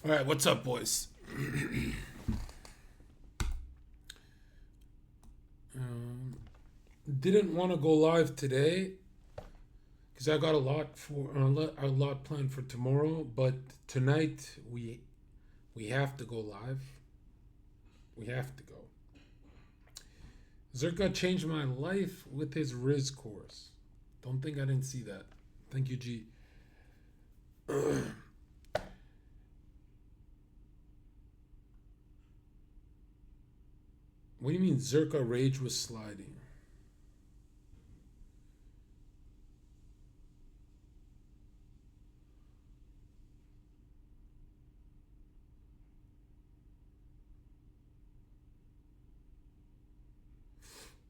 All right, what's up, boys? um, didn't want to go live today because I got a lot planned for tomorrow. But tonight we have to go live. We have to go. Zherka changed my life with his Riz course. Don't think I didn't see that. Thank you, G. What do you mean Zherka rage was sliding?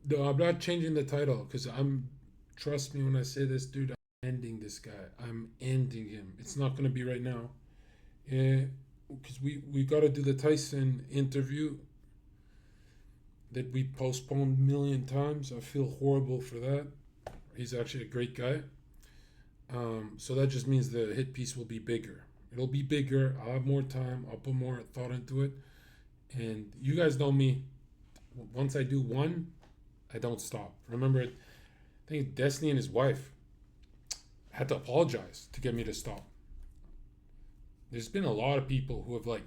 No, I'm not changing the title because I'm. Trust me when I say this, dude. I'm ending this guy. I'm ending him. It's not gonna be right now. Yeah, because we got to do the Tyson interview that we postponed a million times. I feel horrible for that. He's actually a great guy. So that just means the hit piece will be bigger. It'll be bigger. I'll have more time. I'll put more thought into it. And you guys know me. Once I do one, I don't stop. Remember, I think Destiny and his wife had to apologize to get me to stop. There's been a lot of people who have like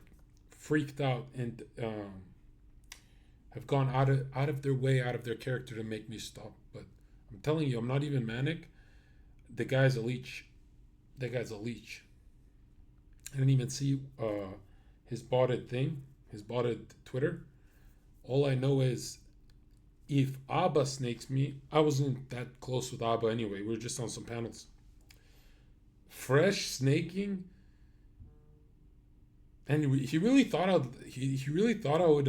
freaked out and have gone out of their way, out of their character to make me stop. But I'm telling you, I'm not even manic. The guy's a leech. That guy's a leech. I didn't even see his botted thing, his botted Twitter. All I know is if Abba snakes me, I wasn't that close with Abba anyway. We were just on some panels. Fresh snaking, and he really thought he really thought I would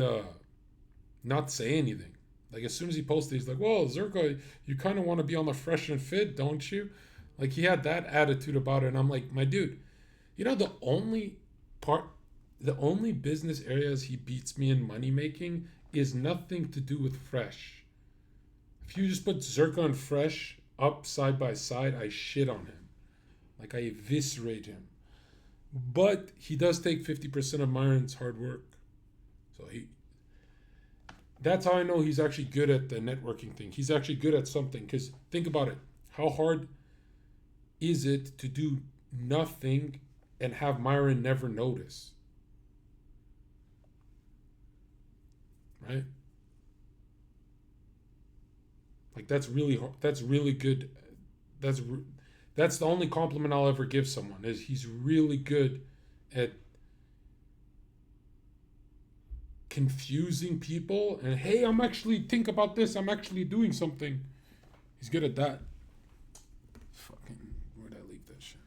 not say anything. Like as soon as he posted, he's like, "Well, Zherka, you kind of want to be on the fresh and fit, don't you?" Like he had that attitude about it, and I'm like, "My dude, part, the only business areas he beats me in money making is nothing to do with fresh. If you just put Zherka and fresh up side by side, I shit on him, like I eviscerate him. But he does take 50% of Myron's hard work, so he that's how I know he's actually good at the networking thing. He's actually good at something. Because think about it. How hard is it to do nothing and have Myron never notice? Right? Like that's really hard. That's really good. That's that's the only compliment I'll ever give someone is he's really good at confusing people and hey, I'm actually think about this. I'm actually doing something. He's good at that. Fucking where'd I leave that shit?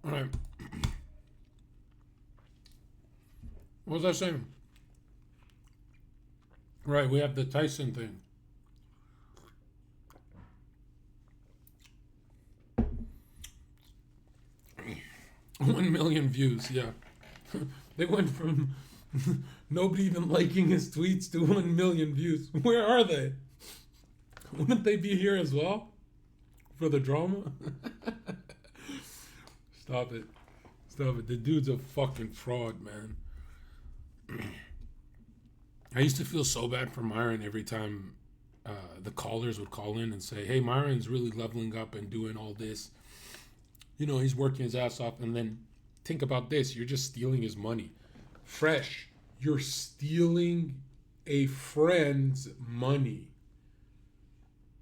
All right. What was I saying? Right, we have the Tyson thing. One million views, yeah. They went from nobody even liking his tweets to 1 million views. Where are they? Wouldn't they be here as well? For the drama? Stop it. Stop it. The dude's a fucking fraud, man. I used to feel so bad for Myron every time the callers would call in and say, hey, Myron's really leveling up and doing all this. You know, he's working his ass off. And then think about this. You're just stealing his money. Fresh. You're stealing a friend's money.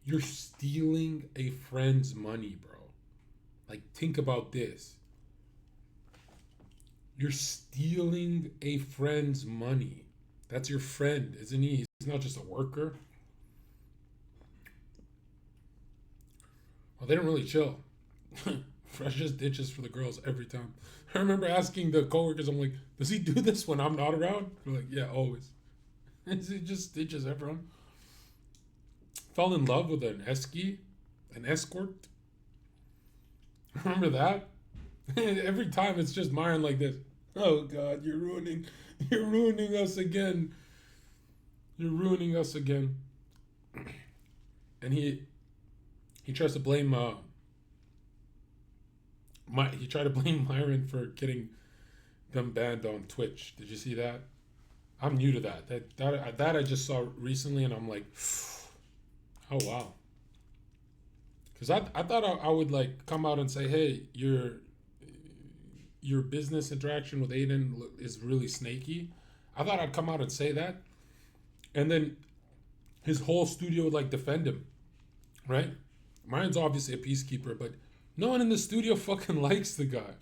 You're stealing a friend's money, bro. Like, think about this. You're stealing a friend's money. That's your friend, isn't he? He's not just a worker. Well, they don't really chill. Fresh just ditches for the girls every time. I remember asking the coworkers, I'm like, does he do this when I'm not around? They're like, yeah, always. He just ditches everyone. Fell in love with an escort. Remember that? Every time it's just Myron like this. Oh God, you're ruining us again. You're ruining us again. And he tries to blame he tried to blame Myron for getting them banned on Twitch. Did you see that? I'm new to that. That I just saw recently, and I'm like, oh wow. Because I thought I would like come out and say, hey, your business interaction with Aiden is really snaky. I thought I'd come out and say that, and then his whole studio would like defend him, right? Mine's obviously a peacekeeper, but no one in the studio fucking likes the guy.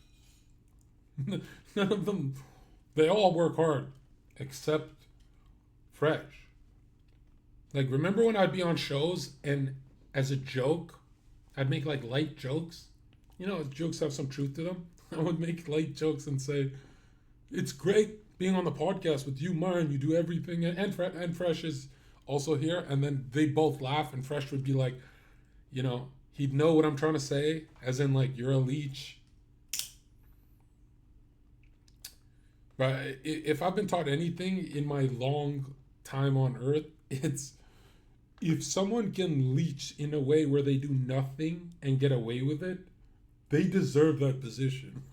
None of them. They all work hard, except Fresh. Like, remember when I'd be on shows and as a joke, I'd make like light jokes? You know, jokes have some truth to them. I would make light jokes and say, it's great being on the podcast with you, Myron. You do everything. And Fresh is also here. And then they both laugh, and Fresh would be like, you know, he'd know what I'm trying to say, as in like, you're a leech. But if I've been taught anything in my long time on Earth, it's if someone can leech in a way where they do nothing and get away with it, they deserve that position.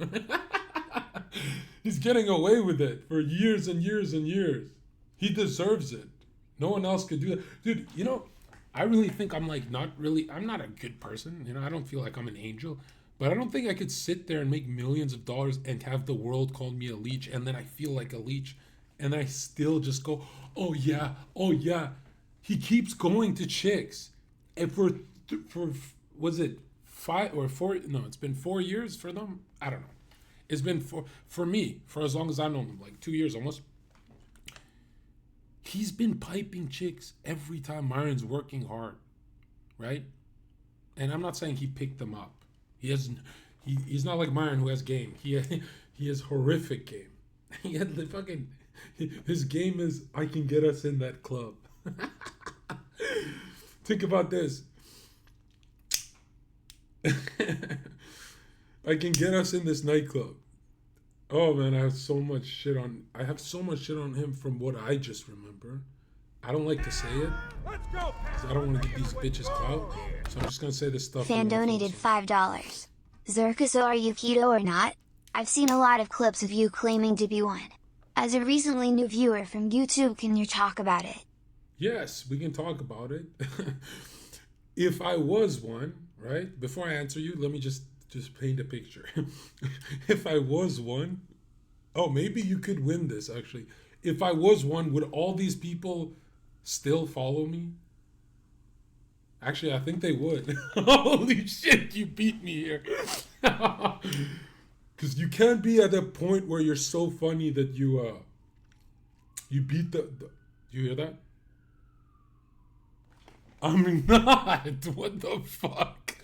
He's getting away with it for years and years and years. He deserves it. No one else could do that. Dude, you know, I really think I'm like I'm not a good person. You know, I don't feel like I'm an angel. But I don't think I could sit there and make millions of dollars and have the world call me a leech, and then I feel like a leech, and I still just go, oh yeah. He keeps going to chicks. And for was it 5 or 4? No, it's been 4 years for them. I don't know. It's been for me for as long as I've known him, like 2 years almost. He's been piping chicks every time Myron's working hard, right? And I'm not saying he picked them up. He's not like Myron who has game. He has horrific game. He had the fucking his game is I can get us in that club. Think about this. I can get us in this nightclub. Oh man, I have so much shit on him from what I just remember. I don't like to say it. I don't want to give these bitches clout. So I'm just gonna say this stuff. Fan donated $5. Zherka, so are you keto or not? I've seen a lot of clips of you claiming to be one. As a recently new viewer from YouTube, can you talk about it? Yes, we can talk about it. If I was one, right? Before I answer you, let me just paint a picture. If I was one, oh, maybe you could win this actually. If I was one, would all these people still follow me? Actually, I think they would. Holy shit, you beat me here. Because you can't be at a point where you're so funny that you beat the you hear that? I'm not. What the fuck?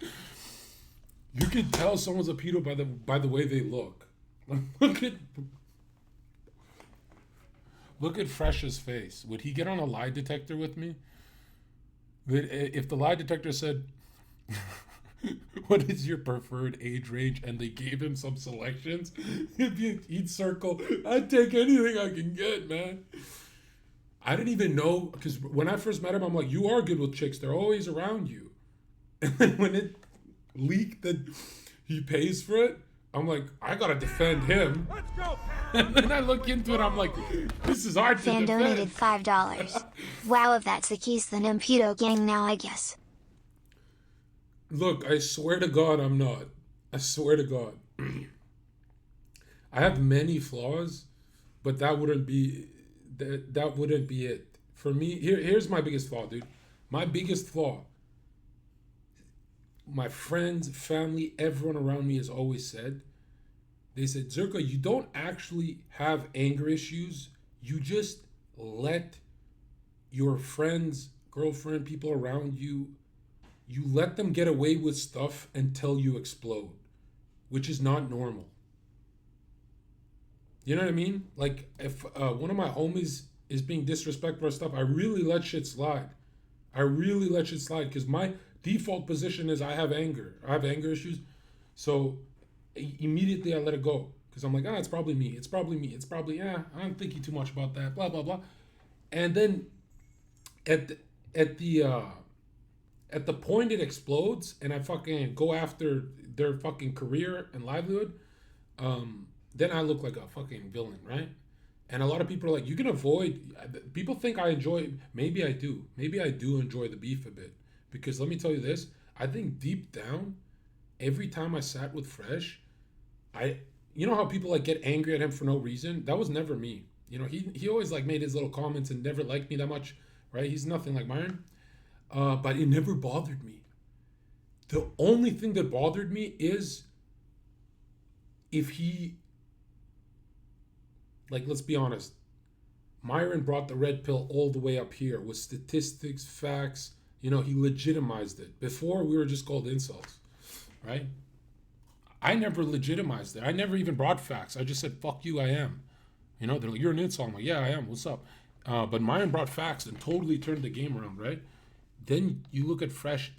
You can tell someone's a pedo by the way they look. Look at Fresh's face. Would he get on a lie detector with me? If the lie detector said, "What is your preferred age range?" and they gave him some selections, he'd circle, "I'd take anything I can get, man." I didn't even know, because when I first met him, I'm like, "You are good with chicks. They're always around you." And then when it leaked that he pays for it, I'm like, I gotta defend him. Let's go. And then I look into it, I'm like, this is hard to Fan defend. donated $5. Wow, if that's the case, then I'm pedo gang now, I guess. Look, I swear to God, I'm not. I swear to God. I have many flaws, but that wouldn't be it. For me, here's my biggest flaw, dude. My biggest flaw. My friends, family, everyone around me has always said, they said, Zherka, you don't actually have anger issues. You just let your friends, girlfriend, people around you, you let them get away with stuff until you explode, which is not normal. You know what I mean? Like, if one of my homies is being disrespectful or stuff, I really let shit slide. Because my default position is I have anger. I have anger issues. So immediately I let it go. Because I'm like, it's probably me. It's probably, I'm thinking too much about that, blah, blah, blah. And then at the point it explodes and I fucking go after their fucking career and livelihood, then I look like a fucking villain, right? And a lot of people are like, you can avoid, people think I enjoy, maybe I do enjoy the beef a bit. Because let me tell you this, I think deep down, every time I sat with Fresh, you know how people like get angry at him for no reason? That was never me. You know, he always like made his little comments and never liked me that much, right? He's nothing like Myron. But it never bothered me. The only thing that bothered me is if he, like, let's be honest, Myron brought the red pill all the way up here with statistics, facts. You know, he legitimized it. Before, we were just called insults, right? I never legitimized it. I never even brought facts. I just said, fuck you, I am. You know, they're like, you're an insult. I'm like, yeah, I am. What's up? But Myron brought facts and totally turned the game around, right? Then you look at Fresh.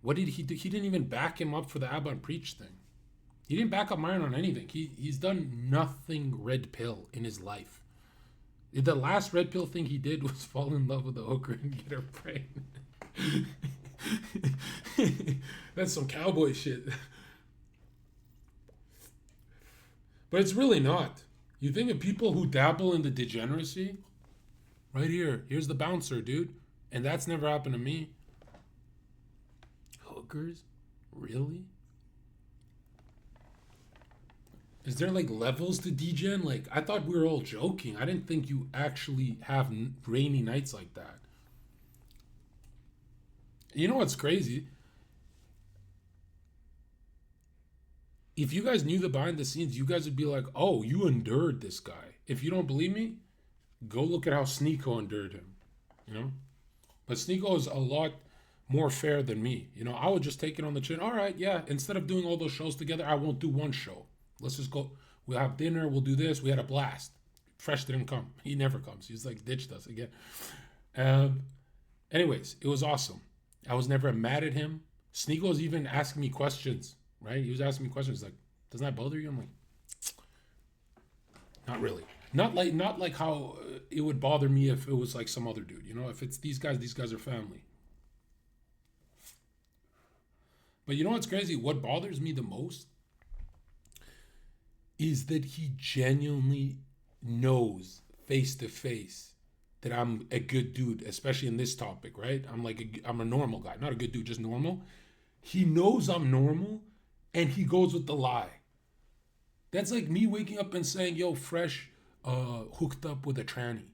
What did he do? He didn't even back him up for the Abba and Preach thing. He didn't back up Myron on anything. He's done nothing red pill in his life. The last red pill thing he did was fall in love with the hooker and get her pregnant. That's some cowboy shit. But it's really not. You think of people who dabble in the degeneracy? Right here. Here's the bouncer, dude. And that's never happened to me. Hookers? Really? Is there like levels to degen? Like, I thought we were all joking. I didn't think you actually have rainy nights like that. You know what's crazy? If you guys knew the behind the scenes, you guys would be like, oh, you endured this guy. If you don't believe me, go look at how Sneeko endured him. You know? But Sneeko is a lot more fair than me. You know, I would just take it on the chin. All right, yeah. Instead of doing all those shows together, I won't do one show. Let's just go. We'll have dinner. We'll do this. We had a blast. Fresh didn't come. He never comes. He's like ditched us again. Anyways, it was awesome. I was never mad at him. Sneeko was even asking me questions, right? He was asking me questions like, doesn't that bother you? I'm like, not really. Not like how it would bother me if it was like some other dude. You know, if it's these guys are family. But you know what's crazy? What bothers me the most is that he genuinely knows face to face that I'm a good dude, especially in this topic, right? I'm a normal guy, not a good dude, just normal. He knows I'm normal, and he goes with the lie. That's like me waking up and saying, yo, Fresh hooked up with a tranny.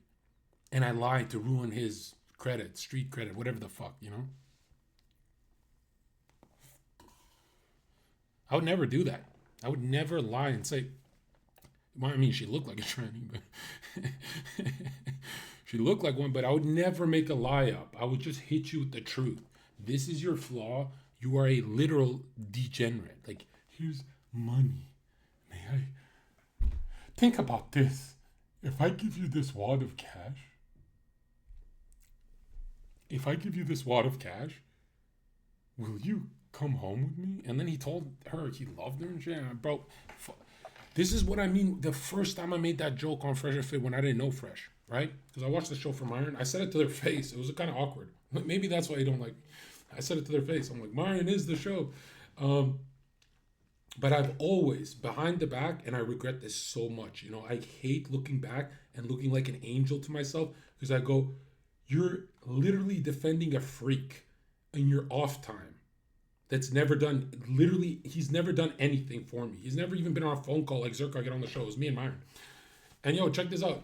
And I lied to ruin his credit, street credit, whatever the fuck, you know? I would never do that. I would never lie and say, well, I mean, she looked like a tranny, but she looked like one, but I would never make a lie up. I would just hit you with the truth. This is your flaw. You are a literal degenerate. Like, here's money. May I think about this? If I give you this wad of cash, will you come home with me? And then he told her he loved her and shit. And bro, this is what I mean. The first time I made that joke on Fresh and Fit when I didn't know Fresh, right? Because I watched the show from Myron. I said it to their face. It was kind of awkward. Maybe that's why you don't like me. I said it to their face. I'm like, Myron is the show. But I've always, behind the back, and I regret this so much. You know, I hate looking back and looking like an angel to myself because I go, you're literally defending a freak in your off time that's never done, literally, he's never done anything for me. He's never even been on a phone call like Zherka, get on the show. It was me and Myron. And yo, check this out.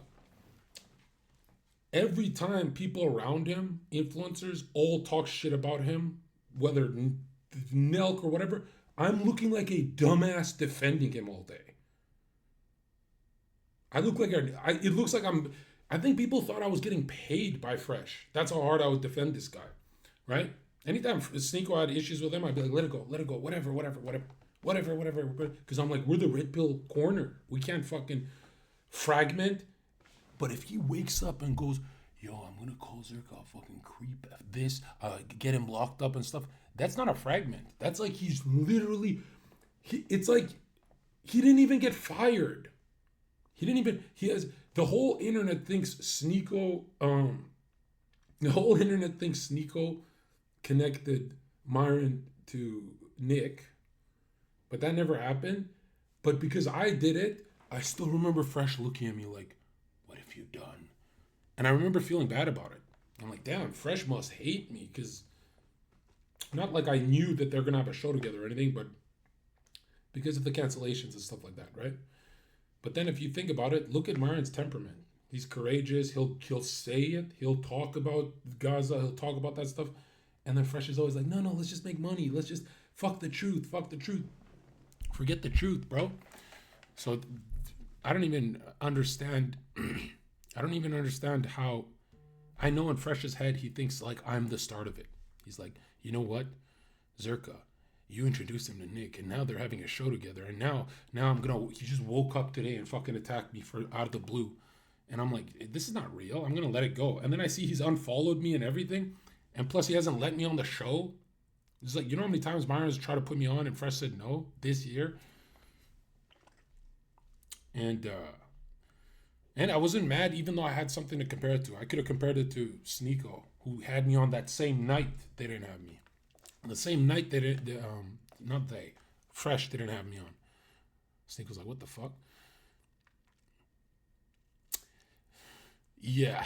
Every time people around him, influencers, all talk shit about him, whether Nelk or whatever, I'm looking like a dumbass defending him all day. I look like it looks like I think people thought I was getting paid by Fresh. That's how hard I would defend this guy, right? Anytime Sneeko had issues with him, I'd be like, let it go, whatever. Because I'm like, we're the red pill corner. We can't fucking fragment. But if he wakes up and goes, yo, I'm gonna call Zherka a fucking creep, get him locked up and stuff, that's not a fragment. That's like he's literally, it's like he didn't even get fired. The whole internet thinks Sneeko connected Myron to Nick, but that never happened. But because I did it, I still remember Fresh looking at me like, what have you done? And I remember feeling bad about it. I'm like, damn, Fresh must hate me, because not like I knew that they're gonna have a show together or anything, but because of the cancellations and stuff like that, right? But then if you think about it, look at Myron's temperament. He's courageous. He'll say it. He'll talk about Gaza. He'll talk about that stuff. And then Fresh is always like, no, let's just make money. Let's just fuck the truth. Forget the truth, bro. So I don't even understand. I don't even understand how. I know in Fresh's head, he thinks like I'm the start of it. He's like, you know what, Zherka, you introduced him to Nick, and now they're having a show together, and now he just woke up today and fucking attacked me out of the blue. And I'm like, this is not real. I'm gonna let it go. And then I see he's unfollowed me and everything, and plus he hasn't let me on the show. It's like, you know how many times Myron's tried to put me on and Fresh said no this year? And I wasn't mad, even though I had something to compare it to. I could have compared it to Sneeko, who had me on that same night they didn't have me. The same night Fresh didn't have me on. Sneako's like, what the fuck? Yeah.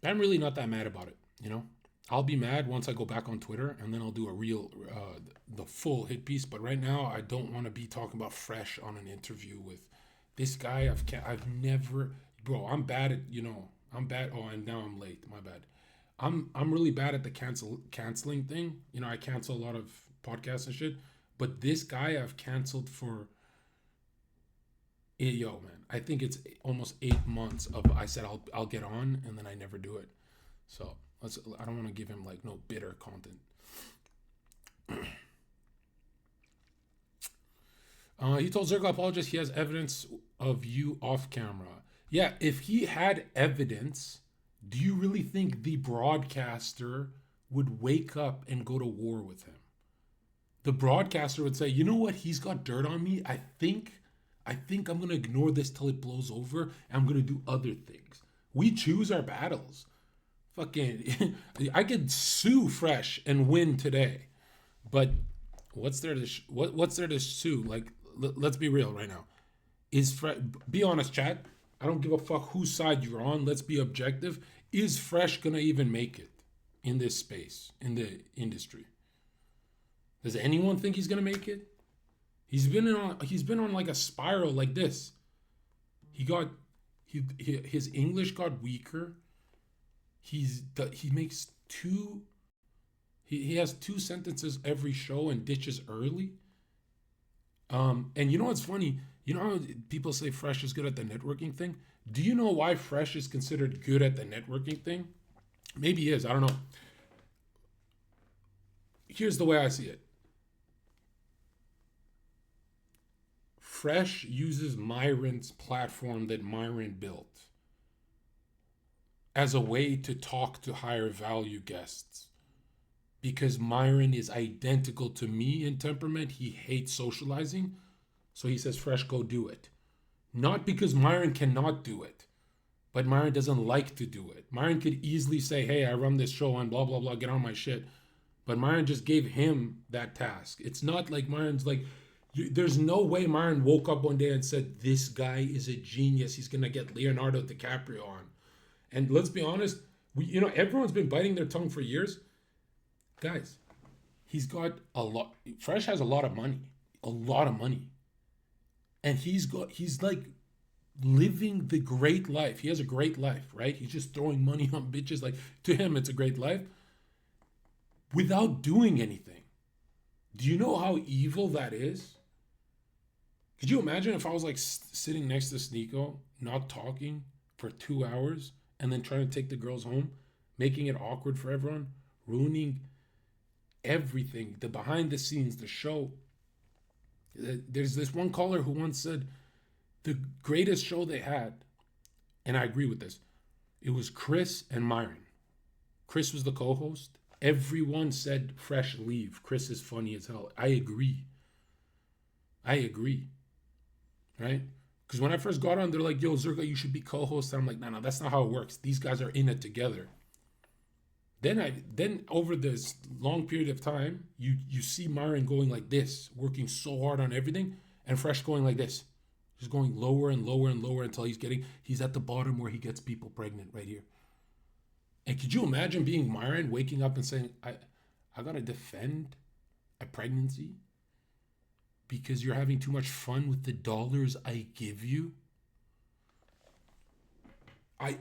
I'm really not that mad about it, you know? I'll be mad once I go back on Twitter, and then I'll do the full hit piece. But right now, I don't want to be talking about Fresh on an interview with this guy. I've never, bro. I'm bad at, I'm bad. Oh, and now I'm late. My bad. I'm really bad at the canceling thing. I cancel a lot of podcasts and shit. But this guy I've canceled for. Yo, man, I think it's almost 8 months of I said I'll get on, and then I never do it. So I don't want to give him like no bitter content. He told Zherka apologist he has evidence of you off camera. Yeah, if he had evidence, do you really think the broadcaster would wake up and go to war with him? The broadcaster would say, you know what, he's got dirt on me. I think I'm going to ignore this till it blows over, and I'm going to do other things. We choose our battles. Fucking, I could sue Fresh and win today. But what's there to sue? Like, let's be real right now. Be honest, chat. I don't give a fuck whose side you're on. Let's be objective. Is Fresh going to even make it in this space, in the industry? Does anyone think he's going to make it? He's been on like a spiral like this. His English got weaker. He has 2 sentences every show and ditches early. And you know what's funny? You know how people say Fresh is good at the networking thing? Do you know why Fresh is considered good at the networking thing? Maybe he is, I don't know. here's the way I see it. Fresh uses Myron's platform that Myron built as a way to talk to higher value guests. Because Myron is identical to me in temperament. He hates socializing. So he says, Fresh, go do it. Not because Myron cannot do it, but Myron doesn't like to do it. Myron could easily say, hey, I run this show on blah, blah, blah, get on my shit. But Myron just gave him that task. It's not like Myron's like, there's no way Myron woke up one day and said, this guy is a genius. He's going to get Leonardo DiCaprio on. And let's be honest, everyone's been biting their tongue for years. Guys, he's got a lot. Fresh has a lot of money. And he's like living the great life. He has a great life, right? He's just throwing money on bitches. Like, to him, it's a great life without doing anything. Do you know how evil that is? Could you imagine if I was like sitting next to Sneeko, not talking for 2 hours, and then trying to take the girls home, making it awkward for everyone, ruining everything, the behind the scenes, the show. There's this one caller who once said the greatest show they had, and I agree with this, it was Chris and Myron. Chris was the co-host. Everyone said, Fresh, leave. Chris is funny as hell. I agree. Right? Because when I first got on, they're like, yo, Zherka, you should be co-host. I'm like, no, that's not how it works. These guys are in it together. Then over this long period of time, you see Myron going like this, working so hard on everything, and Fresh going like this. Just going lower and lower and lower until he's at the bottom where he gets people pregnant right here. And could you imagine being Myron, waking up and saying, I gotta defend a pregnancy because you're having too much fun with the dollars I give you?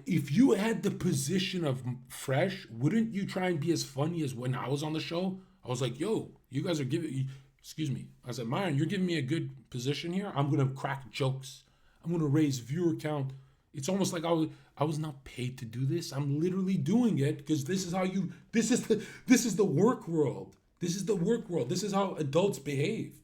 If you had the position of Fresh, wouldn't you try and be as funny as when I was on the show? I was like, yo, you guys are excuse me. I said, Myron, you're giving me a good position here. I'm going to crack jokes. I'm going to raise viewer count. It's almost like I was not paid to do this. I'm literally doing it because this is the work world. This is the work world. This is how adults behave.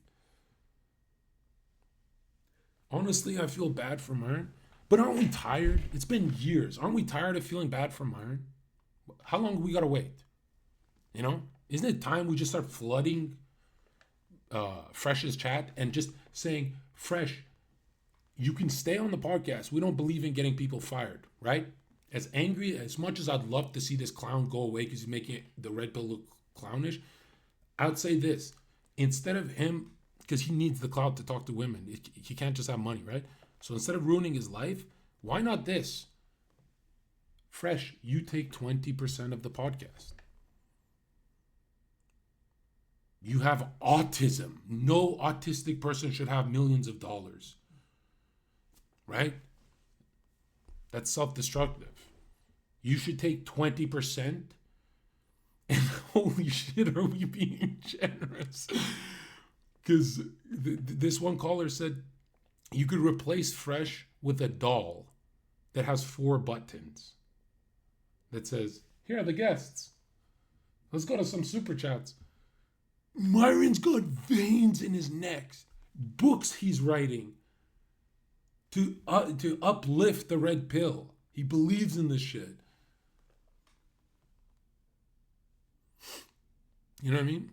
Honestly, I feel bad for Myron. But aren't we tired? It's been years. Aren't we tired of feeling bad for Myron? How long do we got to wait? Isn't it time we just start flooding Fresh's chat and just saying, Fresh, you can stay on the podcast. We don't believe in getting people fired, right? As much as I'd love to see this clown go away because he's making the red pill look clownish, I'd say this. Instead of him, because he needs the clout to talk to women. He can't just have money, right? So instead of ruining his life, why not this? Fresh, you take 20% of the podcast. You have autism. No autistic person should have millions of dollars. Right? That's self-destructive. You should take 20%. And holy shit, are we being generous? Because this one caller said, you could replace Fresh with a doll that has 4 buttons that says, here are the guests. Let's go to some super chats. Myron's got veins in his neck. Books he's writing to uplift the red pill. He believes in this shit. You know what I mean?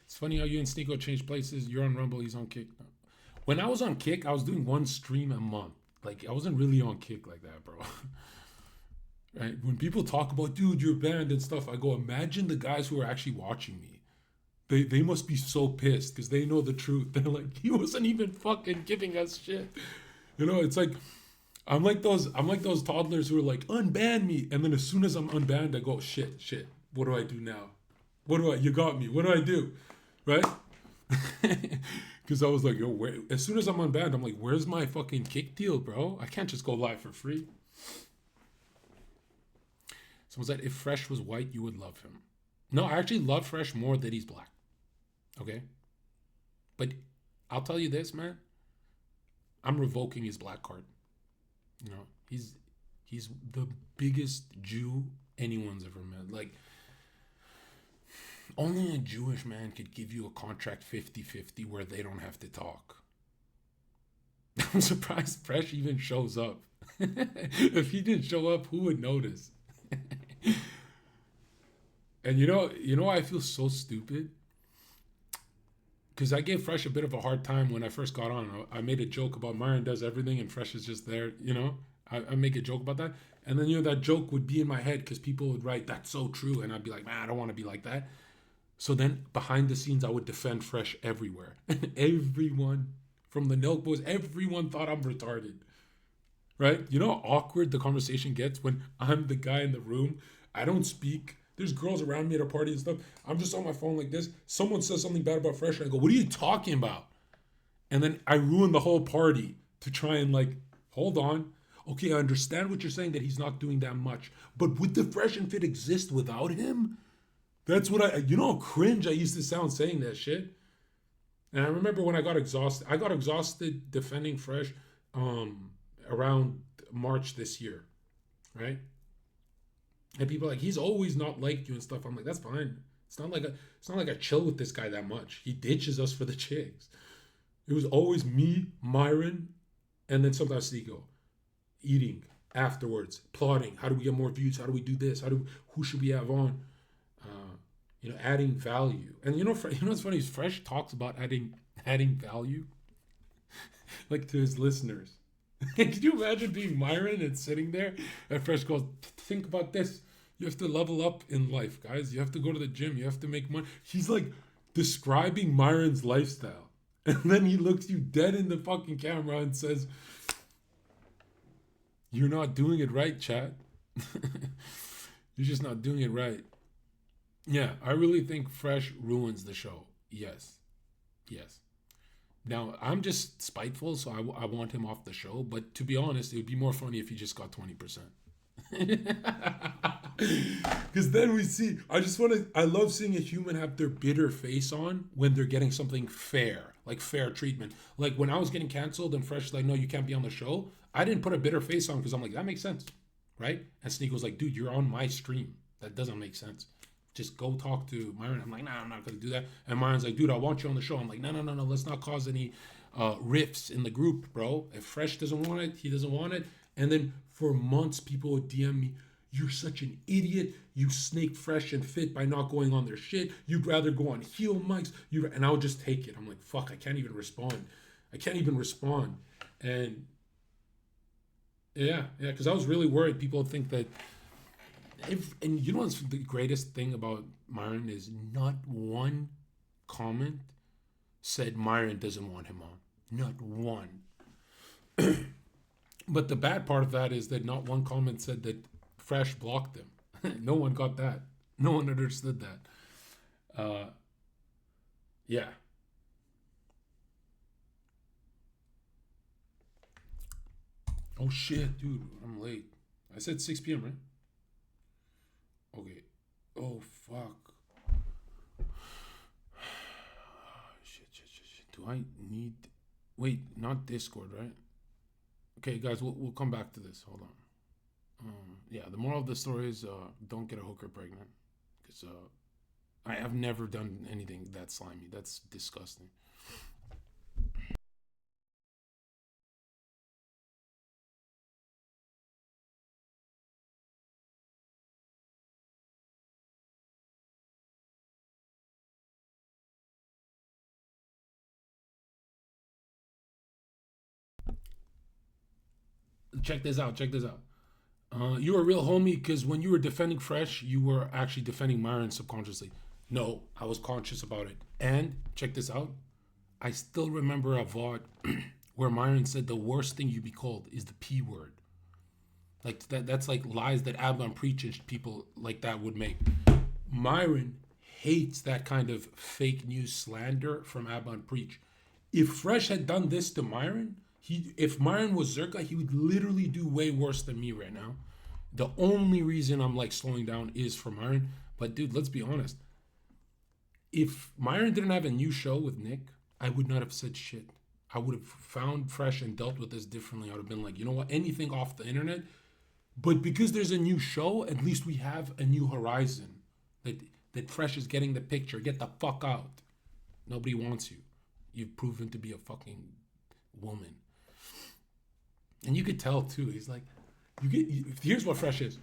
It's funny how you and Sneeko change places. You're on Rumble, he's on Kick. When I was on Kick, I was doing 1 stream a month. Like, I wasn't really on Kick like that, bro. Right? When people talk about, dude, you're banned and stuff, I go, imagine the guys who are actually watching me. They must be so pissed because they know the truth. They're like, he wasn't even fucking giving us shit. It's like, I'm like those toddlers who are like, unban me. And then as soon as I'm unbanned, I go, shit. What do I do now? You got me. What do I do? Right? Because I was like, yo, as soon as I'm unbanned, I'm like, where's my fucking Kick deal, bro? I can't just go live for free. Someone said, if Fresh was white, you would love him. No, I actually love Fresh more that he's black. Okay? But I'll tell you this, man. I'm revoking his black card. He's the biggest Jew anyone's ever met. Like, only a Jewish man could give you a contract 50-50 where they don't have to talk. I'm surprised Fresh even shows up. If he didn't show up, who would notice? And I feel so stupid because I gave Fresh a bit of a hard time when I first got on. I made a joke about Myron does everything and Fresh is just there. I make a joke about that, and then that joke would be in my head because people would write that's so true, and I'd be like, man, I don't want to be like that. So then behind the scenes, I would defend Fresh everywhere, and everyone from the Nelk Boys, everyone thought I'm retarded. Right? You know how awkward the conversation gets when I'm the guy in the room. I don't speak. There's girls around me at a party and stuff. I'm just on my phone like this. Someone says something bad about Fresh, and I go, what are you talking about? And then I ruin the whole party to try and hold on. Okay, I understand what you're saying, that he's not doing that much. But would the Fresh and Fit exist without him? That's what how cringe I used to sound saying that shit. And I remember when I got exhausted defending Fresh around March this year, right? And people are like, he's always not liked you and stuff. I'm like, that's fine. It's not like I chill with this guy that much. He ditches us for the chicks. It was always me, Myron, and then sometimes Nico. Eating afterwards, plotting. How do we get more views? How do we do this? Who should we have on? Adding value. And what's funny is Fresh talks about adding value, like to his listeners. Could you imagine being Myron and sitting there and Fresh goes, think about this. You have to level up in life, guys. You have to go to the gym. You have to make money. He's like describing Myron's lifestyle. And then he looks you dead in the fucking camera and says, you're not doing it right, chat. You're just not doing it right. Yeah, I really think Fresh ruins the show. Yes. Now, I'm just spiteful, so I want him off the show. But to be honest, it would be more funny if he just got 20%. Because then we see, I love seeing a human have their bitter face on when they're getting something fair, like fair treatment. Like when I was getting canceled and Fresh was like, no, you can't be on the show. I didn't put a bitter face on because I'm like, that makes sense, right? And Sneak was like, dude, you're on my stream. That doesn't make sense. Just go talk to Myron. I'm like, nah, I'm not going to do that. And Myron's like, dude, I want you on the show. I'm like, no, let's not cause any rifts in the group, bro. If Fresh doesn't want it, he doesn't want it. And then for months, people would DM me, you're such an idiot. You snaked Fresh and Fit by not going on their shit. You'd rather go on heel mics. And I would just take it. I'm like, fuck, I can't even respond. And yeah, because I was really worried people would think that and you know what's the greatest thing about Myron is not one comment said Myron doesn't want him on. Not one. But the bad part of that is that not one comment said that Fresh blocked him. No one got that. No one understood that. Yeah. Oh shit, dude, I'm late. I said 6 p.m., right? Okay. Oh, fuck. Shit. Do I need... Wait, not Discord, right? Okay, guys, we'll come back to this. Hold on. Yeah, the moral of the story is don't get a hooker pregnant. Because I have never done anything that slimy. That's disgusting. Check this out. You were a real homie because when you were defending Fresh, you were actually defending Myron subconsciously. No, I was conscious about it. And check this out. I still remember a VOD where Myron said the worst thing you be called is the P word. Like that's like lies that Abban Preach and people like that would make. Myron hates that kind of fake news slander from Abban Preach. If Fresh had done this to Myron, if Myron was Zherka, he would literally do way worse than me right now. The only reason I'm slowing down is for Myron. But dude, let's be honest. If Myron didn't have a new show with Nick, I would not have said shit. I would have found Fresh and dealt with this differently. I would have been like, you know what? Anything off the internet, But because there's a new show, at least we have a new horizon. That that Fresh is getting the picture. Get the fuck out. Nobody wants you. You've proven to be a fucking woman. And you could tell too. He's like, here's what Fresh is.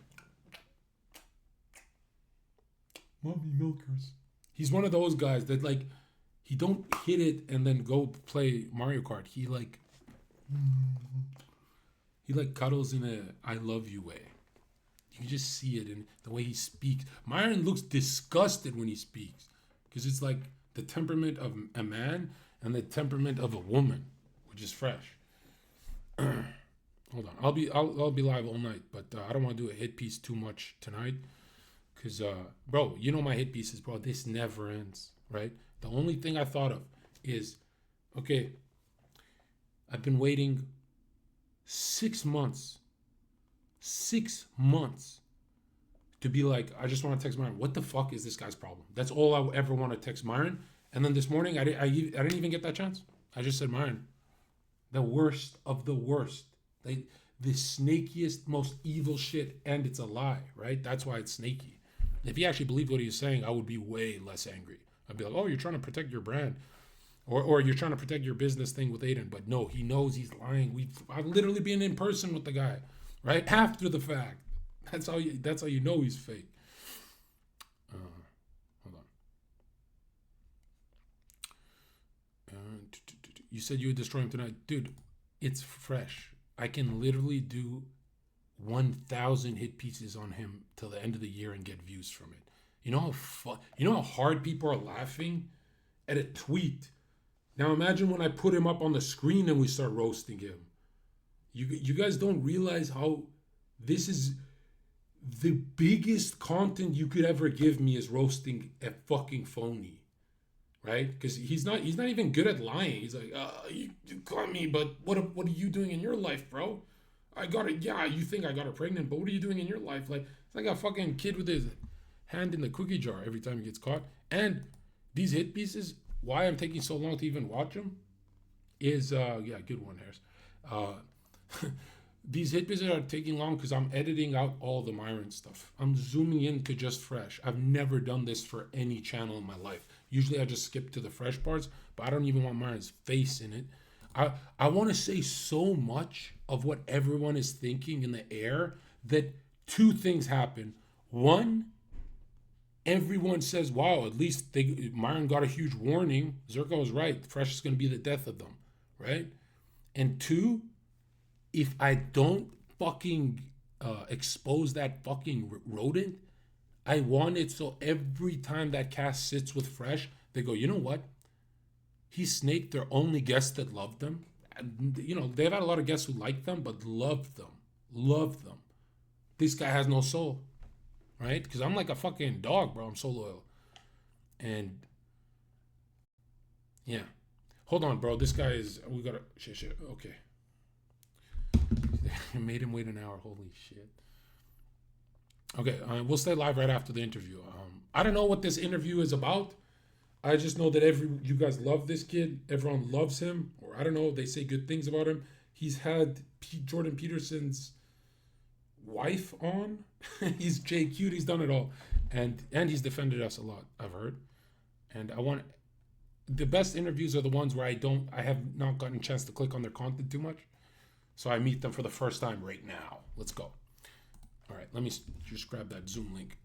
Mommy milkers. He's one of those guys that like, he don't hit it and then go play Mario Kart. He like cuddles in a I love you way. You can just see it in the way he speaks. Myron looks disgusted when he speaks because it's like the temperament of a man and the temperament of a woman, which is Fresh. Hold on, I'll be live all night, but I don't want to do a hit piece too much tonight because, bro, you know my hit pieces, bro. This never ends, right? The only thing I thought of is, okay, I've been waiting 6 months to be like, I just want to text Myron, what the fuck is this guy's problem? That's all I ever want to text Myron. And then this morning, I didn't even get that chance. I just said, Myron, the worst of the worst. The snakiest, most evil shit, and it's a lie, right? That's why it's snaky. If he actually believed what he was saying, I would be way less angry. I'd be like, oh, you're trying to protect your brand. Or you're trying to protect your business thing with Aiden. But no, he knows he's lying. I've literally been in person with the guy, right? After the fact. That's how you know he's fake. Hold on. You said you would destroy him tonight. Dude, it's Fresh. I can literally do 1,000 hit pieces on him till the end of the year and get views from it. You know how hard people are laughing at a tweet. Now imagine when I put him up on the screen and we start roasting him. You guys don't realize how this is the biggest content you could ever give me is roasting a fucking phony, right? Because he's not even good at lying. He's like, you caught me, but what are you doing in your life, bro? I got it. Yeah, you think I got her pregnant, but what are you doing in your life? Like, it's like a fucking kid with his hand in the cookie jar every time he gets caught. And these hit pieces, why I'm taking so long to even watch them, is yeah, good one, Harris. These hit pieces are taking long because I'm editing out all the Myron stuff. I'm zooming in to just Fresh. I've never done this for any channel in my life. Usually I just skip to the Fresh parts, but I don't even want Myron's face in it. I want to say so much of what everyone is thinking in the air that two things happen. One, everyone says, wow, at least Myron got a huge warning. Zherka was right. Fresh is going to be the death of them, right? And two, if I don't fucking expose that fucking rodent, I want it so every time that cast sits with Fresh, they go, you know what? He snaked their only guests that loved them. And, they've had a lot of guests who liked them, but loved them. Loved them. This guy has no soul, right? Because I'm like a fucking dog, bro. I'm so loyal. And, yeah. Hold on, bro. This guy is, we gotta, shit. Okay. I made him wait an hour. Holy shit. Okay, we'll stay live right after the interview. I don't know what this interview is about. I just know that you guys love this kid. Everyone loves him, or I don't know. They say good things about him. He's had Jordan Peterson's wife on. He's JQ'd. He's done it all, and he's defended us a lot. I've heard, and the best interviews are the ones where I have not gotten a chance to click on their content too much, so I meet them for the first time right now. Let's go. All right, let me just grab that Zoom link.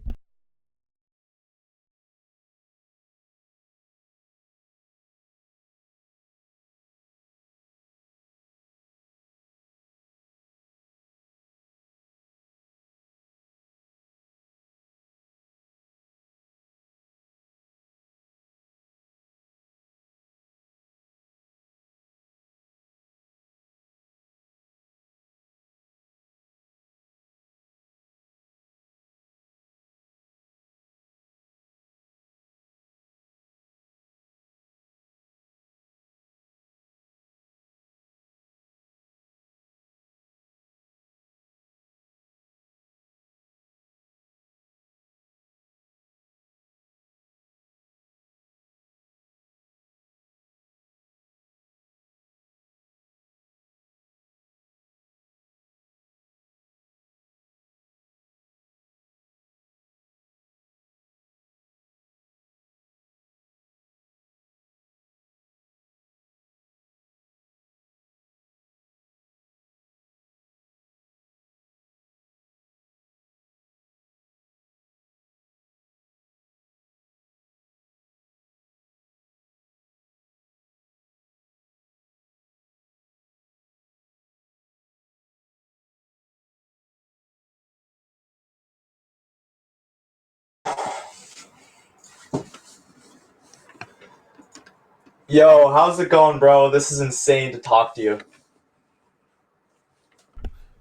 Yo, how's it going, bro? This is insane to talk to you.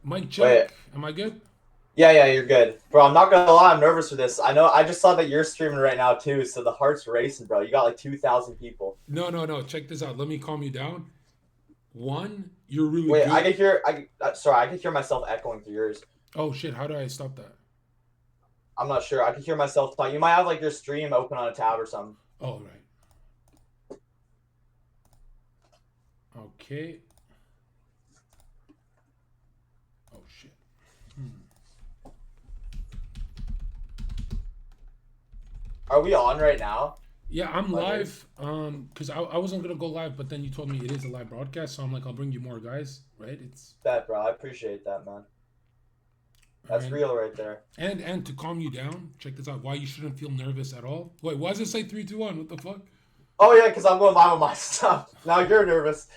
Mic check. Wait, Am I good? yeah, you're good. Bro, I'm not gonna lie, I'm nervous for this. I just saw that you're streaming right now too, so the heart's racing, bro. You got like 2,000 people. No. Check this out. Let me calm you down. One, you're really Wait, I good. could hear, sorry, I could hear myself echoing through yours. Oh shit! How do I stop that? I'm not sure. I could hear myself talk. You might have like your stream open on a tab or something. Oh right. Okay. Oh shit. Are we on right now? Yeah, I'm live. Cause I wasn't gonna go live, but then you told me it is a live broadcast, so I'm like, I'll bring you more guys, right? It's Bet, bro. I appreciate that, man. That's and, real right there. and to calm you down, check this out. Why you shouldn't feel nervous at all? Wait, why does it say 3, 2, 1? What the fuck? Oh yeah, because I'm going live on my stuff. Now you're nervous.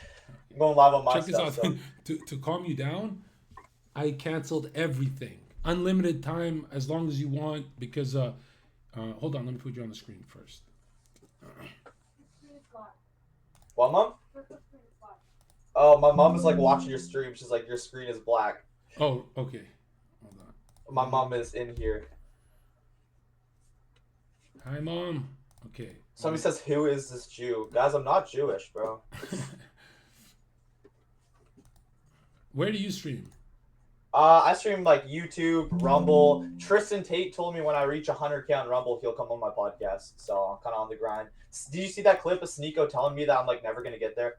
I'm going live on my Check stuff. this out. To calm you down, I canceled everything. Unlimited time as long as you want because hold on, let me put you on the screen first. What, mom? Oh, my mom is like watching your stream. She's like, your screen is black. Oh, okay. Hold on. My mom is in here. Hi, mom. Okay. Somebody says, who is this Jew? Guys, I'm not Jewish, bro. Where do you stream? I stream like YouTube, Rumble. Tristan Tate told me when I reach 100K on Rumble, he'll come on my podcast. So I'm kind of on the grind. Did you see that clip of Sneeko telling me that I'm like never going to get there?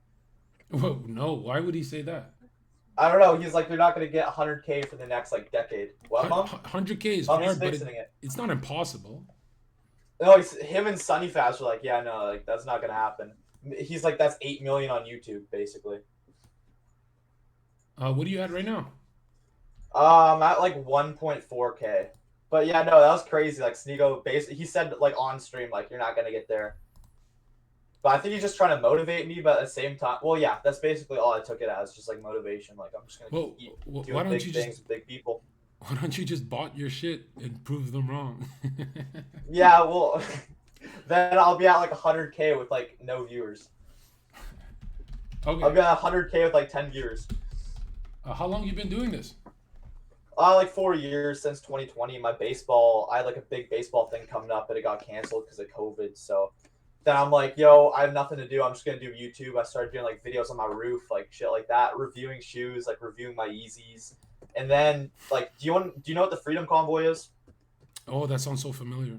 Whoa, no. Why would he say that? I don't know. He's like, you're not going to get 100K for the next like decade. What, mom? 100K is Mommy's hard, but fixing it. it's not impossible. No, him and Sunny Fast were like, yeah, no, like that's not going to happen. He's like, that's 8 million on YouTube, basically. What are you at right now? I'm at like 1.4K. But yeah, no, that was crazy. Like Sneeko, basically, he said like on stream, like you're not gonna get there. But I think he's just trying to motivate me. But at the same time, well, yeah, that's basically all I took it as, just like motivation. Like I'm just gonna keep doing big things with big people. Why don't you just bot your shit and prove them wrong? Yeah, well, then I'll be at like 100K with like no viewers. Okay. I'll be at 100K with like 10 viewers. How long you been doing this? Like 4 years since 2020. I had like a big baseball thing coming up, but it got canceled because of COVID. So then I'm like, yo, I have nothing to do. I'm just gonna do YouTube. I started doing like videos on my roof, like shit like that, reviewing shoes, like reviewing my Yeezys. And then like, do you know what the Freedom Convoy is? Oh, that sounds so familiar.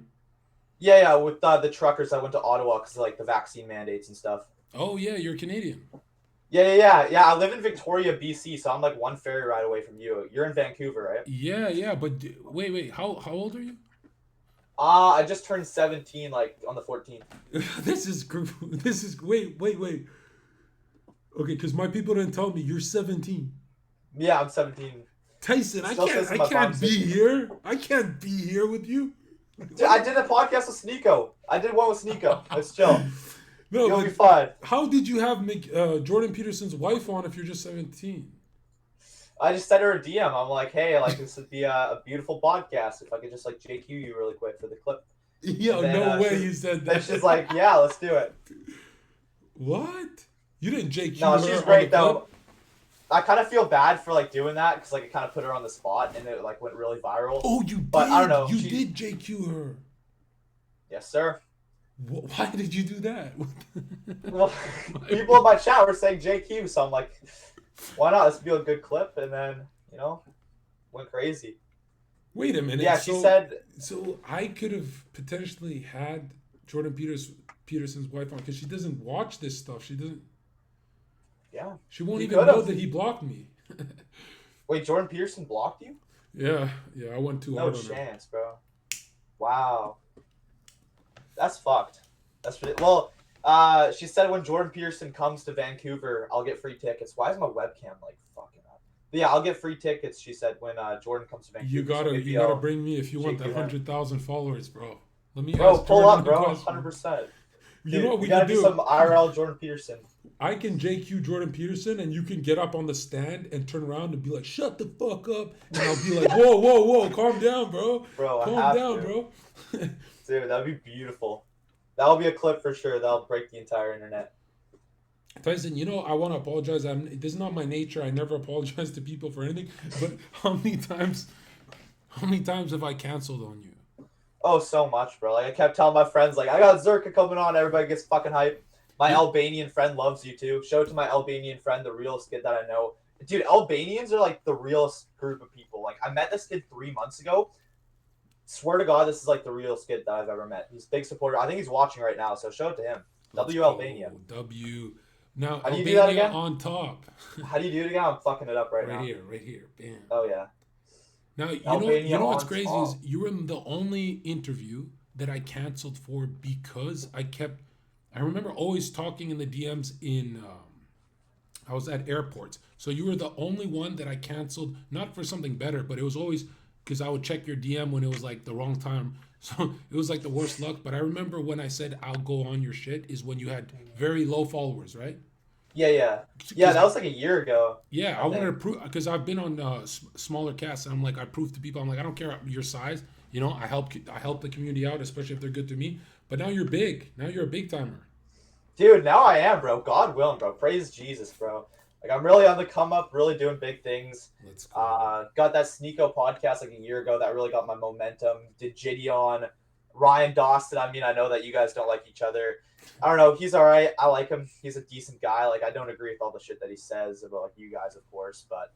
Yeah, with the truckers that went to Ottawa because of like the vaccine mandates and stuff. Oh yeah, you're Canadian. Yeah. I live in Victoria, BC, so I'm like one ferry ride away from you. You're in Vancouver, right? Yeah, but wait, how old are you? I just turned 17, like on the 14th. This is wait. Okay, because my people didn't tell me you're 17. Yeah, I'm 17. Tyson, I can't be here. I can't be here with you. Dude, I did a podcast with Sneeko. I did one with Sneeko. Let's chill. No, you'll be fine. How did you have Jordan Peterson's wife on if you're just 17? I just sent her a DM. I'm like, hey, like this would be a beautiful podcast if I could just like JQ you really quick for the clip. Yeah, then, no way you said that. And she's like, yeah, let's do it. What? You didn't JQ her? No, she's great though. Clip? I kind of feel bad for like doing that because like it kind of put her on the spot and it like went really viral. Oh, you did? But I don't know. You did JQ her. Yes, sir. Why did you do that? Well, people in my chat were saying JQ, so I'm like, why not? This would be a good clip, and then went crazy. Wait a minute. Yeah, she said. So I could have potentially had Jordan Peterson's wife on because she doesn't watch this stuff. She doesn't. Yeah. She won't even know that he blocked me. Wait, Jordan Peterson blocked you? Yeah, I went too hard on her. No chance, bro. Wow. That's fucked. That's well. She said when Jordan Peterson comes to Vancouver, I'll get free tickets. Why is my webcam like fucking up? But yeah, I'll get free tickets. She said when Jordan comes to Vancouver. You gotta bring me if you want that 100,000 followers, bro. Let me pull up, bro. 100%. You know what we gotta can do? Some IRL Jordan Peterson. I can JQ Jordan Peterson, and you can get up on the stand and turn around and be like, "Shut the fuck up," and I'll be like, "Whoa, calm down, bro. Calm down, bro." Dude, that'd be beautiful. That'll be a clip for sure. That'll break the entire internet. Tyson, I want to apologize. This is not my nature. I never apologize to people for anything. But how many times have I canceled on you? Oh, so much, bro. Like I kept telling my friends, like I got Zherka coming on. Everybody gets fucking hype. My You, Albanian friend loves you too. Show it to my Albanian friend, the realest kid that I know. Dude, Albanians are like the realest group of people. Like I met this kid 3 months ago. Swear to God, this is like the realest kid that I've ever met. He's a big supporter. I think he's watching right now, so show it to him. let's W Albania. go. W. Now, How do you do that Albania again? on top. How do you do it again? I'm fucking it up right Right now. here, right here. Bam. Oh yeah, Now, you know, Albania you know what's on crazy is top. you were the only interview that I canceled for because I remember always talking in the DMs I was at airports. So you were the only one that I canceled, not for something better, but it was always because I would check your DM when it was like the wrong time. So it was like the worst luck. But I remember when I said I'll go on your shit is when you had very low followers, right? Yeah, yeah, yeah. Because That was like a year ago, yeah, I I wanted think. to prove because I've been on smaller casts and I'm like I prove to people I'm like I don't care your size. I help the community out, especially if they're good to me. But now you're big. Now you're a big timer. Dude, now I am, bro. God willing, bro. Praise Jesus, bro. Like I'm really on the come up, really doing big things. Let's go. Got that Sneeko podcast like a year ago that really got my momentum. Did Gideon, Ryan Dawson. I mean, I know that you guys don't like each other. I don't know. He's all right. I like him. He's a decent guy. Like I don't agree with all the shit that he says about like you guys, of course, but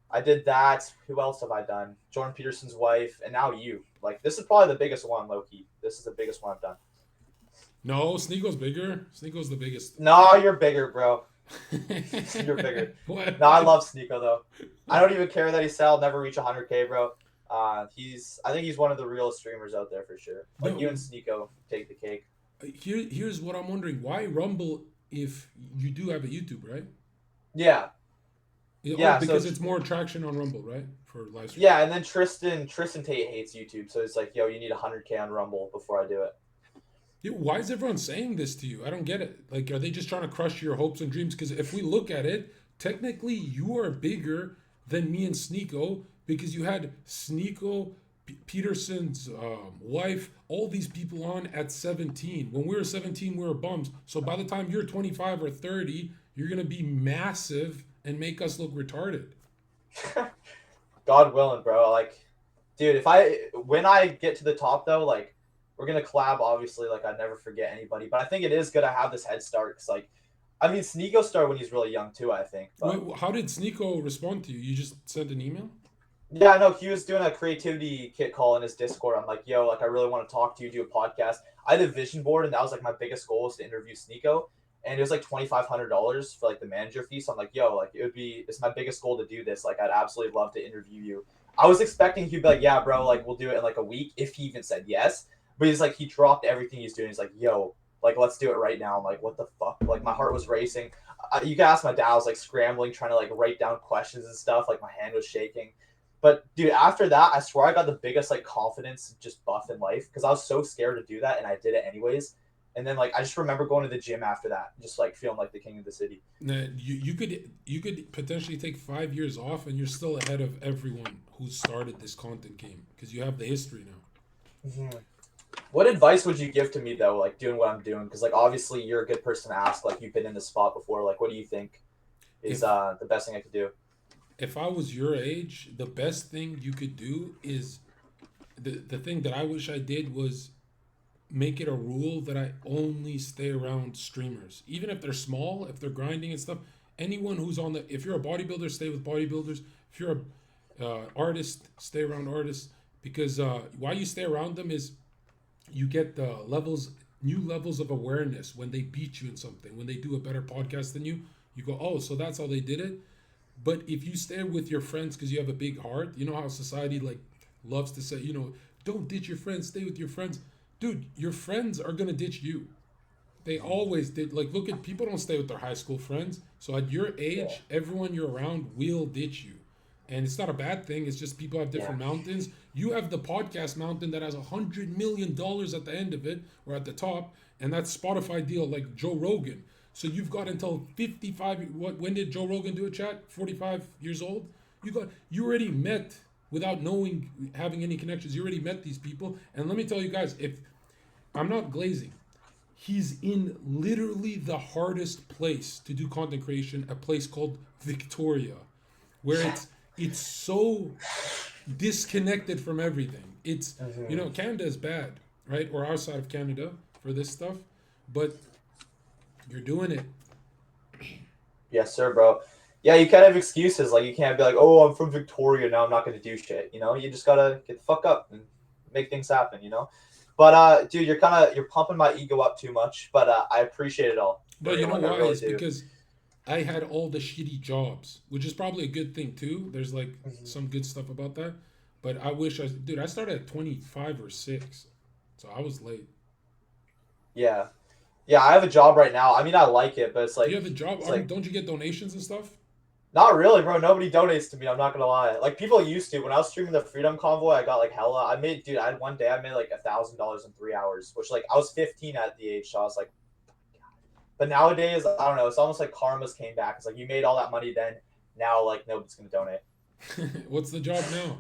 I did that. Who else have I done? Jordan Peterson's wife, and now you. Like this is probably the biggest one, low key. This is the biggest one I've done. No, Sneako's bigger. Sneako's the biggest. No, you're bigger, bro. You're bigger. What? No, I love Sneeko though. I don't even care that he said I'll never reach 100K, bro. I think he's one of the realest streamers out there for sure. Like you and No, Sneeko take the cake. here's what I'm wondering. Why Rumble if you do have a YouTube, right? Yeah, Oh, yeah. So because it's more traction on Rumble, right? For live stream. yeah, and then Tristan Tate hates YouTube, so it's like, yo, you need 100K on Rumble before I do it. Yeah, why is everyone saying this to you? I don't get it. Like, are they just trying to crush your hopes and dreams? Because if we look at it, technically you are bigger than me and Sneeko because you had Sneeko, Peterson's wife, all these people on at 17. When we were 17, we were bums. So by the time you're 25 or 30, you're going to be massive and make us look retarded. God willing, bro. Like, dude, if I when I get to the top though, like we're gonna collab. Obviously, like I never forget anybody, but I think it is good to have this head start because, like, I mean, Sneeko started when he's really young too. I think, but Wait, how did Sneeko respond to you? You just sent an email? yeah, I know he was doing a creativity kit call in his Discord. I'm like, yo, like I really want to talk to you, do a podcast. I had a vision board, and that was like my biggest goal was to interview Sneeko, and it was like $2,500 for like the manager fee. So I'm like, yo, like it's my biggest goal to do this. Like I'd absolutely love to interview you. I was expecting he'd be like, yeah, bro, like we'll do it in like a week if he even said yes. But he's like, he dropped everything he's doing. He's like, yo, like let's do it right now. I'm like, what the fuck? Like my heart was racing. You can ask my dad. I was like scrambling, trying to like write down questions and stuff. Like my hand was shaking. But dude, after that, I swear I got the biggest like confidence just buff in life because I was so scared to do that and I did it anyways. And then like I just remember going to the gym after that, just like feeling like the king of the city. Nah, you could potentially take 5 years off and you're still ahead of everyone who started this content game because you have the history now. Mm-hmm. What advice would you give to me though, like doing what I'm doing? Because like obviously you're a good person to ask. Like you've been in this spot before. Like what do you think is If the best thing I could do? if I was your age, the best thing you could do is the thing that I wish I did was make it a rule that I only stay around streamers, even if they're small, if they're grinding and stuff. Anyone who's on the, if you're a bodybuilder, stay with bodybuilders. If you're a artist, stay around artists because why you stay around them is you get the new levels of awareness when they beat you in something, when they do a better podcast than you. You go, oh, so that's how they did it. But if you stay with your friends because you have a big heart, you know how society like loves to say, don't ditch your friends, stay with your friends. Dude, your friends are gonna ditch you. They always did. Like, look at people don't stay with their high school friends. So at your Yeah. age, everyone you're around will ditch you, and it's not a bad thing. It's just people have Yeah. different mountains. You have the podcast mountain that has $100 million at the end of it or at the top, and that's Spotify deal like Joe Rogan. So you've got until 55. What? When did Joe Rogan do a chat? 45 years old. You already met without knowing having any connections. You already met these people, and let me tell you guys, if I'm not glazing He's in literally the hardest place to do content creation, a place called Victoria, where it's so disconnected from everything. It's Mhm. Canada is bad, right? Or our side of Canada for this stuff, but you're doing it. Yes, sir, bro. Yeah, you can't have excuses. Like you can't be like, "Oh, I'm from Victoria now. I'm not gonna do shit." You just gotta get the fuck up and make things happen. But dude, you're pumping my ego up too much. But I appreciate it all for But you real. know Like I why? really It's do. because I had all the shitty jobs, which is probably a good thing too. There's like Mhm. some good stuff about that. But I wish dude, I started at 25 or 6. So I was late. Yeah, yeah. I have a job right now. I mean, I like it, but it's Do you like have a job? it's like Don't you get donations and stuff? not really, bro. Nobody donates to me. I'm not gonna lie. Like people used to. When I was streaming the Freedom Convoy, I got like hella. I made, dude. I had one day. I made like $1,000 in 3 hours, which like I was 15 at the age, so I was like. But nowadays, I don't know. It's almost like karma's came back. It's like you made all that money then. Now, like nobody's gonna donate. What's the job now?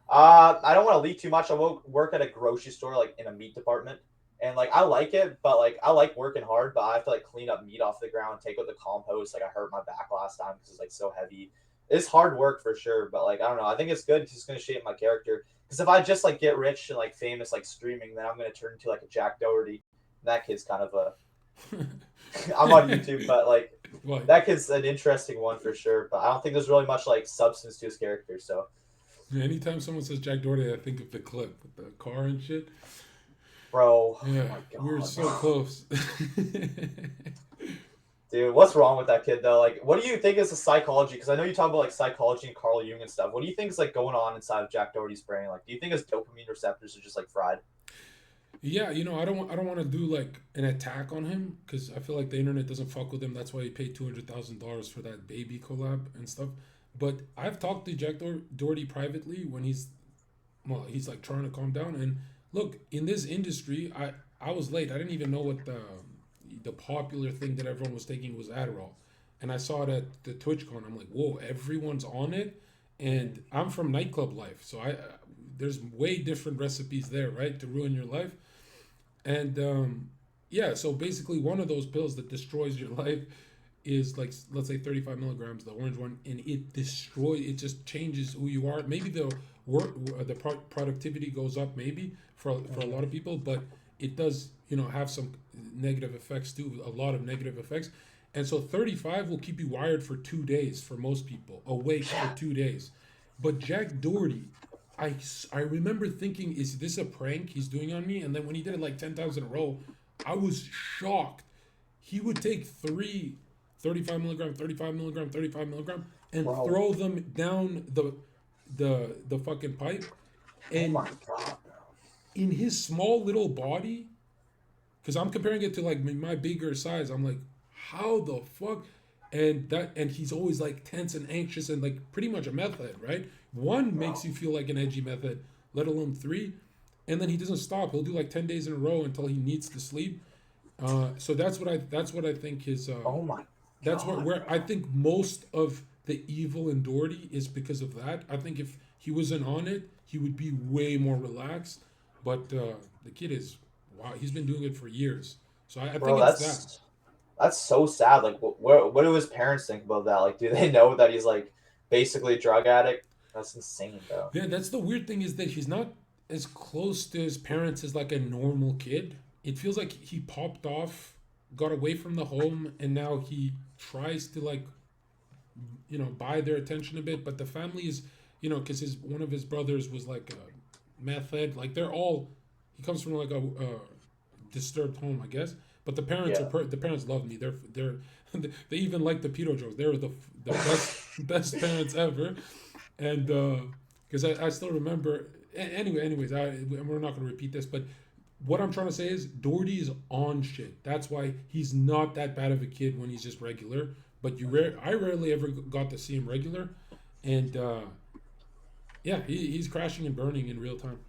I don't want to leak too much. I will work at a grocery store, like in a meat department, and like I like it, but like I like working hard, but I have to like clean up meat off the ground, take out the compost. Like I hurt my back last time because it's like so heavy. It's hard work for sure, but like I don't know. I think it's good. It's just gonna shape my character. Because if I just like get rich and like famous, like streaming, then I'm gonna turn into like a Jack Doherty. That kid's kind of a. I'm on YouTube, but like What? that kid's an interesting one for sure. But I don't think there's really much like substance to his character. So. Anytime someone says Jack Doherty, I think of the clip with the car and shit. Bro, oh Yeah, my we were god. so close. Dude, what's wrong with that kid though? Like, what do you think is the psychology? Because I know you talk about like psychology and Carl Jung and stuff. What do you think is like going on inside of Jack Doherty's brain? Like, do you think his dopamine receptors are just like fried? Yeah, I don't want to do like an attack on him because I feel like the internet doesn't fuck with him. That's why he paid $200,000 for that baby collab and stuff. But I've talked to Jack Doherty privately when he's like trying to calm down. And look, in this industry, I was late. I didn't even know what the popular thing that everyone was taking was Adderall, and I saw it at the TwitchCon. I'm like, whoa, everyone's on it, and I'm from nightclub life, so there's way different recipes there, right, to ruin your life. And yeah, so basically, one of those pills that destroys your life is like, let's say 35 milligrams, the orange one, and it just changes who you are. Maybe the work, productivity goes up, maybe for a lot of people, but it does, have some negative effects too, a lot of negative effects. And so 35 will keep you wired for 2 days for most people, awake for Yeah, 2 days. But Jack Doherty, I remember thinking, is this a prank he's doing on me? And then when he did it like 10 times in a row, I was shocked. He would take 35 milligram, 35 milligram, 35 milligram, and bro. throw them down the fucking pipe. Oh my And god, in his small little body, because I'm comparing it to like my bigger size, I'm like, how the fuck? And he's always like tense and anxious and like pretty much a meth head, right? One bro. makes you feel like an edgy meth head, let alone three, and then he doesn't stop. He'll do like 10 days in a row until he needs to sleep. So that's what I think his Oh my that's god, where I bro. think most of the evil in Doherty is because of that. I think if he wasn't on it, he would be way more relaxed. But the kid is wow. He's been doing it for years, so I think Bro, it's that. that's so sad. Like, what do his parents think about that? Like, do they know that he's like basically a drug addict? That's insane, bro. Yeah, that's the weird thing is that he's not as close to his parents as like a normal kid. It feels like he popped off, got away from the home, and now he tries to like buy their attention a bit. But the family is, because his one of his brothers was like a meth head. Like they're all, he comes from like a disturbed home, I guess. But the parents Yeah. the parents love me. They're they even like the pedo jokes. They're the best parents ever. And because I still remember. Anyways, we're not going to repeat this, but what I'm trying to say is Doherty is on shit. That's why he's not that bad of a kid when he's just regular. But I rarely ever got to see him regular, and yeah, he's crashing and burning in real time.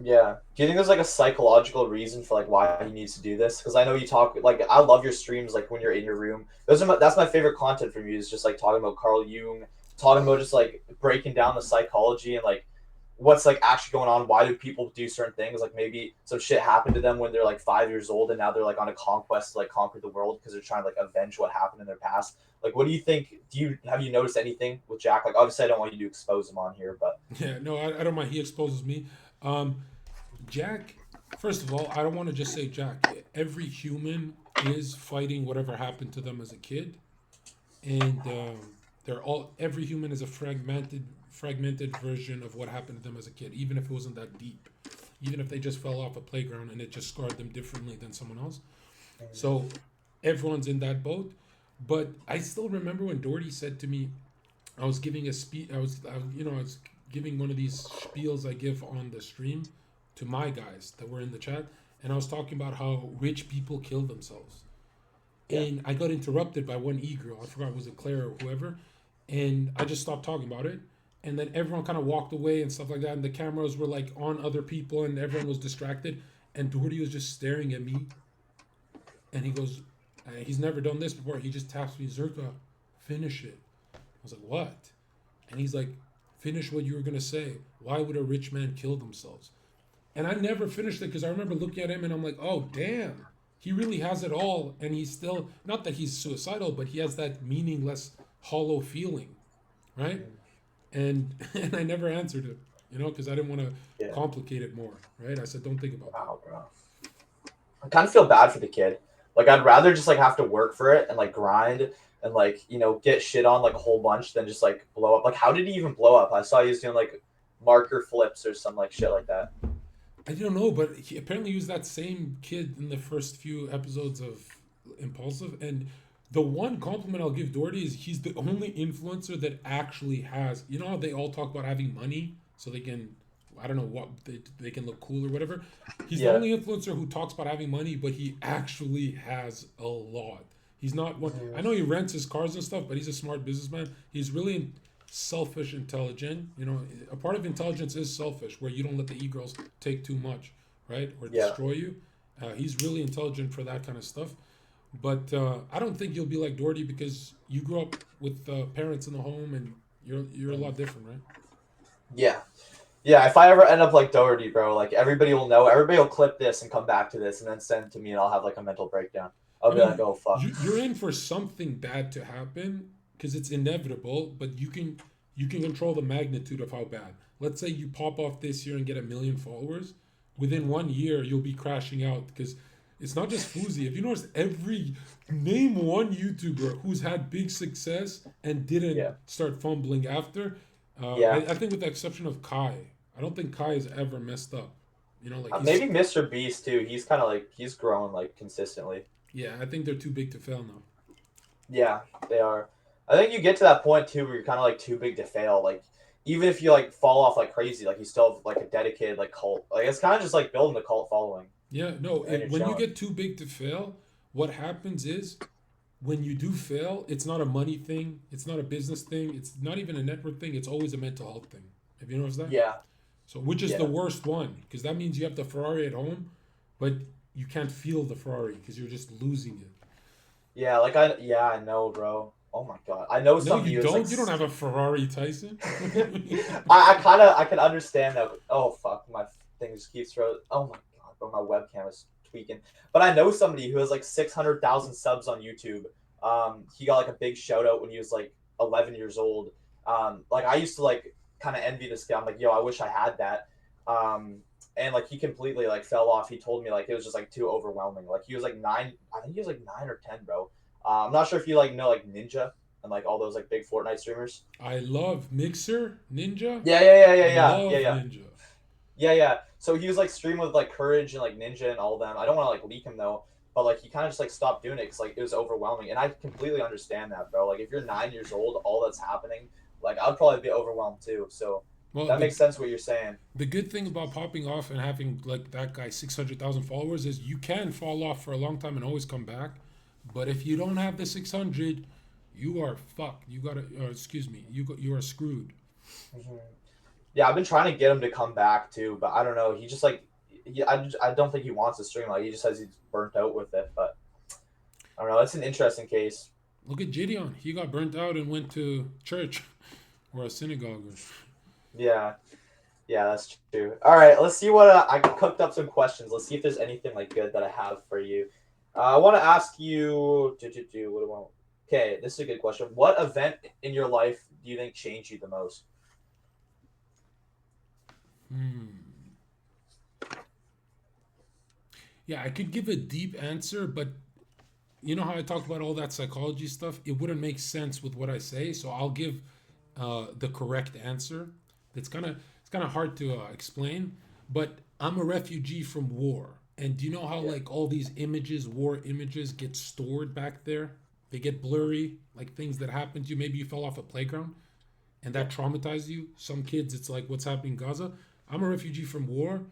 Yeah. Do you think there's like a psychological reason for like why he needs to do this? Because I know you talk like I love your streams like when you're in your room. That's my favorite content from you is just like talking about Carl Jung, talking about just like breaking down the psychology and like what's like actually going on. Why do people do certain things? Like maybe some shit happened to them when they're like 5 years old, and now they're like on a conquest to like conquer the world because they're trying to like avenge what happened in their past. Like, what do you think? Have you noticed anything with Jack? Like, obviously, I don't want you to expose him on here, but Yeah, no, I don't mind. He exposes me. Um, Jack, first of all, I don't want to just say Jack. Every human is fighting whatever happened to them as a kid, and every human is a fragmented version of what happened to them as a kid, even if it wasn't that deep, even if they just fell off a playground and it just scarred them differently than someone else. So everyone's in that boat. But I still remember when Doherty said to me, I was giving a speech. I was giving one of these spiels I give on the stream to my guys that were in the chat, and I was talking about how rich people kill themselves. yeah, And I got interrupted by one girl. I forgot, was it Claire or whoever? And I just stopped talking about it. And then everyone kind of walked away and stuff like that. And the cameras were like on other people, and everyone was distracted. And Doherty was just staring at me, and he goes, he's never done this before. He just taps me, Zherka, finish it. I was like, what? And he's like, finish what you were gonna say. Why would a rich man kill themselves? And I never finished it because I remember looking at him and I'm like, oh damn, he really has it all, and he's still, not that he's suicidal, but he has that meaningless, hollow feeling, right? And and I never answered it, because I didn't want to yeah. complicate it more, right? I said, don't think about that. Wow, bro. I kind of feel bad for the kid. Like, I'd rather just like have to work for it and like grind and like get shit on like a whole bunch than just like blow up. Like, how did he even blow up? I saw he was doing like marker flips or some like shit like that. I don't know, but he apparently was that same kid in the first few episodes of Impulsive. And the one compliment I'll give Doherty is he's the only influencer that actually has. You know how they all talk about having money so they can, I don't know what, they can look cool or whatever. He's the Yeah. only influencer who talks about having money, but he actually has a lot. He's not one. I know he rents his cars and stuff, but he's a smart businessman. He's really selfish, intelligent. A part of intelligence is selfish, where you don't let the e-girls take too much, right, or Yeah. destroy you. He's really intelligent for that kind of stuff. But I don't think you'll be like Doherty because you grew up with parents in the home, and you're a lot different, right? Yeah. Yeah, if I ever end up like Doherty, bro, like everybody will know. Everybody will clip this and come back to this and then send it to me, and I'll have like a mental breakdown. I'll I be like, mean, oh fuck. you're in for something bad to happen because it's inevitable, but you can control the magnitude of how bad. Let's say you pop off this year and get 1 million followers. Within 1 year, you'll be crashing out because it's not just Fuzi. If you notice, name one YouTuber who's had big success and didn't Yeah. start fumbling after. I, Yeah. I think with the exception of Kai, I don't think Kai has ever messed up. Like Maybe Mr. Beast too. He's kind of like he's growing like consistently. yeah, I think they're too big to fail now. Yeah, they are. I think you get to that point too where you're kind of like too big to fail. Like even if you like fall off like crazy, like you still have like a dedicated like cult. Like it's kind of just like building a cult following, Yeah, no, and you're when you chilling. get too big to fail, what happens is when you do fail, it's not a money thing, it's not a business thing, it's not even a network thing, it's always a mental health thing. Have you noticed that? Yeah, So, which is the yeah, worst one? Because that means you have the Ferrari at home, but you can't feel the Ferrari because you're just losing it. yeah. Like I know, bro. Oh my god, I know No, somebody you who's like. don't. You don't have a Ferrari, Tyson. I can understand that. Oh fuck, my thing just keeps frozen. Oh my god, bro, my webcam is tweaking. But I know somebody who has like 600,000 subs on YouTube. He got like a big shout out when he was like 11 years old. Like I used to like kind of envy this guy. I'm like, yo, I wish I had that. Um, and like he completely like fell off. He told me like it was just like too overwhelming. Like he was like nine. I think he was like 9 or 10, bro. I'm not sure if you like know like Ninja and like all those like big Fortnite streamers. I love Mixer Ninja. I Yeah, love yeah. Ninja. Yeah, yeah. So he was like streaming with like Courage and like Ninja and all of them. I don't want to like leak him though, but like he kind of just like stopped doing it because like it was overwhelming. And I completely understand that, bro. Like if you're 9 years old, all that's happening, like I'd probably be overwhelmed too. So Well, that makes sense what you're saying. the good thing about popping off and having like that guy 600,000 followers is you can fall off for a long time and always come back. But if you don't have the 600, you are fucked. You gotta, excuse me, you are screwed. Mhm. Yeah, I've been trying to get him to come back too, but I don't know. He just like, I don't think he wants to stream. Like he just says he's burnt out with it. But I don't know. It's an interesting case. Look at Gideon. He got burnt out and went to church or a synagogue. Yeah. Yeah, that's true. All right, let's see what I cooked up some questions. Let's see if there's anything like good that I have for you. I want to ask you. What do I want? Okay, this is a good question. What event in your life do you think changed you the most? Hmm. Yeah, I could give a deep answer, but you know how I talk about all that psychology stuff? It wouldn't make sense with what I say, so I'll give the correct answer. It's kind of hard to explain, but I'm a refugee from war, and do you know how Yeah, like all these images, war images, get stored back there? They get blurry, like things that happened to you. Maybe you fell off a playground, and yeah, that traumatized you. Some kids, it's like what's happening in Gaza. I'm a refugee from war,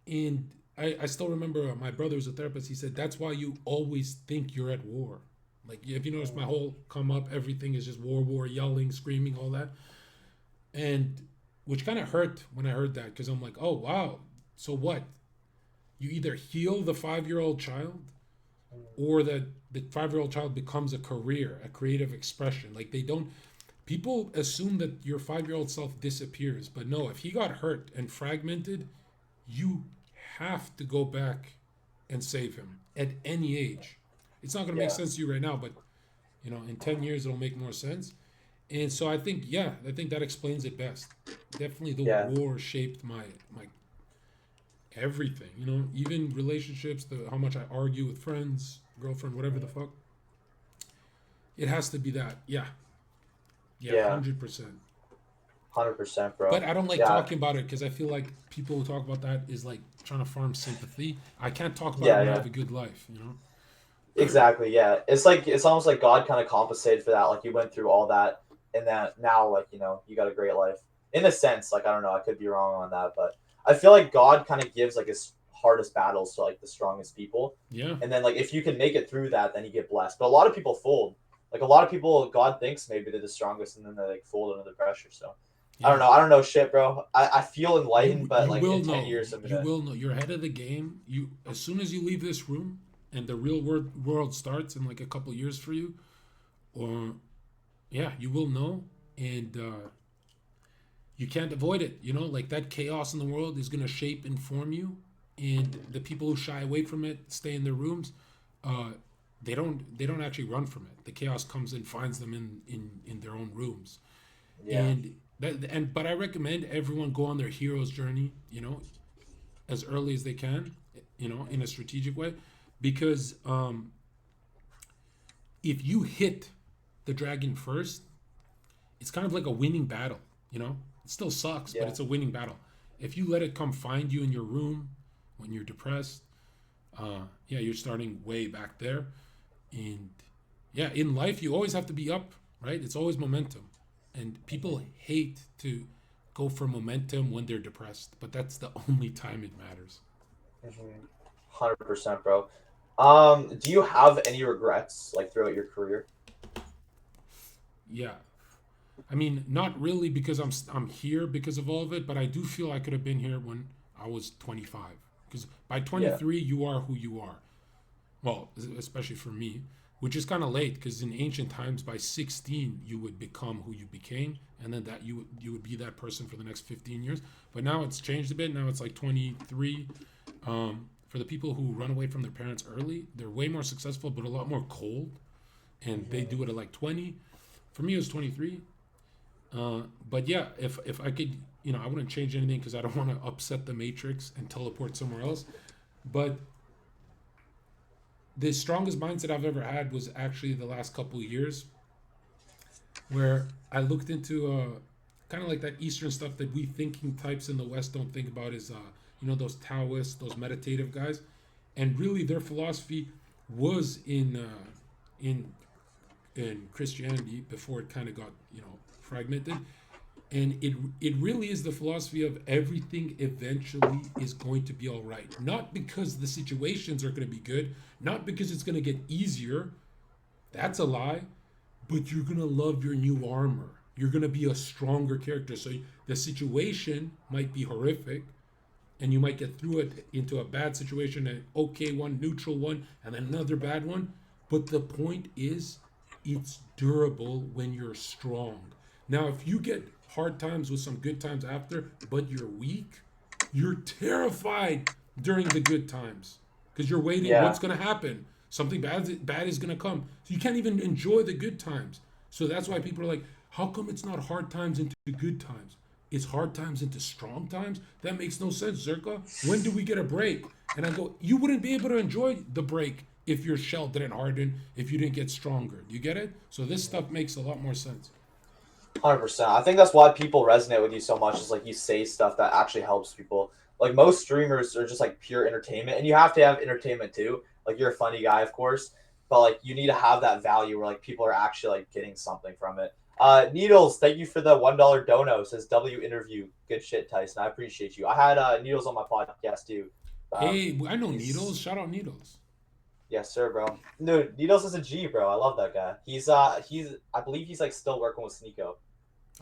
and I still remember my brother was a therapist. He said that's why you always think you're at war. Like if you notice, my whole come up, everything is just war, war, yelling, screaming, all that, and which kind of hurt when I heard that because I'm like, oh wow, so what? You either heal the 5 year old child, or that the 5 year old child becomes a career, a creative expression. Like they don't people assume that your 5 year old self disappears, but no, if he got hurt and fragmented, you have to go back and save him at any age. It's not going to make yeah, sense to you right now, but in 10 years it'll make more sense. And so I think, yeah, I think that explains it best. Definitely the yeah, war shaped my everything, even relationships, how much I argue with friends, girlfriend, whatever the fuck. It has to be that. Yeah. Yeah, yeah. 100%. 100%, But bro. I don't like Yeah, talking about it because I feel like people who talk about that is like trying to farm sympathy. I can't talk about it yeah, when I yeah. have a good life. Exactly. Yeah. It's almost like God kind of compensated for that. Like you went through all that, and then now like you got a great life. In a sense, like I don't know, I could be wrong on that, but I feel like God kind of gives like his hardest battles to like the strongest people, Yeah. and then like if you can make it through that, then you get blessed. But a lot of people fold. Like a lot of people, God thinks maybe they're the strongest, and then they like fold under the pressure. So I don't Yeah. know. I don't know shit, bro. I feel enlightened, but You like will in 10 know. years, I'm You gonna. will know. You're ahead of the game. You as soon as you leave this room and the real world starts in like a couple years for you, or yeah, you will know, and you can't avoid it. Like that chaos in the world is gonna shape and form you, and the people who shy away from it, stay in their rooms, uh, they don't actually run from it. The chaos comes and finds them in their own rooms, Yeah. but I recommend everyone go on their hero's journey. As early as they can, in a strategic way, because if you hit the dragon first, it's kind of like a winning battle. It still sucks, but Yeah. it's a winning battle. If you let it come find you in your room when you're depressed, yeah, you're starting way back there. And yeah, in life, you always have to be up, right? It's always momentum. And people hate to go for momentum when they're depressed, but that's the only time it matters. 100%, bro. Do you have any regrets like throughout your career? Yeah. I mean, not really because I'm here because of all of it, but I do feel I could have been here when I was 25. Because by Yeah. 23, you are who you are. Well, especially for me, which is kind of late because in ancient times, by 16, you would become who you became, and then that you would be that person for the next 15 years. But now it's changed a bit. Now it's like 23. For the people who run away from their parents early, they're way more successful, but a lot more cold, and they do it at like 20. For me, it was 23. But yeah, if I could, I wouldn't change anything because I don't want to upset the matrix and teleport somewhere else. But the strongest mindset I've ever had was actually the last couple of years, where I looked into kind of like that Eastern stuff that we thinking types in the West don't think about is those Taoists, those meditative guys, and really their philosophy was in in Christianity before it kind of got fragmented. And it really is the philosophy of everything eventually is going to be all right, not because the situations are going to be good, not because it's going to get easier. That's a lie. But you're going to love your new armor, you're going to be a stronger character. So the situation might be horrific, and you might get through it into a bad situation, an okay one, neutral one, and then another bad one. But the point is, it's durable when you're strong. Now, if you get hard times with some good times after, but you're weak, you're terrified during the good times because you're waiting. Yeah. What's going to happen? Something bad is going to come. So you can't even enjoy the good times. So that's why people are like, how come it's not hard times into good times? It's hard times into strong times? That makes no sense, Zerka. When do we get a break? And I go, you wouldn't be able to enjoy the break if your shell didn't harden, if you didn't get stronger. Do you get it? So this stuff makes a lot more sense. 100%. I think that's why people resonate with you so much. Is like you say stuff that actually helps people. Like most streamers are just like pure entertainment, and you have to have entertainment too. Like you're a funny guy, of course, but like you need to have that value where like people are actually like getting something from it. Needles, thank you for the $1 dono. Says W interview. Good shit, Tyson. I appreciate you. I had Needles on my podcast too. Hey, I know He's Needles. Shout out Needles. Yes, sir, bro. Dude, Needles is a G, bro. I love that guy. He's I believe he's like still working with Sneeko.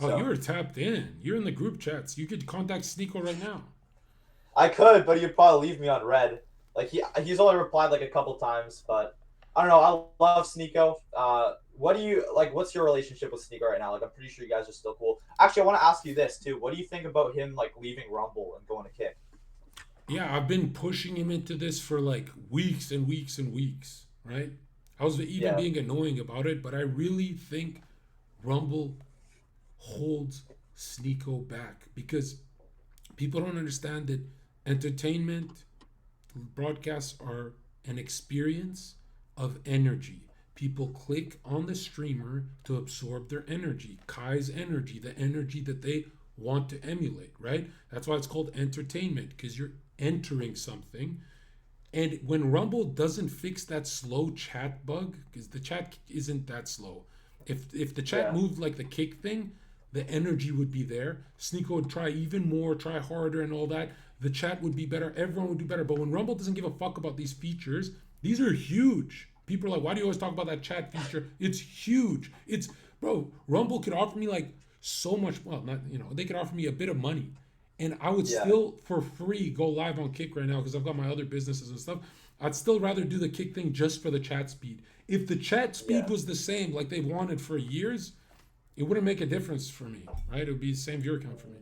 Oh, So you're tapped in. You're in the group chats. You could contact Sneeko right now. I could, but he'd probably leave me on red. Like he's only replied like a couple times, but I don't know. I love Sneeko. What do you like? What's your relationship with Sneeko right now? Like, I'm pretty sure you guys are still cool. Actually, I want to ask you this too. What do you think about him like leaving Rumble and going to Kick? Yeah, I've been pushing him into this for like weeks and weeks and weeks, right? I was even Yeah, being annoying about it, but I really think Rumble holds Sneeko back because people don't understand that entertainment broadcasts are an experience of energy. People click on the streamer to absorb their energy, Kai's energy, the energy that they want to emulate, right? That's why it's called entertainment because you're entering something. And when Rumble doesn't fix that slow chat bug, because the chat isn't that slow, if the chat yeah, moved like the kick thing, the energy would be there. Sneeko would try even more, try harder, and all that. The chat would be better. Everyone would do better. But when Rumble doesn't give a fuck about these features, these are huge. People are like, why do you always talk about that chat feature? It's huge. It's bro. Rumble could offer me like so much. Well, not they could offer me a bit of money, and I would yeah, still for free go live on Kick right now because I've got my other businesses and stuff. I'd still rather do the Kick thing just for the chat speed. If the chat speed yeah. was the same like they've wanted for years, it wouldn't make a difference for me, right? It would be the same viewer count for me.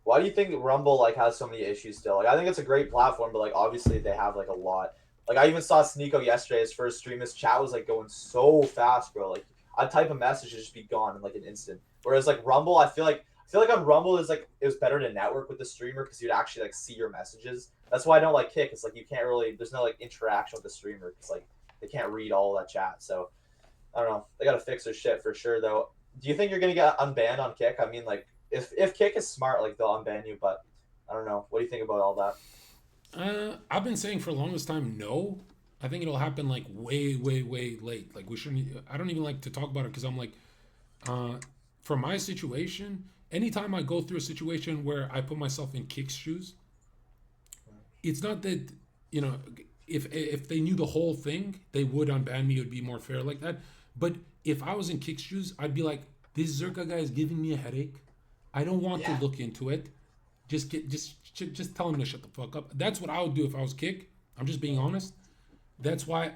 Why do you think Rumble like has so many issues still? Like I think it's a great platform, but like obviously they have like a lot. Like I even saw Sneeko yesterday, his first stream. His chat was like going so fast, bro. Like I'd type a message and just be gone in like an instant. Whereas like Rumble, I feel like on Rumble is like it was better to network with the streamer because you'd actually like see your messages. That's why I don't like Kick. It's like you can't really there's no like interaction with the streamer because like they can't read all that chat. So I don't know. They gotta fix their shit for sure though. Do you think you're gonna get unbanned on Kick? I mean, like if Kick is smart, like they'll unban you. But I don't know. What do you think about all that? I've been saying for the longest time, no. I think it'll happen like way, way, way late. Like we shouldn't. I don't even like to talk about it because I'm like, uh, for my situation, anytime I go through a situation where I put myself in Kick's shoes, it's not that you know if they knew the whole thing, they would unban me. It would be more fair like that. But if I was in Kick's shoes, I'd be like, this Zerka guy is giving me a headache. I don't want to Yeah, look into it. Just tell him to shut the fuck up. That's what I would do if I was Kick. I'm just being honest. That's why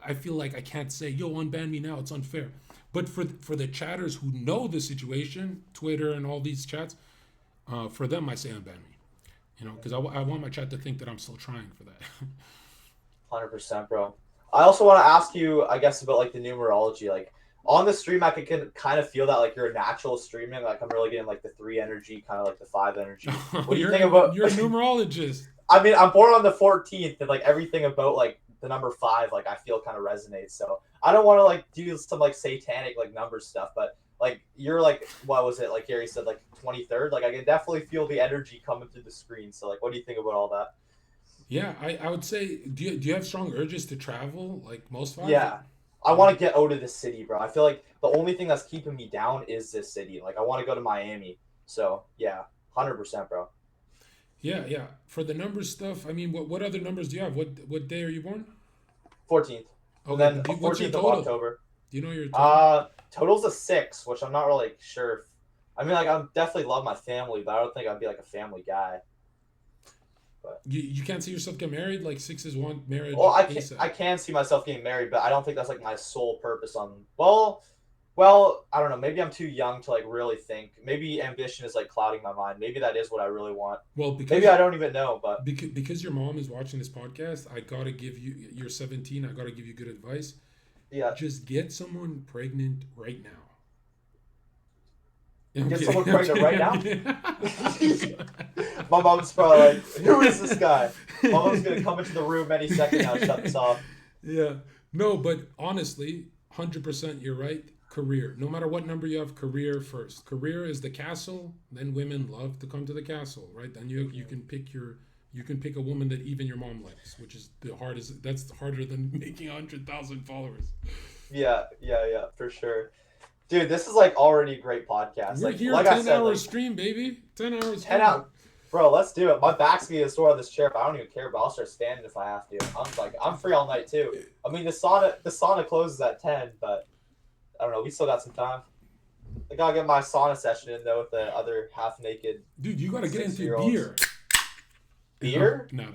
I feel like I can't say yo unban me now. It's unfair. But for the chatters who know the situation, Twitter and all these chats, for them I say unban me. Because I want my chat to think that I'm still trying for that. 100%, bro. I also want to ask you, I guess, about like the numerology. Like on the stream, I can kind of feel that like you're a natural streaming. Like I'm really getting like the 3 energy, kind of like the 5 energy. Oh, What do you think about? you're a numerologist. I mean, I'm born on the 14th, and like everything about like the number 5, like I feel kind of resonates. So I don't want to like do some like satanic like number stuff, but like you're like what was it like Gary said like 23rd? Like I can definitely feel the energy coming through the screen. So like, what do you think about all that? Yeah, I would say, do you have strong urges to travel like most fives? Yeah, I want to get out of the city, bro. I feel like the only thing that's keeping me down is this city. Like I want to go to Miami. So yeah, 100%, bro. Yeah, yeah. For the numbers stuff, I mean, what other numbers do you have? What day are you born? 14th, and Okay, then what's your 14th of total? October. Do you know your total? Total's a 6, which I'm not really sure. I mean, like I definitely love my family, but I don't think I'd be like a family guy. But You can't see yourself get married? Like sixes want well, marriage I ASAP. can see myself getting married, but I don't think that's like my sole purpose on. Well, Well, I don't know. Maybe I'm too young to like really think. Maybe ambition is like clouding my mind. Maybe that is what I really want. Well, Maybe I don't even know, but because your mom is watching this podcast, I gotta give you. You're 17. I gotta give you good advice. yeah. Just get someone pregnant right now. I'm Get kidding, someone I'm pregnant right now? kidding. My mom's probably like, who is this guy? My mom's going to come into the room any second now, shut this off. Yeah. No, but honestly, 100% you're right. Career. No matter what number you have, career first. Career is the castle. Then women love to come to the castle, right? Then you can pick a woman that even your mom likes, which is the hardest. That's harder than making 100,000 followers. Yeah, for sure. Dude, this is like already a great podcast. We're here Like 10 I said, hours like, stream, baby. 10 hours 10 out. Bro, let's do it. My back's getting sore on this chair, but I don't even care. But I'll start standing if I have to. I'm free all night too. I mean, the sauna closes at 10, but I don't know. We still got some time. I gotta get my sauna session in though with the other half naked. Dude, you gotta get into 6-year-olds. beer. Beer? No.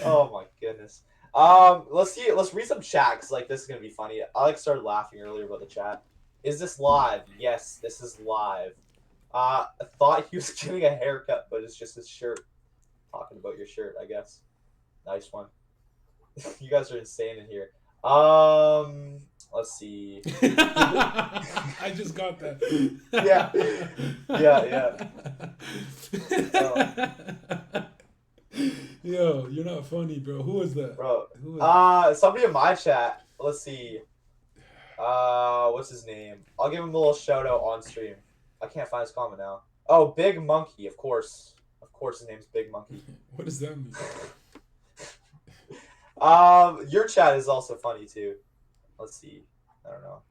Oh my goodness. Let's read some chat because like this is gonna be funny. Alex started laughing earlier about the chat. Is this live? Yes, this is live. I thought he was getting a haircut, but it's just his shirt. Talking about your shirt, I guess. Nice one. You guys are insane in here. Let's see. I just got that. Yeah. Yo, you're not funny, bro. Who is that? Bro. Who is Somebody in my chat. Let's see. What's his name? I'll give him a little shout out on stream. I can't find his comment now. Oh, Big Monkey, of course. Of course his name's Big Monkey. What does that mean? Your chat is also funny too. Let's see. I don't know.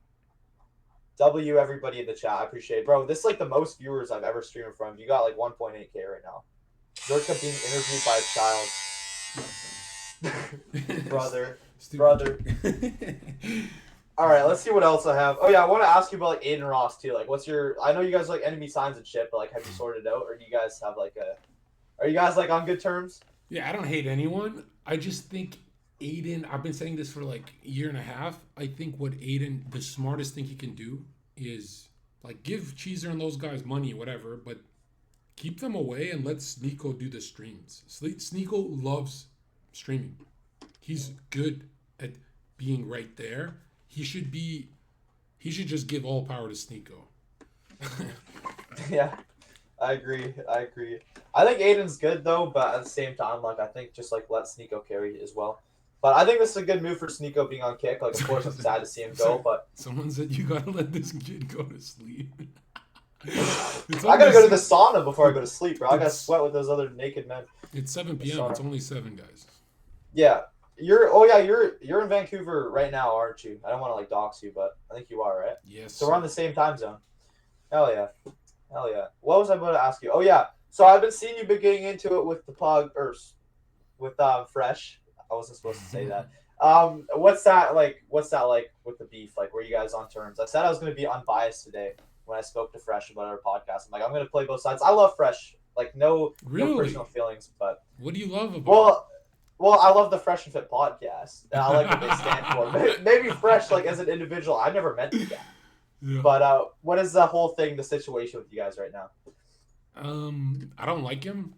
W everybody in the chat. I appreciate it. Bro, this is like the most viewers I've ever streamed from. You got like 1.8k right now. Zherka being interviewed by a child. Brother. All right, let's see what else I have. Oh yeah, I want to ask you about like Aiden Ross too. Like, what's your? I know you guys like enemy signs and shit, but like, have you sorted out, or do you guys have like a? Are you guys like on good terms? Yeah, I don't hate anyone. I just think Aiden. I've been saying this for like a year and a half. I think what Aiden, the smartest thing he can do is like give Cheezer and those guys money, whatever, but keep them away and let Sneeko do the streams. Sneeko loves streaming. He's good at being right there. He should just give all power to Sneeko. Yeah, I agree. I think Aiden's good though, but at the same time, like I think just like let Sneeko carry as well. But I think this is a good move for Sneeko being on kick. Like of course I'm sad to see him go, but someone said you gotta let this kid go to sleep. I gotta go to the sauna before I go to sleep, bro. I gotta sweat with those other naked men. It's 7 p.m. It's only 7, guys. Yeah. You're in Vancouver right now, aren't you? I don't want to like dox you, but I think you are, right? Yes. So we're on the same time zone. Hell yeah. What was I about to ask you? Oh yeah. So I've been seeing you been getting into it with the pug or with Fresh. I wasn't supposed to say that. What's that like with the beef? Like, were you guys on terms? I said I was going to be unbiased today when I spoke to Fresh about our podcast. I'm like, I'm going to play both sides. I love Fresh. Like, no personal feelings, but what do you love about? Well, I love the Fresh and Fit podcast. And I like what they stand for. Maybe Fresh, like as an individual, I never met the guy. Yeah. But what is the whole thing, the situation with you guys right now? I don't like him.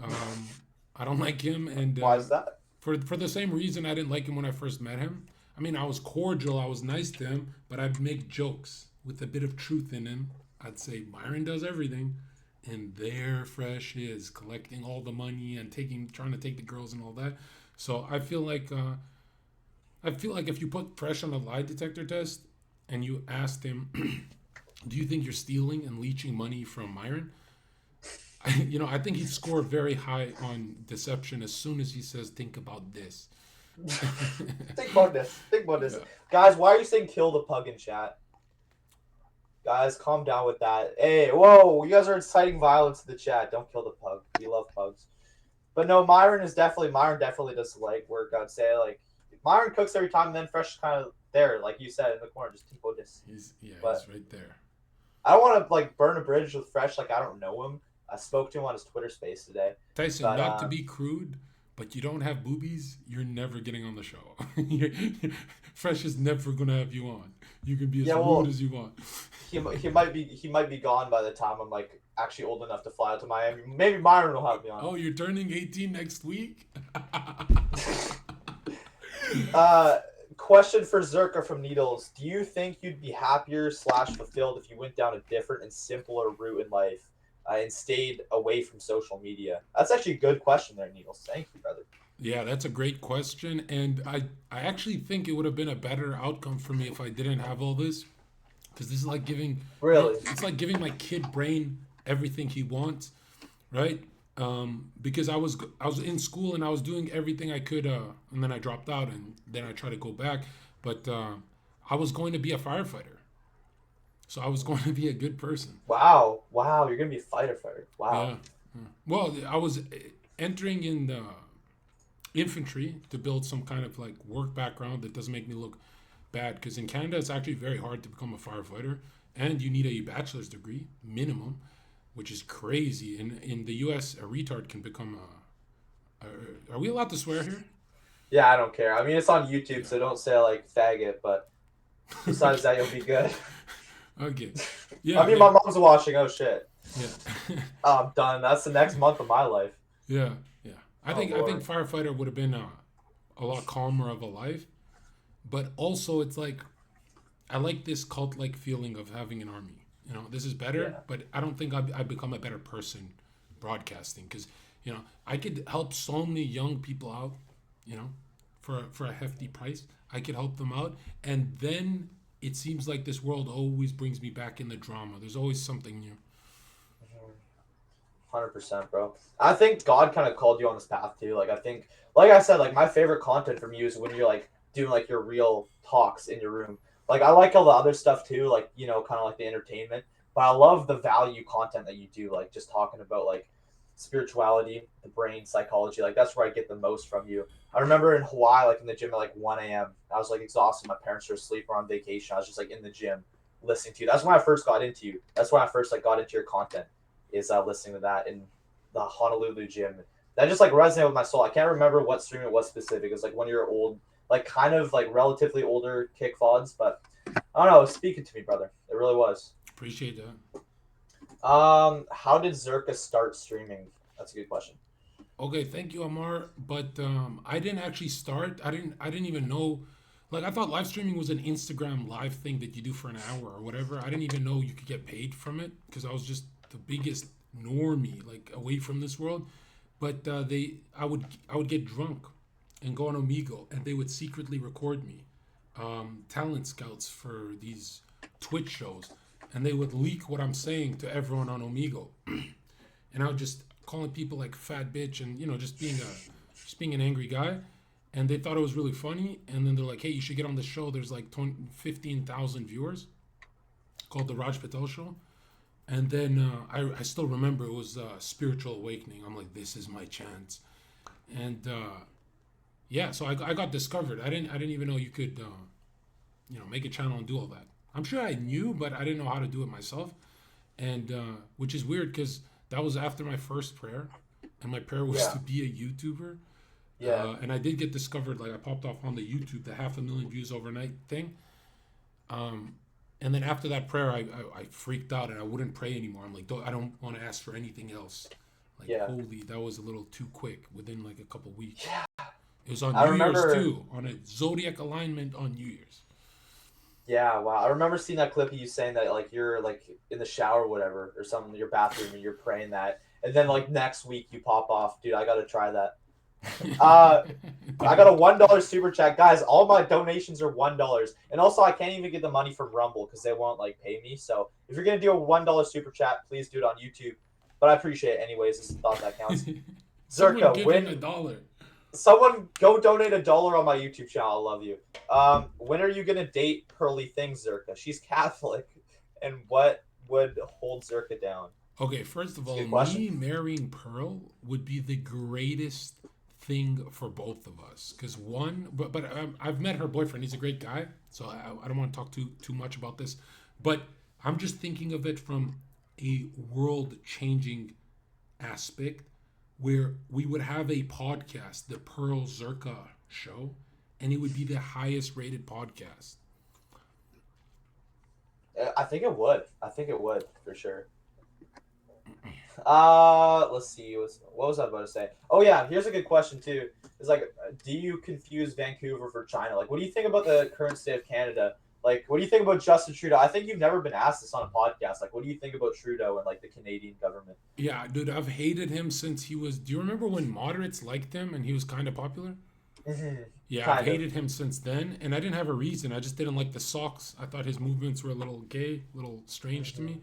And why is that? For the same reason I didn't like him when I first met him. I mean, I was cordial, I was nice to him, but I'd make jokes with a bit of truth in him. I'd say Myron does everything. And there Fresh is collecting all the money and trying to take the girls and all that. So I feel like if you put Fresh on a lie detector test and you asked him, do you think you're stealing and leeching money from Myron? I think he'd score very high on deception as soon as he says, think about this. Think about this. Yeah. Guys, why are you saying kill the pug in chat? Guys, calm down with that. Hey, whoa, you guys are inciting violence in the chat. Don't kill the pug. We love pugs. But no, Myron definitely does the leg work, I'd say. Like, Myron cooks every time, and then Fresh is kind of there, like you said, in the corner, just tipo this. He's right there. I don't want to, like, burn a bridge with Fresh, like, I don't know him. I spoke to him on his Twitter space today. Tyson, not to be crude, but you don't have boobies, you're never getting on the show. Fresh is never gonna have you on. You can be as rude as you want. He might be gone by the time I'm like actually old enough to fly out to Miami. Maybe Myron will have me on. Oh, you're turning 18 next week? Question for Zherka from Needles. Do you think you'd be happier / fulfilled if you went down a different and simpler route in life and stayed away from social media? That's actually a good question there, Needles. Thank you, brother. Yeah, that's a great question. And I actually think it would have been a better outcome for me if I didn't have all this. Because this is like giving, Really? it's like giving my kid brain everything he wants, right? Because I was in school and I was doing everything I could, and then I dropped out and then I tried to go back. But I was going to be a firefighter, so I was going to be a good person. Wow. You're gonna be a fighter. Wow. Yeah. Well, I was entering in the infantry to build some kind of like work background that doesn't make me look bad. Because in Canada, it's actually very hard to become a firefighter, and you need a bachelor's degree minimum, which is crazy. In the U.S., a retard can become a. Are we allowed to swear here? Yeah, I don't care. I mean, it's on YouTube, so don't say like faggot. But besides that, you'll be good. Okay. Yeah. I mean, my mom's watching. Oh shit. Yeah. I'm done. That's the next month of my life. Yeah. Yeah. I think Lord. firefighter would have been a lot calmer of a life, but also it's like I like this cult-like feeling of having an army. This is better, Yeah. but I don't think I'd become a better person broadcasting because, I could help so many young people out, for a hefty price. I could help them out. And then it seems like this world always brings me back in the drama. There's always something new. 100%, bro. I think God kind of called you on this path too. Like, I think, like I said, like my favorite content from you is when you're like doing like your real talks in your room. Like, I like all the other stuff too, like, kind of like the entertainment. But I love the value content that you do, like just talking about like spirituality, the brain, psychology. Like, that's where I get the most from you. I remember in Hawaii, like in the gym at like 1 a.m. I was like exhausted. My parents were asleep or on vacation. I was just like in the gym listening to you. That's when I first got into you. That's when I first like got into your content, is listening to that in the Honolulu gym. That just like resonated with my soul. I can't remember what stream it was specific. It was like one of your old, like kind of like relatively older kick vods, but I don't know, it was speaking to me, brother. It really was. Appreciate that. How did Zherka start streaming? That's a good question. Okay, thank you, Amar. But I didn't actually start. I didn't even know. Like, I thought live streaming was an Instagram live thing that you do for an hour or whatever. I didn't even know you could get paid from it because I was just the biggest normie, like away from this world. But I would get drunk and go on Omegle, and they would secretly record me, talent scouts for these Twitch shows, and they would leak what I'm saying to everyone on Omegle, and I would just calling people like fat bitch and just being an angry guy, and they thought it was really funny, and then they're like, hey, you should get on the show. There's like 15,000 viewers, called the Raj Patel Show. And then I still remember it was spiritual awakening. I'm like, this is my chance, and yeah, so I got discovered. I didn't even know you could make a channel and do all that. I'm sure I knew, but I didn't know how to do it myself, and which is weird because that was after my first prayer, and my prayer was to be a YouTuber. Yeah. And I did get discovered. Like, I popped off on the YouTube, the 500,000 views overnight thing. And then after that prayer, I freaked out and I wouldn't pray anymore. I'm like, I don't want to ask for anything else. Like, holy, that was a little too quick within like a couple weeks. Yeah. It was on I New Year's remember- too, on a zodiac alignment on New Year's. Yeah, wow. I remember seeing that clip of you saying that like you're like in the shower or whatever, or something in your bathroom and you're praying that. And then like next week you pop off. Dude, I gotta try that. I got a $1 super chat. Guys, all my donations are $1. And also I can't even get the money from Rumble because they won't like pay me. So if you're gonna do a $1 super chat, please do it on YouTube. But I appreciate it anyways. It's the thought that counts. Someone Zherka, give when him $1. someone go donate $1 on my YouTube channel. I love you. When are you gonna date Pearly Things, Zherka? She's Catholic, and what would hold Zherka down? Okay, first of That's a all, good question. me marrying Pearl would be the greatest thing for both of us. Because one, but I've met her boyfriend. He's a great guy, so I don't want to talk too much about this. But I'm just thinking of it from a world-changing aspect where we would have a podcast, the Pearl Zherka Show, and it would be the highest rated podcast. I think it would. I think it would for sure. Let's see. What was I about to say? Oh yeah, here's a good question too. It's like, do you confuse Vancouver for China? Like, what do you think about the current state of Canada? Like, what do you think about Justin Trudeau? I think you've never been asked this on a podcast. Like, what do you think about Trudeau and like the Canadian government? Yeah, dude, I've hated him since he was. Do you remember when moderates liked him and he was kind of popular? Mm-hmm. Yeah, I've Kind of. hated him since then, and I didn't have a reason. I just didn't like the socks. I thought his movements were a little gay, a little strange to Mm-hmm. me,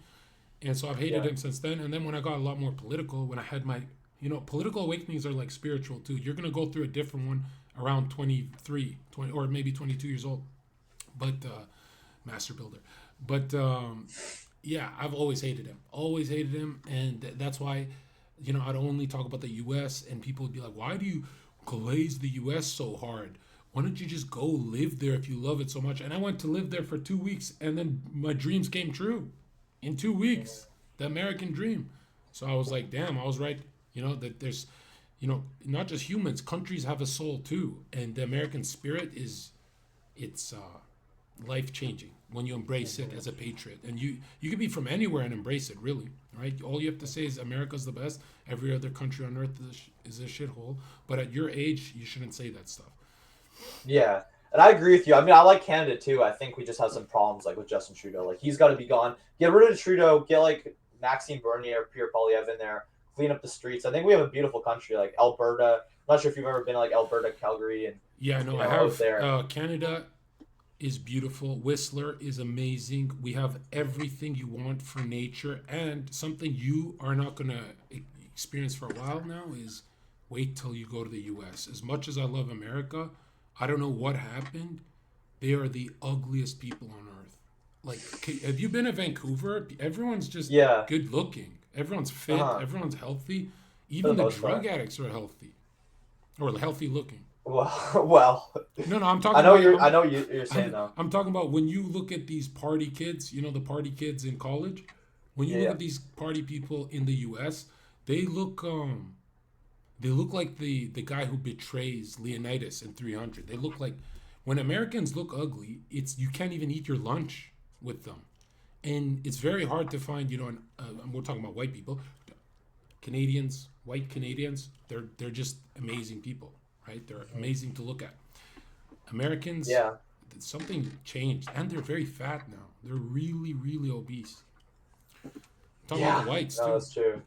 and so I've hated Yeah. him since then. And then when I got a lot more political, when I had my, political awakenings are like spiritual too. You're gonna go through a different one around 23, 20, or maybe 22 years old, but master builder. But yeah, I've always hated him, and that's why, I'd only talk about the U.S. and people would be like, "Why do you glaze the U.S. so hard? Why don't you just go live there if you love it so much?" And I went to live there for 2 weeks, and then my dreams came true in 2 weeks. The American dream. So I was like, "Damn, I was right." That there's, not just humans, countries have a soul too, and the American spirit it's life changing when you embrace it as a patriot. And you can be from anywhere and embrace it, really, right? All you have to say is America's the best. Every other country on earth is a shithole. But at your age, you shouldn't say that stuff. Yeah, and I agree with you. I mean, I like Canada too. I think we just have some problems like with Justin Trudeau. Like he's got to be gone. Get rid of Trudeau. Get like Maxime Bernier, Pierre Poilievre in there. Clean up the streets. I think we have a beautiful country like Alberta. I'm not sure if you've ever been to, like Alberta, Calgary, and Yeah, no, I out have. there. Canada is beautiful. Whistler is amazing. We have everything you want for nature, and something you are not gonna experience for a while now is wait till you go to the U.S. As much as I love America, I don't know what happened. They are the ugliest people on earth. Like, have you been to Vancouver? Everyone's just Yeah, good looking. Everyone's fit. uh-huh. Everyone's healthy. For the Even the most drug part. addicts are healthy or healthy looking. Well, well, No, I'm I talking know about. you're. I know you're saying though. I'm talking about when you look at these party kids. The party kids in college. When you Yeah, look yeah. at these party people in the U.S., they look they look like the guy who betrays Leonidas in 300. They look like when Americans look ugly, it's you can't even eat your lunch with them, and it's very hard to find. We're talking about white people, Canadians, white Canadians. They're just amazing people, right? They're amazing to look at. Americans, Yeah. something changed, and they're very fat now. They're really, really obese. Talking about Yeah. the whites No, too. that's true.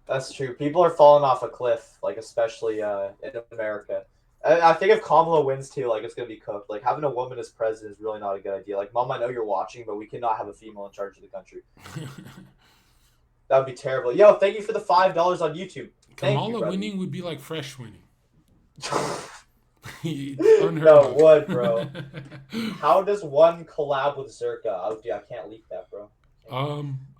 That's true. People are falling off a cliff, like especially in America. I think if Kamala wins too, like it's gonna be cooked. Like having a woman as president is really not a good idea. Like, Mom, I know you're watching, but we cannot have a female in charge of the country. That would be terrible. Yo, thank you for the $5 on YouTube. Thank you, Kamala brother. winning would be like fresh winning. It's unheard No, of. would, bro. How does one collab with Zerka? Oh, dude, I can't leak that, bro.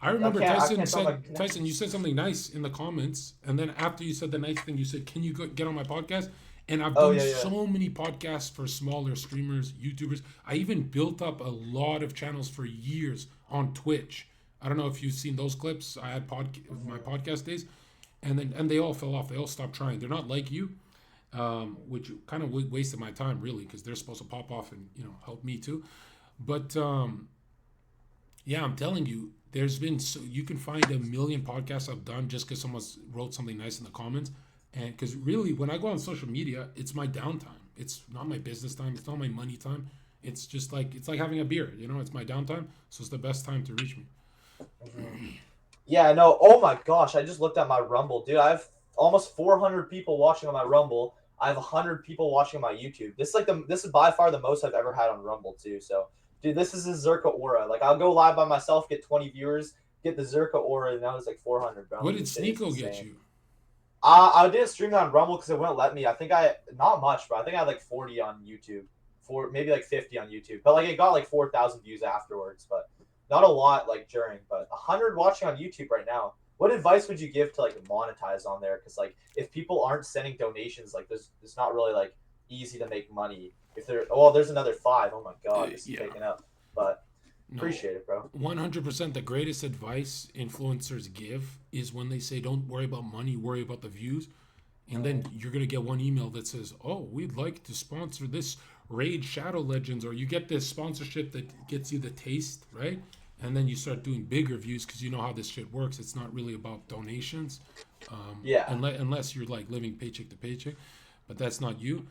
I remember I Tyson can't tell my said, connections. Tyson, you said something nice in the comments, and then after you said the nice thing, you said, "Can you get on my podcast?" And I've Oh done yeah, yeah. so many podcasts for smaller streamers, YouTubers. I even built up a lot of channels for years on Twitch. I don't know if you've seen those clips. I had my podcast days, and they all fell off. They all stopped trying. They're not like you, which kind of wasted my time really because they're supposed to pop off and help me too. But yeah, I'm telling you, there's been you can find a million podcasts I've done just because someone wrote something nice in the comments, and because really when I go on social media, it's my downtime. It's not my business time. It's not my money time. It's like having a beer. It's my downtime, so it's the best time to reach me. Yeah, no. Oh my gosh, I just looked at my Rumble, dude. I have almost 400 people watching on my Rumble. I have 100 people watching on my YouTube. This is by far the most I've ever had on Rumble too. So, dude, this is a Zerka aura. Like I'll go live by myself, get 20 viewers, get the Zerka aura, and now it's like 400, bro. What did This shit is Sneeko get insane. you? I didn't stream it on Rumble because it wouldn't let me. I think not much, but I think I had like 40 on YouTube, maybe like 50 on YouTube. But like it got like 4,000 views afterwards, but not a lot like during. But 100 watching on YouTube right now. What advice would you give to like monetize on there? Because like if people aren't sending donations, like it's not really like easy to make money. If there's another 5. Oh my god, this is Yeah. taking up. But No, Appreciate it, bro. 100% the greatest advice influencers give is when they say, don't worry about money, worry about the views. And then you're going to get one email that says, oh, we'd like to sponsor this Raid Shadow Legends, or you get this sponsorship that gets you the taste, right? And then you start doing bigger views because you know how this shit works. It's not really about donations, Yeah. unless you're like living paycheck to paycheck, but that's not you.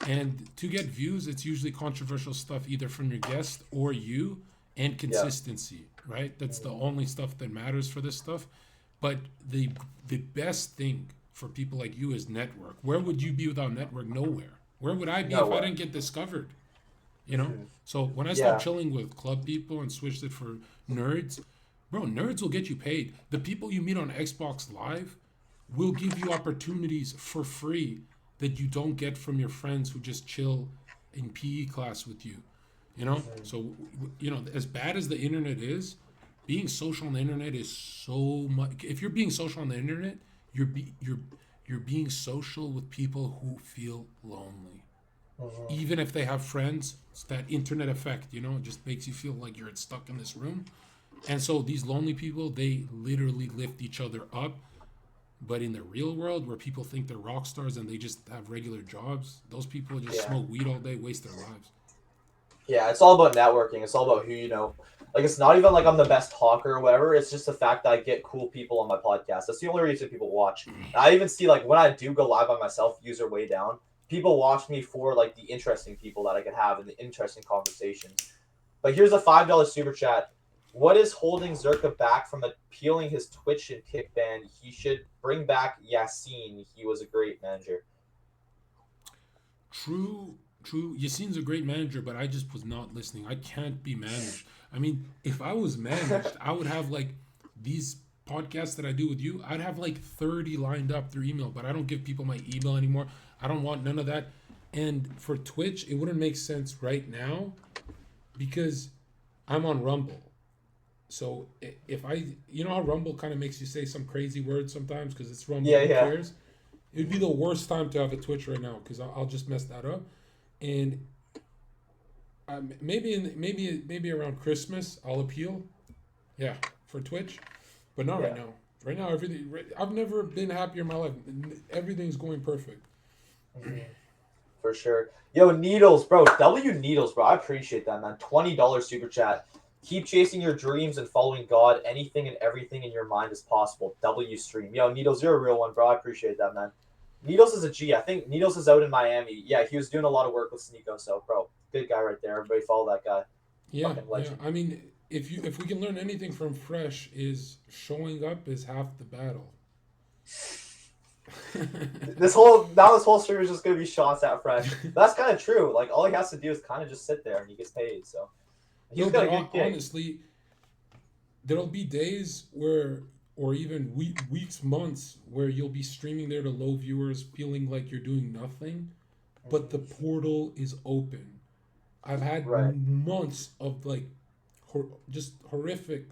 And to get views, it's usually controversial stuff either from your guest or you, and Yeah. consistency, right? That's the only stuff that matters for this stuff. But the best thing for people like you is network. Where would you be without network? Nowhere. Where would I be if I Nowhere. didn't get discovered? You know? Mhm. So when I stopped Yeah. chilling with club people and switched it for nerds, bro, nerds will get you paid. The people you meet on Xbox Live will give you opportunities for free that you don't get from your friends who just chill in PE class with you. You know? So, as bad as the internet is, being social on the internet is so much. If you're being social on the internet, you're being social with people who feel lonely. Mhm. Even if they have friends, it's that internet effect, it just makes you feel like you're stuck in this room. And so these lonely people, they literally lift each other up. But in the real world, where people think they're rock stars and they just have regular jobs, those people just Yeah. smoke weed all day, waste their lives. Yeah, it's all about networking. It's all about who you know. Like, it's not even like I'm the best talker or whatever. It's just the fact that I get cool people on my podcast. That's the only reason people watch. And I even see, like, when I do go live by myself, user way down, people watch me for like the interesting people that I could have and the interesting conversations. But here's a $5 super chat. What is holding Zherka back from appealing his Twitch and kick ban? He should bring back Yassine. He was a great manager. True, true. Yassine's a great manager, but I just was not listening. I can't be managed. I mean, if I was managed, I would have like these podcasts that I do with you, I'd have like 30 lined up through email, but I don't give people my email anymore. I don't want none of that. And for Twitch, it wouldn't make sense right now because I'm on Rumble. So if how Rumble kind of makes you say some crazy words sometimes because it's Rumble, Yeah, who yeah. cares? It'd be the worst time to have a Twitch right now because I'll just mess that up. And maybe around Christmas I'll appeal. Yeah, for Twitch, but not right Yeah. now. Right now, everything. I've never been happier in my life. Everything's going perfect. Mhm. For sure. Yo, Needles, bro. W Needles, bro. I appreciate that, man. $20 super chat. Keep chasing your dreams and following God. Anything and everything in your mind is possible. W stream. Yo, Needles, you're a real one, bro. I appreciate that, man. Needles is a G. I think Needles is out in Miami. Yeah, he was doing a lot of work with Sneeko, so bro, good guy right there. Everybody follow that guy. Yeah, Fucking yeah. legend. I mean, if we can learn anything from Fresh, is showing up is half the battle. This whole stream is just gonna be shots at Fresh. That's kind of true. Like all he has to do is kind of just sit there and he gets paid. So he's No, got but a good gig. honestly, there'll be days where, or even weeks, months, where you'll be streaming there to low viewers, feeling like you're doing nothing, but the portal is open. I've had Right. months of like just horrific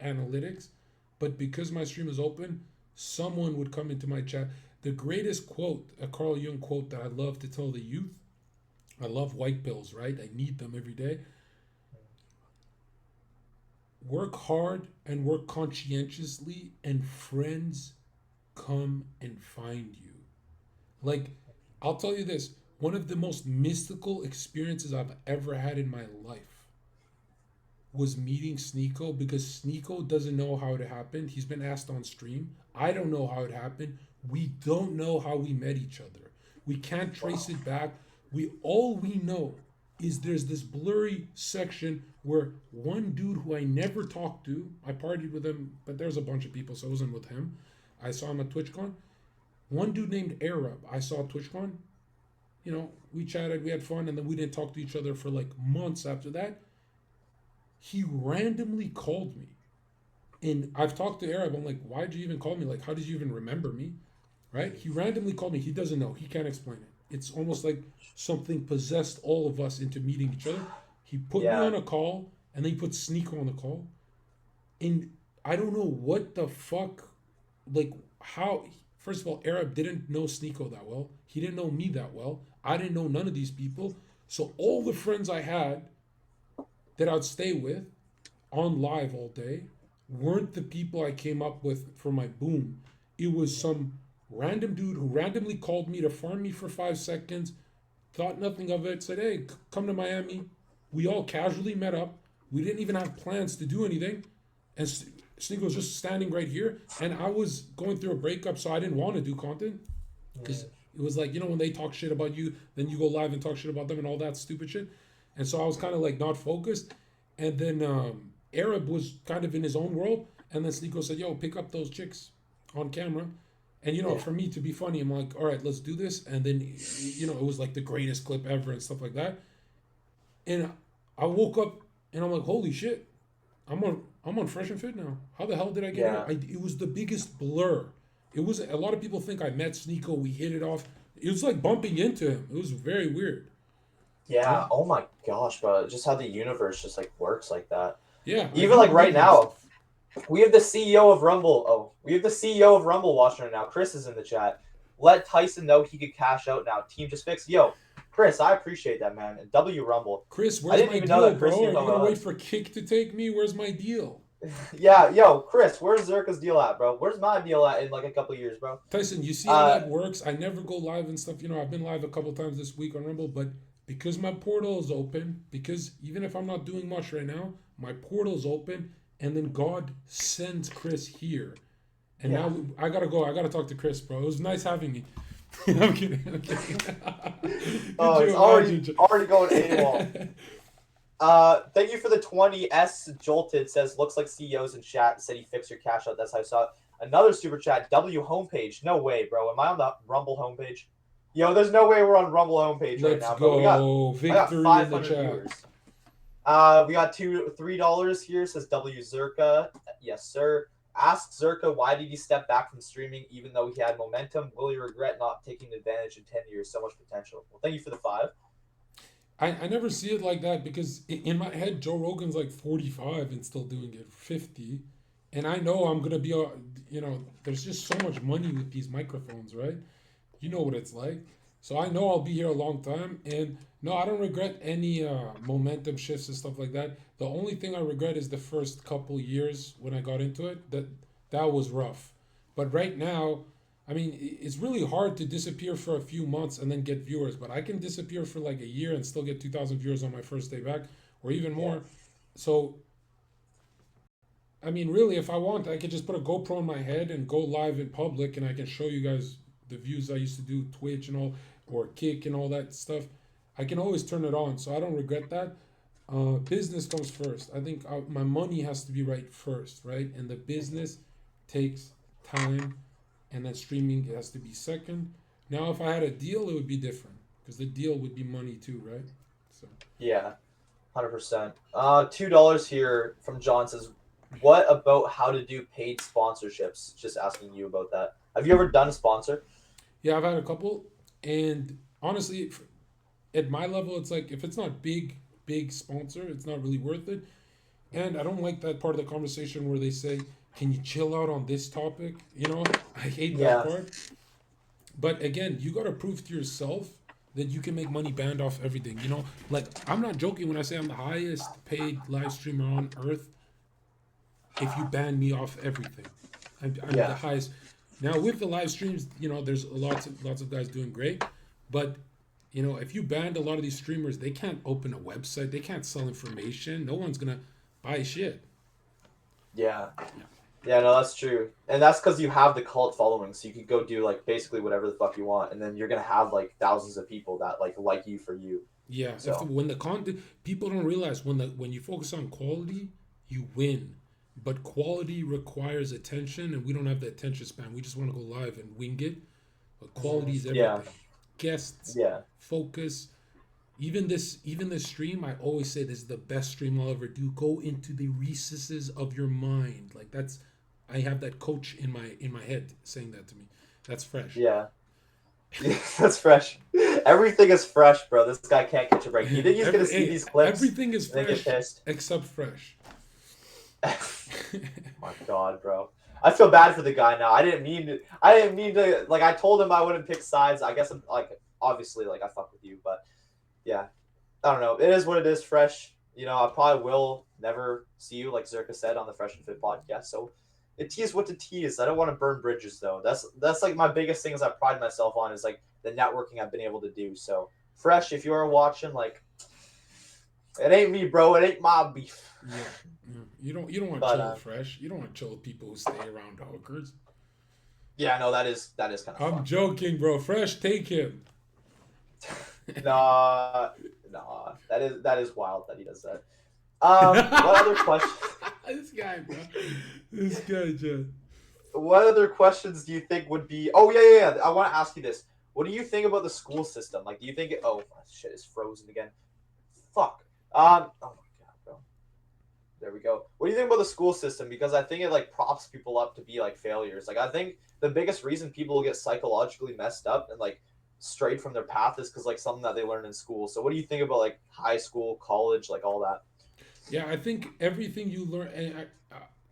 analytics, but because my stream is open, someone would come into my chat. The greatest quote, a Carl Jung quote that I love to tell the youth. I love white pills, right? I need them every day. Work hard and work conscientiously, and friends come and find you. Like, I'll tell you this, one of the most mystical experiences I've ever had in my life was meeting Sneeko because Sneeko doesn't know how it happened. He's been asked on stream. I don't know how it happened. We don't know how we met each other. We can't trace Wow. it back. We know is there's this blurry section where one dude who I never talked to, I partied with him, but there's a bunch of people, so I wasn't with him. I saw him at TwitchCon. One dude named Arab, I saw at TwitchCon. We chatted, we had fun, and then we didn't talk to each other for like months after that. He randomly called me. And I've talked to Arab. I'm like, why'd you even call me? Like, how did you even remember me? Right? He randomly called me. He doesn't know. He can't explain it. It's almost like something possessed all of us into meeting each other. He put me Yeah. on a call, and then he put Sneeko on the call. And I don't know what the fuck, like, how. First of all, Arab didn't know Sneeko that well. He didn't know me that well. I didn't know none of these people. So all the friends I had that I'd stay with on live all day weren't the people I came up with for my boom. It was some random dude who randomly called me to farm me for 5 seconds, thought nothing of it, said, hey, come to Miami. We all casually met up. We didn't even have plans to do anything. And Sneeko was just standing right here. And I was going through a breakup, so I didn't want to do content. Because it was like, when they talk shit about you, then you go live and talk shit about them and all that stupid shit. And so I was kind of like not focused. And then Arab was kind of in his own world. And then Sneeko said, yo, pick up those chicks on camera. And, for me to be funny, I'm like, all right, let's do this. And then, it was like the greatest clip ever and stuff like that. And I woke up and I'm like, holy shit, I'm on Fresh and Fit now. How the hell did I get here? It was the biggest blur. It was, a lot of people think I met Sneeko, we hit it off. It was like bumping into him. It was very weird. Yeah. Oh my gosh, bro. Just how the universe just like works like that. Yeah. Even like right now, we have the CEO of Rumble. Oh, we have the CEO of Rumble watching right now. Chris is in the chat. Let Tyson know he could cash out now. Team just fixed. Yo, Chris, I appreciate that, man. And W Rumble. Chris, where's my deal, bro? Are you gonna wait for Kick to take me? Where's my deal? Yeah, yo, Chris, where's Zherka's deal at, bro? Where's my deal at in like a couple of years, bro? Tyson, you see how that works? I never go live and stuff. I've been live a couple times this week on Rumble, but because my portal is open, because even if I'm not doing much right now, my portal is open, and then God sends Chris here. And now I gotta go. I gotta talk to Chris, bro. It was nice having me. I'm kidding. Oh, it's already going AWOL. Thank you for the 20S Jolted. Says looks like CEOs in chat said he fixed your cash out. That's how I saw it. Another super chat. W homepage. No way, bro. Am I on the Rumble homepage? Yo, there's no way we're on Rumble homepage right now. Let's go. Victory in the chat. Viewers. We got $3 here. Says W Zherka. Yes, sir. Ask Zherka why did he step back from streaming even though he had momentum? Will he regret not taking advantage in 10 years? So much potential. Well, thank you for the 5. I never see it like that because in my head, Joe Rogan's like 45 and still doing it, 50. And I know I'm going to be, there's just so much money with these microphones, right? You know what it's like. So I know I'll be here a long time. And no, I don't regret any momentum shifts and stuff like that. The only thing I regret is the first couple years when I got into it. That was rough. But right now, I mean, it's really hard to disappear for a few months and then get viewers. But I can disappear for like a year and still get 2,000 viewers on my first day back or even more. Yeah. So, I mean, really, if I want, I could just put a GoPro on my head and go live in public and I can show you guys the views I used to do, Twitch and all, or Kick and all that stuff. I can always turn it on, so I don't regret that. Business comes first. I think my money has to be right first, right? And the business takes time, and then streaming has to be second. Now, if I had a deal, it would be different, because the deal would be money too, right? So. Yeah, 100%. $2 here from John says, what about how to do paid sponsorships? Just asking you about that. Have you ever done a sponsor? Yeah, I've had a couple, and honestly, at my level, it's like if it's not big sponsor, it's not really worth it. And I don't like that part of the conversation where they say, can you chill out on this topic? I hate that part. But again, you got to prove to yourself that you can make money banned off everything. Like I'm not joking when I say I'm the highest paid live streamer on earth. If you ban me off everything, I'm the highest. Now with the live streams, there's lots of guys doing great, but if you banned a lot of these streamers, they can't open a website, they can't sell information, no one's gonna buy shit. Yeah, no, that's true, and that's because you have the cult following, so you could go do like basically whatever the fuck you want, and then you're gonna have like thousands of people that like you for you. Yeah, so. When the content, people don't realize when you focus on quality, you win. But quality requires attention, and we don't have the attention span. We just want to go live and wing it. But quality is everything. Yeah. Guests, focus. Even this stream, I always say this is the best stream I'll ever do. Go into the recesses of your mind. Like I have that coach in my head saying that to me. That's fresh. Yeah. That's fresh. Everything is fresh, bro. This guy can't catch a break. You think he's gonna see these clips? Everything is fresh except fresh. My God, bro. I feel bad for the guy now. I didn't mean to like I told him I wouldn't pick sides. I guess I'm like obviously like I fuck with you, but yeah. I don't know. It is what it is, fresh. I probably will never see you, like Zerka said on the Fresh and Fit podcast. So it tease what to tease. I don't want to burn bridges though. That's like my biggest thing is I pride myself on is like the networking I've been able to do. So Fresh, if you are watching, like it ain't me, bro. It ain't my beef. Yeah, yeah. You don't want to But chill with Fresh. You don't want to chill with people who stay around hookers. yeah, no, that is kind of I'm fun. joking, bro. Fresh, take him. Nah, that is wild that he does that. What other question? This guy, bro. This guy, John. What other questions do you think would be? Oh yeah. I want to ask you this. What do you think about the school system? Like, do you think Oh shit, it's frozen again. Fuck. Oh my god, bro. There we go. What do you think about the school system? Because I think it like props people up to be like failures. Like, I think the biggest reason people get psychologically messed up and like strayed from their path is because like something that they learned in school. So what do you think about like high school, college, like all that? Yeah, I think everything you learn, and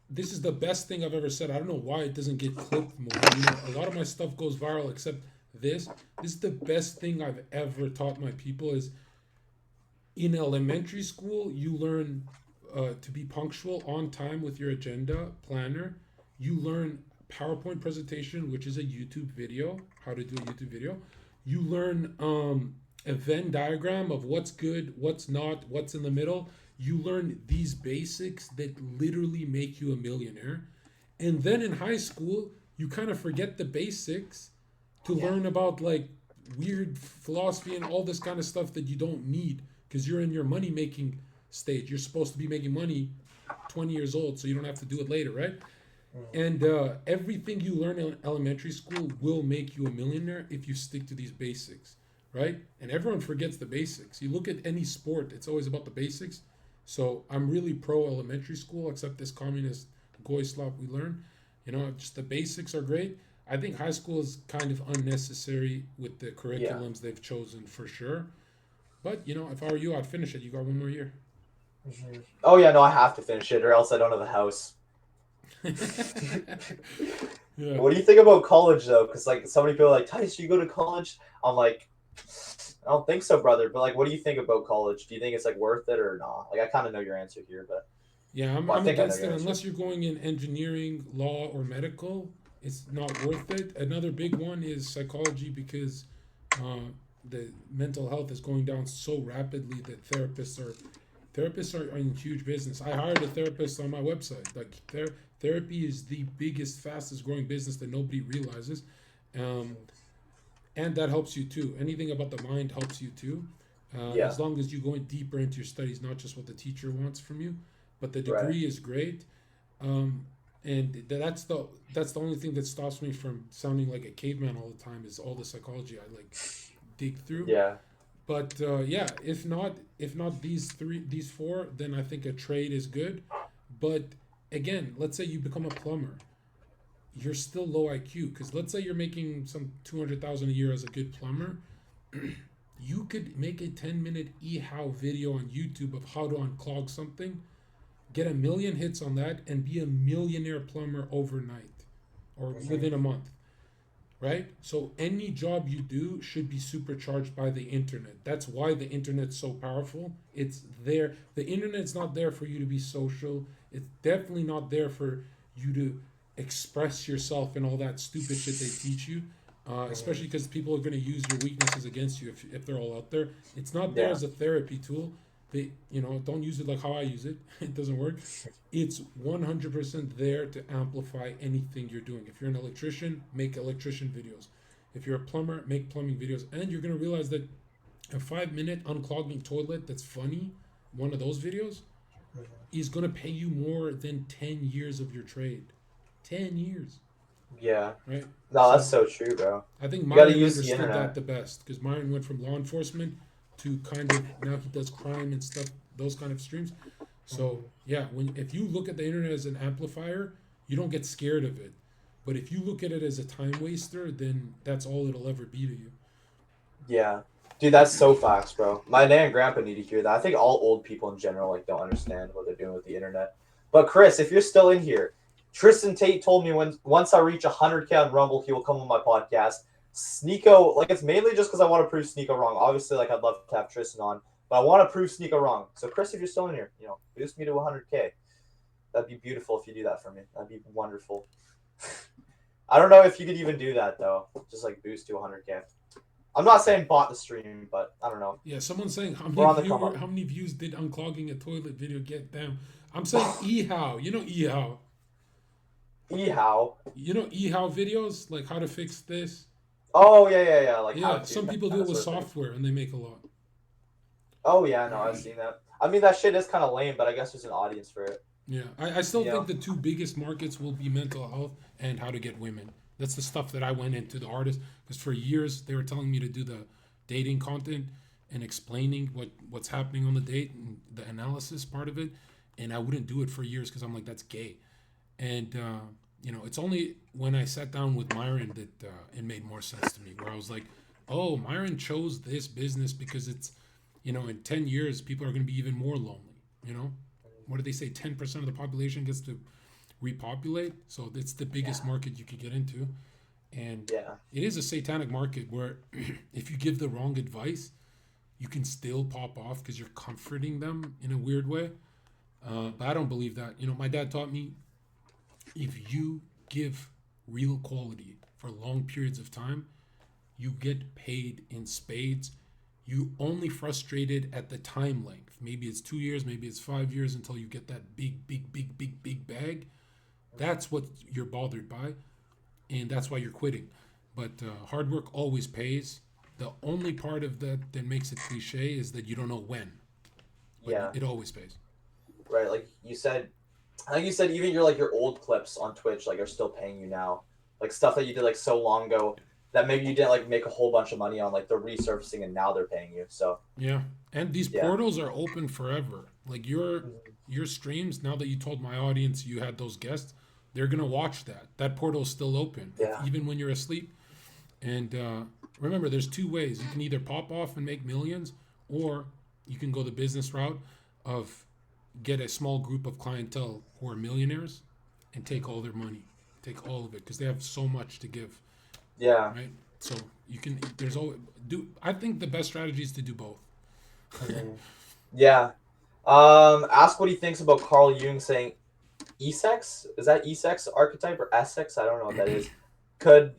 this is the best thing I've ever said. I don't know why it doesn't get clipped more. A lot of my stuff goes viral, except this. This is the best thing I've ever taught my people. Is in elementary school, you learn to be punctual on time with your agenda planner. You learn PowerPoint presentation, which is a YouTube video, how to do a YouTube video. You learn a Venn diagram of what's good, what's not, what's in the middle. You learn these basics that literally make you a millionaire. And then in high school, you kind of forget the basics to learn about like weird philosophy and all this kind of stuff that you don't need because you're in your money making stage. You're supposed to be making money 20 years old, so you don't have to do it later, right? And everything you learn in elementary school will make you a millionaire if you stick to these basics, right? And everyone forgets the basics. You look at any sport, it's always about the basics. So I'm really pro elementary school, except this communist goy slop we learn. Just the basics are great. I think high school is kind of unnecessary with the Yeah. curriculums they've chosen for sure. But if I were you, I'd finish it. You got one more year. Oh yeah, no, I have to finish it or else I don't have a house. Yeah. What do you think about college though? Because like so many people are like, Tyson, you go to college? I'm like, I don't think so, brother. But like, what do you think about college? Do you think it's like worth it or not? Like, I kind of know your answer here, but Yeah, I'm, well, I I'm think I know against your it. answer. Unless you're going in engineering, law, or medical, it's not worth it. Another big one is psychology because uh, the mental health is going down so rapidly that therapists are in huge business. I hired a therapist on my website. Like therapy is the biggest, fastest growing business that nobody realizes, um, and that helps you too. Anything about the mind helps you too, Yeah, as long as you go in deeper into your studies, not just what the teacher wants from you. But the right. degree is great, and that's the only thing that stops me from sounding like a caveman all the time is all the psychology I like dig through. Yeah, But yeah, if not these four, then I think a trade is good. But again, let's say you become a plumber, you're still low IQ because let's say you're making some 200,000 a year as a good plumber. You could make a 10-minute e-how video on YouTube of how to unclog something, get a million hits on that, and be a millionaire plumber overnight or within a month, right? So any job you do should be supercharged by the internet. That's why the internet's so powerful. It's there. The internet's not there for you to be social. It's definitely not there for you to express yourself and all that stupid shit they teach you. Especially because people are going to use your weaknesses against you if they're all out there. It's not there yeah, as a therapy tool. Don't use it like how I use it. It doesn't work. It's 100% there to amplify anything you're doing. If you're an electrician, make electrician videos. If you're a plumber, make plumbing videos. And you're going to realize that a 5-minute unclogging toilet that's funny, one of those videos, is going to pay you more than 10 years of your trade. 10 years, yeah. right? No, that's So so true, bro. I think You got to Myron use the understood that internet. the best because Myron went from law enforcement to kind of now he does crime and stuff, those kind of streams. So yeah, if you look at the internet as an amplifier, you don't get scared of it. But if you look at it as a time waster, then that's all it'll ever be to you. Yeah, dude, that's so facts, bro. My dad and grandpa need to hear that. I think all old people in general like don't understand what they're doing with the internet. But Chris, if you're still in here, Tristan Tate told me once I reach 100K on Rumble, he will come on my podcast. Sneeko, like it's mainly just because I want to prove Sneeko wrong. Obviously, like I'd love to have Tristan on, But I want to prove Sneeko wrong. So Chris, if you're still in here, boost me to 100K. That'd be beautiful if you do that for me. That'd be wonderful. I don't know if you could even do that though. Just like boost to 100K. I'm not saying bot the stream, but I don't know. Yeah, someone's saying how many views did unclogging a toilet video get? Damn. I'm saying eHow. You know eHow. eHow. You know eHow videos, like how to fix this. Oh yeah. Like yeah, some people do it with software and they make a lot. Oh yeah, no, I've seen that. I mean, that shit is kind of lame, but I guess there's an audience for it. Yeah, I still think the two biggest markets will be mental health and how to get women. That's the stuff that I went into, the artists, because for years they were telling me to do the dating content and explaining what's happening on the date and the analysis part of it, and I wouldn't do it for years because I'm like, that's gay. And it's only when I sat down with Myron that it made more sense to me, where I was like, oh, Myron chose this business because it's, in 10 years people are going to be even more lonely. What do they say? 10% of the population gets to repopulate, so it's the biggest market you could get into. And it is a satanic market where if you give the wrong advice, you can still pop off because you're comforting them in a weird way. But I don't believe that. My dad taught me, if you give real quality for long periods of time, you get paid in spades. You only frustrated at the time length. Maybe it's 2 years, maybe it's 5 years until you get that big bag. That's what you're bothered by, and that's why you're quitting. But hard work always pays. The only part of that makes it cliche is that you don't know when. But it always pays. Right, like you said, I think you said even your old clips on Twitch are still paying you now, like stuff that you did so long ago that maybe you didn't make a whole bunch of money on, they're resurfacing and now they're paying you. So yeah, and these portals are open forever. Like your streams, now that you told my audience you had those guests, they're gonna watch that. That portal is still open, even when you're asleep. And remember, there's two ways. You can either pop off and make millions, or you can go the business route of get a small group of clientele who are millionaires and take all their money, take all of it, because they have so much to give. Yeah. Right. So you can. There's always I think the best strategy is to do both. Yeah. Ask what he thinks about Carl Jung saying, "E-sex, is that E-sex archetype or S-sex? I don't know what that is. Could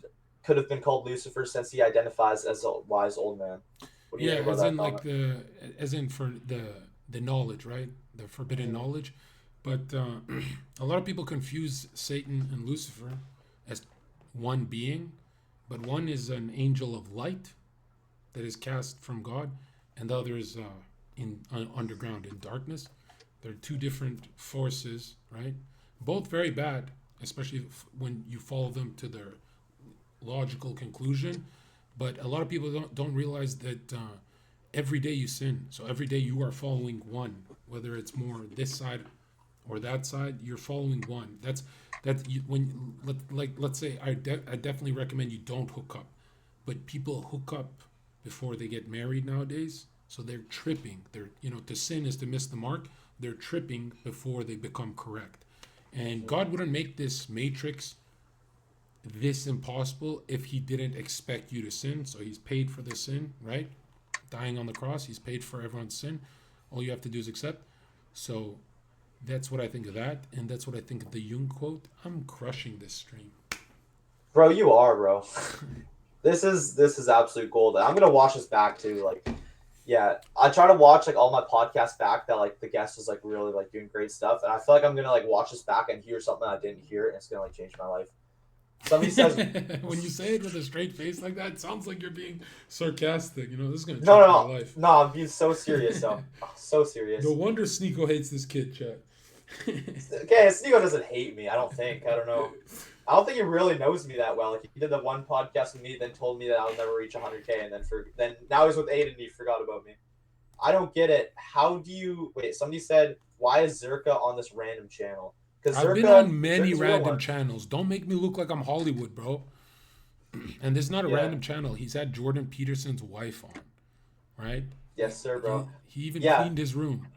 have been called Lucifer since he identifies as a wise old man." What do you think about that? As in for the knowledge, right? The forbidden knowledge. But a lot of people confuse Satan and Lucifer as one being. But one is an angel of light that is cast from God, and the other is underground in darkness. They're two different forces, right? Both very bad, especially when you follow them to their logical conclusion. But a lot of people don't realize that every day you sin. So every day you are following one, whether it's more this side or that side, you're following one. Let's say I definitely recommend you don't hook up, but people hook up before they get married nowadays, so they're tripping. They're to sin is to miss the mark. They're tripping before they become correct, and God wouldn't make this matrix this impossible if He didn't expect you to sin. So He's paid for the sin, right? Dying on the cross, He's paid for everyone's sin. All you have to do is accept. So that's what I think of that, and that's what I think of the Jung quote. I'm crushing this stream. Bro, you are, bro. This is absolute gold. I'm gonna watch this back too. I try to watch all my podcasts back that the guest is really doing great stuff, and I feel like I'm gonna watch this back and hear something I didn't hear, and it's gonna change my life. Somebody says when you say it with a straight face like that, it sounds like you're being sarcastic. This is gonna change my life. No, I'm being so serious. So serious. No wonder Sneeko hates this kid, chat. Okay, Sneeko doesn't hate me. I don't think. I don't know. I don't think he really knows me that well. He did the one podcast with me, then told me that I'll never reach 100K, and then now he's with Aiden and he forgot about me. I don't get it. How do you wait? Somebody said, "Why is Zherka on this random channel?" Because I've been on many random channels. Don't make me look like I'm Hollywood, bro. And this is not a random channel. He's had Jordan Peterson's wife on, right? Yes, sir, bro. He even cleaned his room.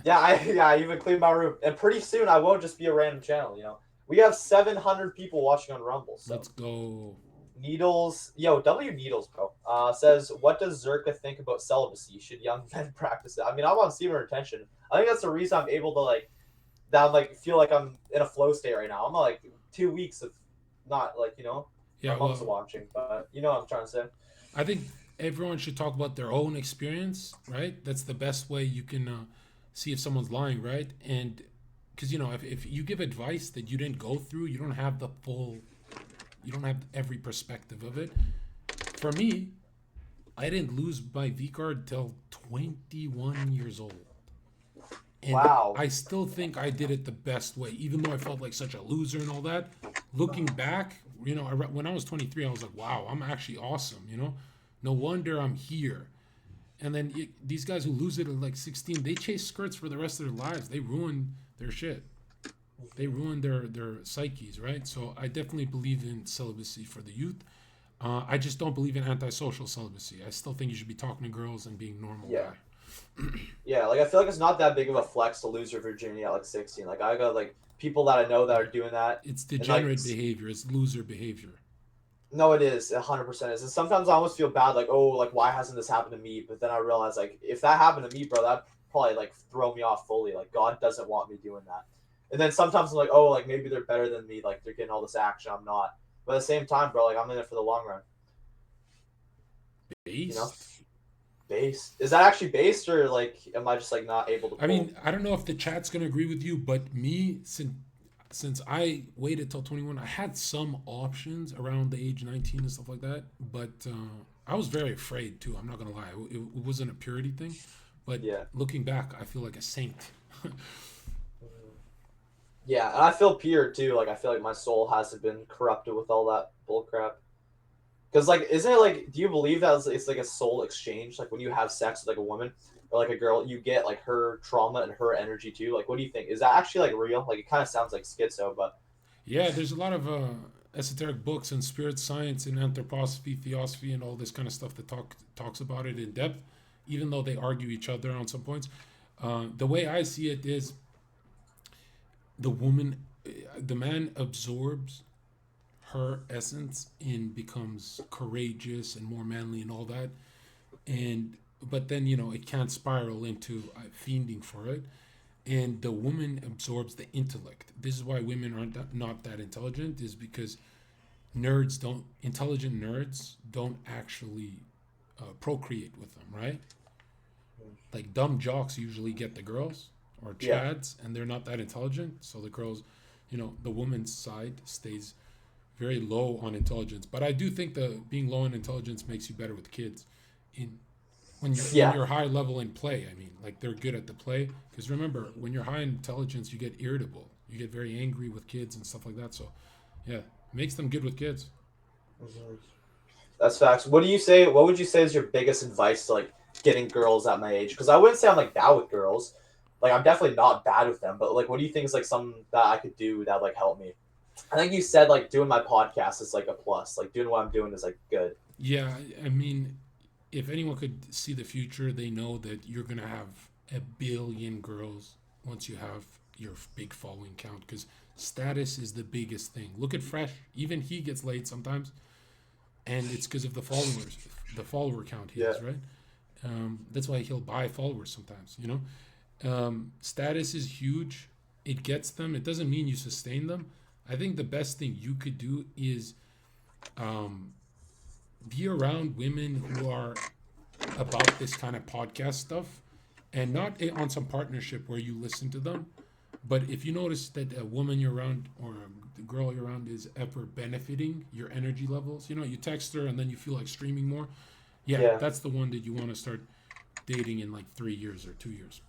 I even cleaned my room. And pretty soon I won't just be a random channel, We have 700 people watching on Rumble. So. Let's go. Needles, yo, W Needles, bro, says, what does Zerka think about celibacy? Should young men practice it? I mean, I'm on semen retention. I think that's the reason I'm able to like that. I'm like feel like I'm in a flow state right now. I'm like 2 weeks of not like my Yeah, mom's well, watching, but you know what I'm trying to say. I think everyone should talk about their own experience, right? That's the best way you can see if someone's lying, right? And because if you give advice that you didn't go through, you don't have every perspective of it. For me, I didn't lose my V card till 21 years old. And Wow. I still think I did it the best way, even though I felt like such a loser and all that. Looking back, when I was 23, I was like, wow, I'm actually awesome, No wonder I'm here. And then these guys who lose it at like 16, they chase skirts for the rest of their lives. They ruin their shit. They ruin their psyches, right? So I definitely believe in celibacy for the youth. I just don't believe in antisocial celibacy. I still think you should be talking to girls and being a normal Yeah. guy. Yeah, like I feel like it's not that big of a flex to lose your virginity at like 16. Like I got like people that I know that are doing that, It's and like degenerate behavior. It's loser behavior. no, it is 100% is. And sometimes I almost feel bad, like oh, like why hasn't this happened to me? But then I realize like if that happened to me, bro, that probably like throw me off fully. Like God doesn't want me doing that. And then sometimes I'm like, oh, like maybe they're better than me. Like they're getting all this action, I'm not. But at the same time, bro, like I'm in it for the long run. You know, Based. based is that actually based or like am I just like not able to I pull? mean, I don't know if the chat's gonna agree with you, but me, since I waited till 21, I had some options around the age 19 and stuff like that. But I was very afraid too. I'm not gonna lie. It wasn't a purity thing, but Yeah. looking back, I feel like a saint. Yeah, and I feel pure too. Like I feel like my soul hasn't been corrupted with all that bullcrap. Because like, isn't it like? Do you believe that it's like a soul exchange? Like when you have sex with like a woman or like a girl, you get like her trauma and her energy too. Like, what do you think? Is that actually like real? Like, it kind of sounds like schizo, but Yeah, there's a lot of esoteric books and spirit science and anthroposophy, theosophy, and all this kind of stuff that talks about it in depth, even though they argue each other on some points. The way I see it is the woman, the man absorbs her essence and becomes courageous and more manly and all that, and but then it can't spiral into fiending for it, and the woman absorbs the intellect. This is why women are not that intelligent, is because intelligent nerds don't actually procreate with them, right? Like dumb jocks usually get the girls or yeah. chads, and they're not that intelligent, so the girls, the woman's side stays very low on intelligence. But I do think the being low on intelligence makes you better with kids in when Yeah. you're high level in play. I mean, like they're good at the play, because remember, when you're high in intelligence, you get irritable, you get very angry with kids and stuff like that. So yeah, it makes them good with kids. Mhm. That's facts. What do you say? What would you say is your biggest advice to like getting girls at my age? Because I wouldn't say I'm like bad with girls. Like I'm definitely not bad with them, but like, what do you think is like something that I could do that like help me? I think you said like doing my podcast is like a plus. Like doing what I'm doing is like good. Yeah, I mean, if anyone could see the future, they know that you're gonna have a billion girls once you have your big following count, because status is the biggest thing. Look at Fresh, even he gets laid sometimes, and it's because of the follower count he Yeah. has, right? That's why he'll buy followers sometimes. Status is huge. It gets them. It doesn't mean you sustain them. I think the best thing you could do is um, be around women who are about this kind of podcast stuff, and not on some partnership where you listen to them. But if you notice that a woman you're around or the girl you're around is ever benefiting your energy levels, you text her and then you feel like streaming more. Yeah, Yeah. that's the one that you want to start dating in like 3 years or 2 years.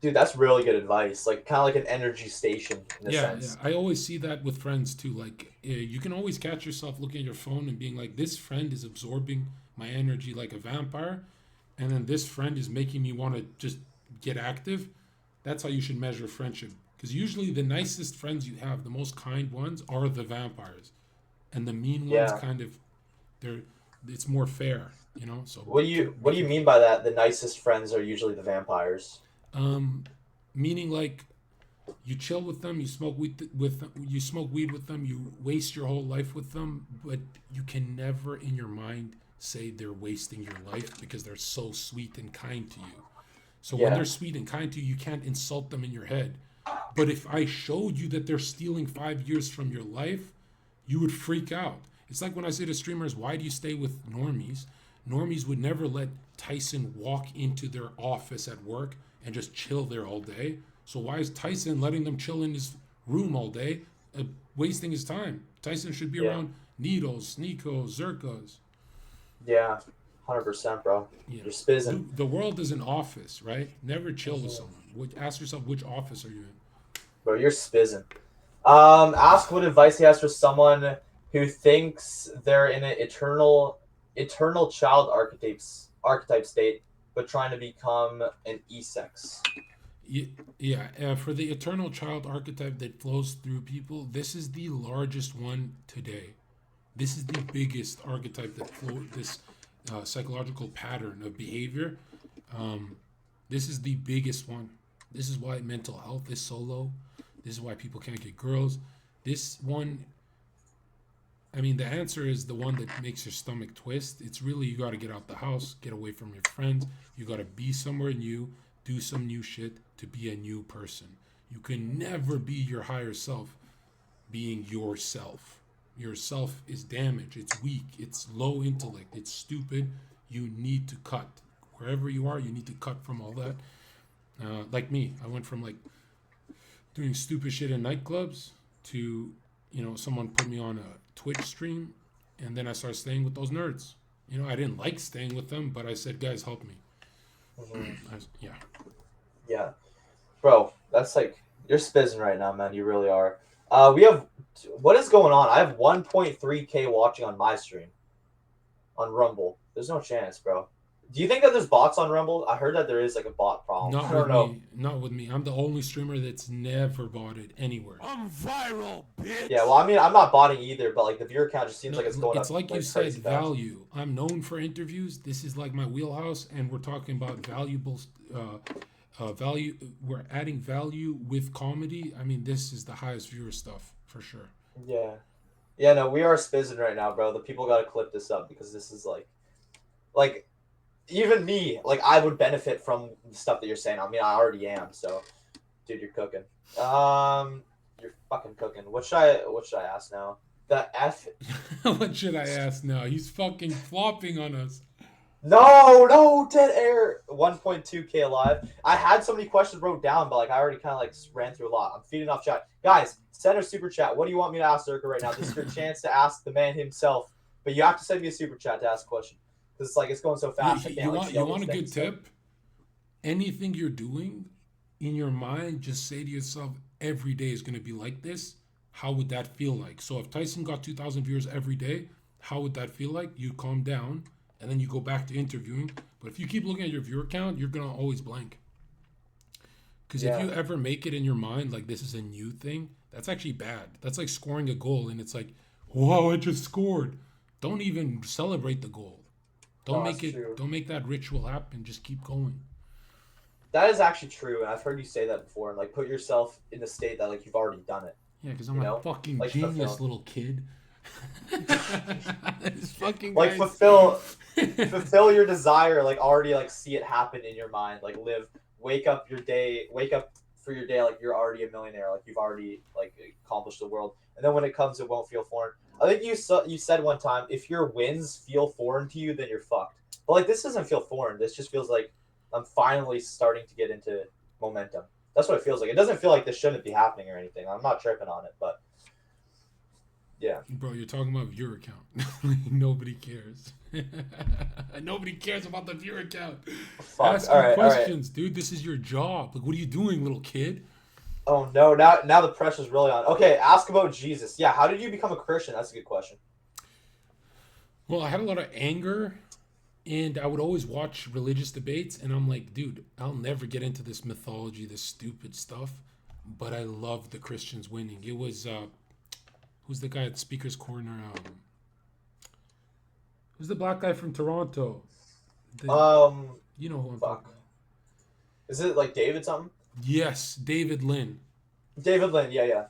Dude, that's really good advice. Like kind of like an energy station in a Yeah, yeah. sense. I always see that with friends too. Like, you can always catch yourself looking at your phone and being like, this friend is absorbing my energy like a vampire. And then this friend is making me want to just get active. That's how you should measure friendship. Because usually the nicest friends you have, the most kind ones, are the vampires. And the mean ones Yeah. kind of, they're, it's more fair. So What be do you careful. mean by that? The nicest friends are usually the vampires. Um, Meaning like, You chill with them, you smoke weed with them, you waste your whole life with them, but you can never in your mind say they're wasting your life because they're so sweet and kind to you. So when they're Yeah. sweet and kind to you, you can't insult them in your head. But if I showed you that they're stealing 5 years from your life, you would freak out. It's like when I say to streamers, why do you stay with normies? Normies would never let Tyson walk into their office at work and just chill there all day. So why is Tyson letting them chill in his room all day, wasting his time? Tyson should be Yeah. around Needles, Sneakos, Zerkas. Yeah. 100%, bro. You You're know, spizzing. the world is an office, right? Never chill with someone. Ask yourself, which office are you in? Bro, you're spizzing. Ask what advice he has for someone who thinks they're in an eternal child archetype state, but trying to become an e-sex. Yeah, for the eternal child archetype that flows through people, this is the largest one today. This is the biggest archetype that flow this psychological pattern of behavior. Um, this is the biggest one. This is why mental health is so low. This is why people can't get girls. This one, I mean, the answer is the one that makes your stomach twist. It's really you got to get out the house, get away from your friends. You got to be somewhere new, do some new shit to be a new person. You can never be your higher self being yourself. Yourself is damaged, it's weak, it's low intellect, it's stupid. You need to cut. Wherever you are, you need to cut from all that. Like me, I went from like doing stupid shit in nightclubs to, someone put me on a Twitch stream, and then I started staying with those nerds. I didn't like staying with them, but I said, guys, help me. Yeah. Yeah. Bro, that's like you're spizzing right now, man. You really are. We have what is going on? I have 1.3K watching on my stream on Rumble. There's no chance, bro. Do you think that there's bots on Rumble? I heard that there is like a bot problem. Not I with don't know. me. Not with me. I'm the only streamer that's never bought it anywhere. I'm viral, bitch. Yeah, well, I mean, I'm not botting either, but like the viewer count just seems No, like it's going up. it's like you like said, crazy fast. value. I'm known for interviews. This is like my wheelhouse, and we're talking about valuable value. We're adding value with comedy. I mean, this is the highest viewer stuff for sure. Yeah. Yeah, no, we are spizzing right now, bro. The people gotta clip this up because this is like even me, like I would benefit from the stuff that you're saying. I mean, I already am. So, dude, you're cooking. You're fucking cooking. What should I ask now? The F. What should I ask now? He's fucking flopping on us. No, dead air. 1.2K alive. I had so many questions wrote down, but like I already kind of like ran through a lot. I'm feeding off chat. Guys, send a super chat. What do you want me to ask Zherka right now? This is your chance to ask the man himself, but you have to send me a super chat to ask a question. Because it's going so fast. You want a good tip? Anything you're doing in your mind, just say to yourself, every day is going to be like this. How would that feel like? So if Tyson got 2,000 viewers every day, how would that feel like? You calm down, and then you go back to interviewing. But if you keep looking at your viewer count, you're going to always blank. Because if you ever make it in your mind like this is a new thing, that's actually bad. That's like scoring a goal, and it's like, wow, I just scored. Don't even celebrate the goal. Don't make that ritual happen. Just keep going. That is actually true, and I've heard you say that before. And like, put yourself in the state that like you've already done it. Yeah, because I'm a fucking like genius little kid. This fucking like fulfill your desire. Like already like see it happen in your mind. Like wake up for your day like you're already a millionaire. Like you've already like accomplished the world. And then when it comes, it won't feel foreign. I think you said one time, if your wins feel foreign to you, then you're fucked. But like this doesn't feel foreign. This just feels like I'm finally starting to get into momentum. That's what it feels like. It doesn't feel like this shouldn't be happening or anything. I'm not tripping on it, but yeah. Bro, you're talking about viewer count. Nobody cares. Nobody cares about the viewer count. Fuck. Ask questions, dude. This is your job. Like, what are you doing, little kid? Oh no! Now the pressure's really on. Okay, ask about Jesus. Yeah, how did you become a Christian? That's a good question. Well, I had a lot of anger, and I would always watch religious debates, and I'm like, dude, I'll never get into this mythology, this stupid stuff. But I love the Christians winning. It was who's the guy at Speaker's Corner? Who's the black guy from Toronto? You know who I'm talking about. Is it like David something? Yes, David Lynn. David Lynn, yeah.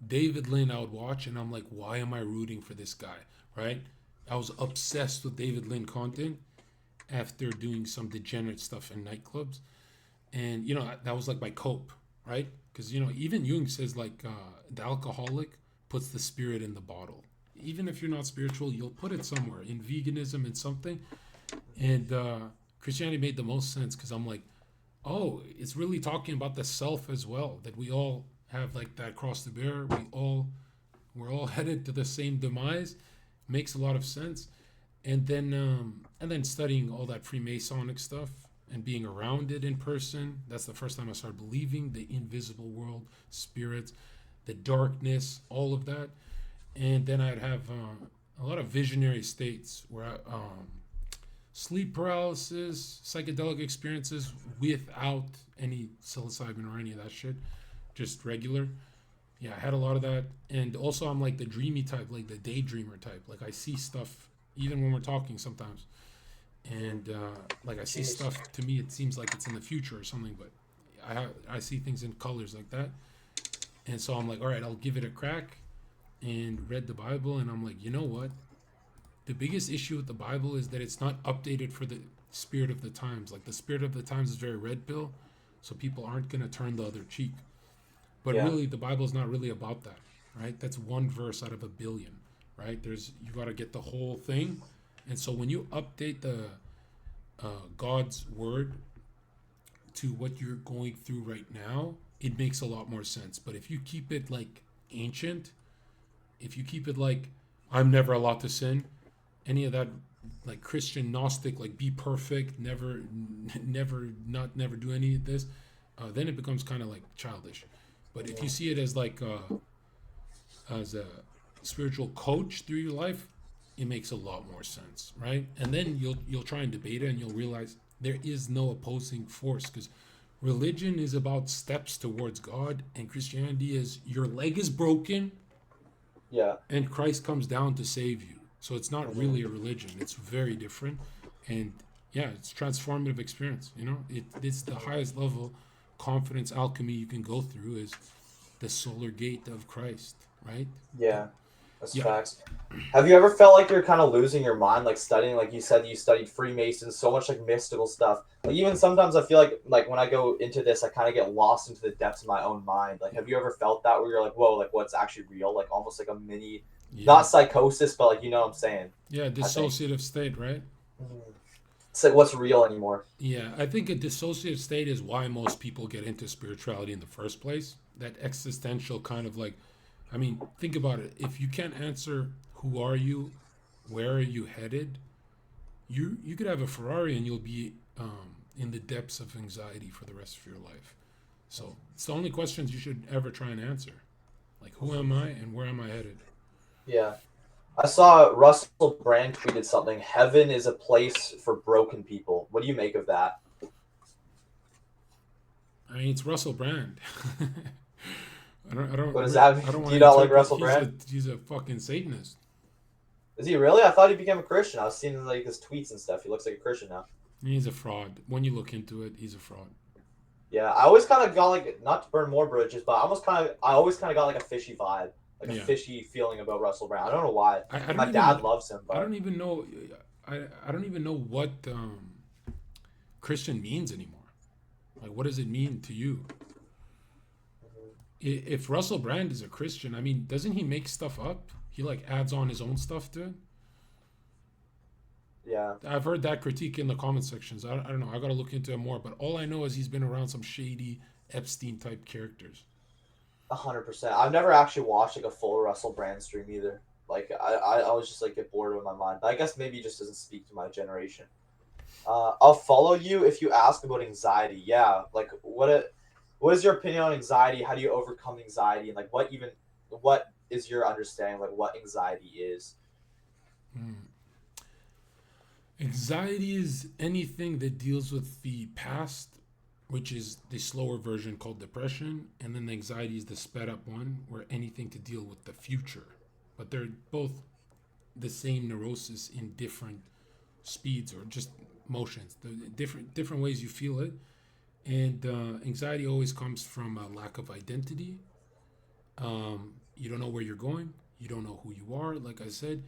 David Lynn I would watch and I'm like, why am I rooting for this guy? Right? I was obsessed with David Lynn content after doing some degenerate stuff in nightclubs. And that was like my cope, right? Because even Jung says like the alcoholic puts the spirit in the bottle. Even if you're not spiritual, you'll put it somewhere in veganism and something. And Christianity made the most sense because I'm like, oh, it's really talking about the self as well. That we all have like that cross to bear. We're all headed to the same demise. Makes a lot of sense. And then studying all that Freemasonic stuff and being around it in person. That's the first time I started believing the invisible world, spirits, the darkness, all of that. And then I'd have a lot of visionary states where sleep paralysis, psychedelic experiences without any psilocybin or any of that shit, just regular. Yeah, I had a lot of that. And also, I'm like the dreamy type, like the daydreamer type. Like, I see stuff even when we're talking sometimes. And like, I see Jeez. stuff, to me, it seems like it's in the future or something, but I see things in colors like that. And so I'm like, all right, I'll give it a crack and read the Bible. And I'm like, you know what? The biggest issue with the Bible is that it's not updated for the spirit of the times. Like, the spirit of the times is very red pill, so people aren't going to turn the other cheek. But Yeah. really, the Bible is not really about that, right? That's one verse out of a billion, right? You got to get the whole thing. And so when you update the God's word to what you're going through right now, it makes a lot more sense. But if you keep it like ancient, if you keep it like I'm never allowed to sin, any of that like Christian Gnostic, like be perfect, never, never do any of this, then it becomes kind of like childish. But if you see it as a spiritual coach through your life, it makes a lot more sense, right? And then you'll try and debate it, and you'll realize there is no opposing force because religion is about steps towards God, and Christianity is your leg is broken, Yeah. and Christ comes down to save you. So it's not Hmm. really a religion; it's very different, and yeah, it's transformative experience. It's the highest level confidence alchemy you can go through is the solar gate of Christ, right? The, Yeah. That's yeah, facts. Have you ever felt like you're kind of losing your mind, like studying, like you said, you studied Freemasons, so much like mystical stuff. Like even sometimes I feel like when I go into this, I kind of get lost into the depths of my own mind. Like, have you ever felt that where you're like, whoa, like what's actually real? Like almost like a mini, not yeah, psychosis, but like you know what I'm saying. yeah. I think. Dissociative state, right? Mhm. It's like what's real anymore. Yeah, I think a dissociative state is why most people get into spirituality in the first place. That existential kind of like, I mean, think about it. If you can't answer who are you, where are you headed, you could have a Ferrari and you'll be in the depths of anxiety for the rest of your life. So it's the only questions you should ever try and answer. Like, who am I and where am I headed? Yeah. I saw Russell Brand tweeted something. Heaven is a place for broken people. What do you make of that? I mean, it's Russell Brand. What does that I mean? don't Do want you to not like interpret. Russell He's Brand? a fucking Satanist. Is he really? I thought he became a Christian. I was seeing like his tweets and stuff. He looks like a Christian now. He's a fraud. When you look into it, he's a fraud. Yeah, I always kind of got like not to burn more bridges, but I always kind of got like a fishy vibe, like a Yeah, fishy feeling about Russell Brand. I don't know why. I My don't dad even loves him, I but don't even know I don't even know what Christian means anymore. Like, what does it mean to you? If Russell Brand is a Christian, I mean, doesn't he make stuff up? He like adds on his own stuff to it. yeah, I've heard that critique in the comment sections. I don't know. I got to look into it more. But all I know is he's been around some shady Epstein type characters. 100%. I've never actually watched like a full Russell Brand stream either. Like I was just like get bored with my mind. But I guess maybe he just doesn't speak to my generation. I'll follow you if you ask about anxiety. Yeah, like what is your opinion on anxiety? How do you overcome anxiety? And like what is your understanding of like what anxiety is? Hmm. Anxiety is anything that deals with the past, which is the slower version called depression, and then the anxiety is the sped up one, where anything to deal with the future. But they're both the same neurosis in different speeds or just motions, the different ways you feel it. And anxiety always comes from a lack of identity. You don't know where you're going. You don't know who you are, like I said.